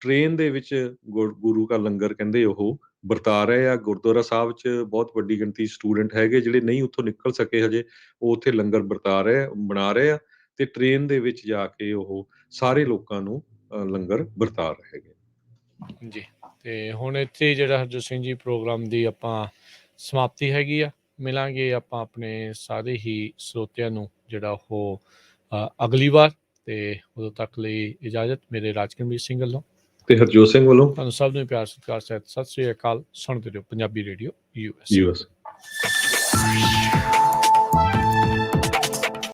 ਟ੍ਰੇਨ ਦੇ ਵਿੱਚ ਗੁਰੂ ਕਾ ਲੰਗਰ ਕਹਿੰਦੇ ਉਹ ਵਰਤਾ ਰਹੇ ਆ। ਗੁਰਦੁਆਰਾ ਸਾਹਿਬ 'ਚ ਬਹੁਤ ਵੱਡੀ ਗਿਣਤੀ ਸਟੂਡੈਂਟ ਹੈਗੇ ਜਿਹੜੇ ਨਹੀਂ ਉੱਥੋਂ ਨਿਕਲ ਸਕੇ ਹਜੇ, ਉਹ ਉੱਥੇ ਲੰਗਰ ਬਣਾ ਰਹੇ ਆ ਤੇ ਟ੍ਰੇਨ ਦੇ ਵਿੱਚ ਜਾ ਕੇ ਉਹ ਸਾਰੇ ਲੋਕਾਂ ਨੂੰ ਲੰਗਰ ਵਰਤਾ ਰਹੇ ਹੈਗੇ ਜੀ। ਤੇ ਹੁਣ ਇੱਥੇ ਜਿਹੜਾ ਹਰਜੋਤ ਸਿੰਘ ਜੀ ਪ੍ਰੋਗਰਾਮ ਦੀ ਆਪਾਂ ਸਮਾਪਤੀ ਹੈਗੀ ਆ। ਮਿਲਾਂਗੇ ਆਪਾਂ ਆਪਣੇ ਸਾਰੇ ਹੀ ਸਰੋਤਿਆਂ ਨੂੰ ਜਿਹੜਾ ਉਹ ਅਗਲੀ ਵਾਰ। ਤੇ ਉਦੋਂ ਤੱਕ ਲਈ ਇਜਾਜ਼ਤ ਮੇਰੇ ਰਾਜਕਰਮਵੀਰ ਸਿੰਘ ਵੱਲੋਂ ਤੇ ਹਰਜੋਤ ਸਿੰਘ ਵੱਲੋਂ ਤੁਹਾਨੂੰ ਸਭ ਨੂੰ ਪਿਆਰ ਸਤਿਕਾਰ ਸਹਿਤ ਸਤਿ ਸ੍ਰੀ ਅਕਾਲ। ਸੁਣਦੇ ਰਹੋ ਪੰਜਾਬੀ ਰੇਡੀਓ US।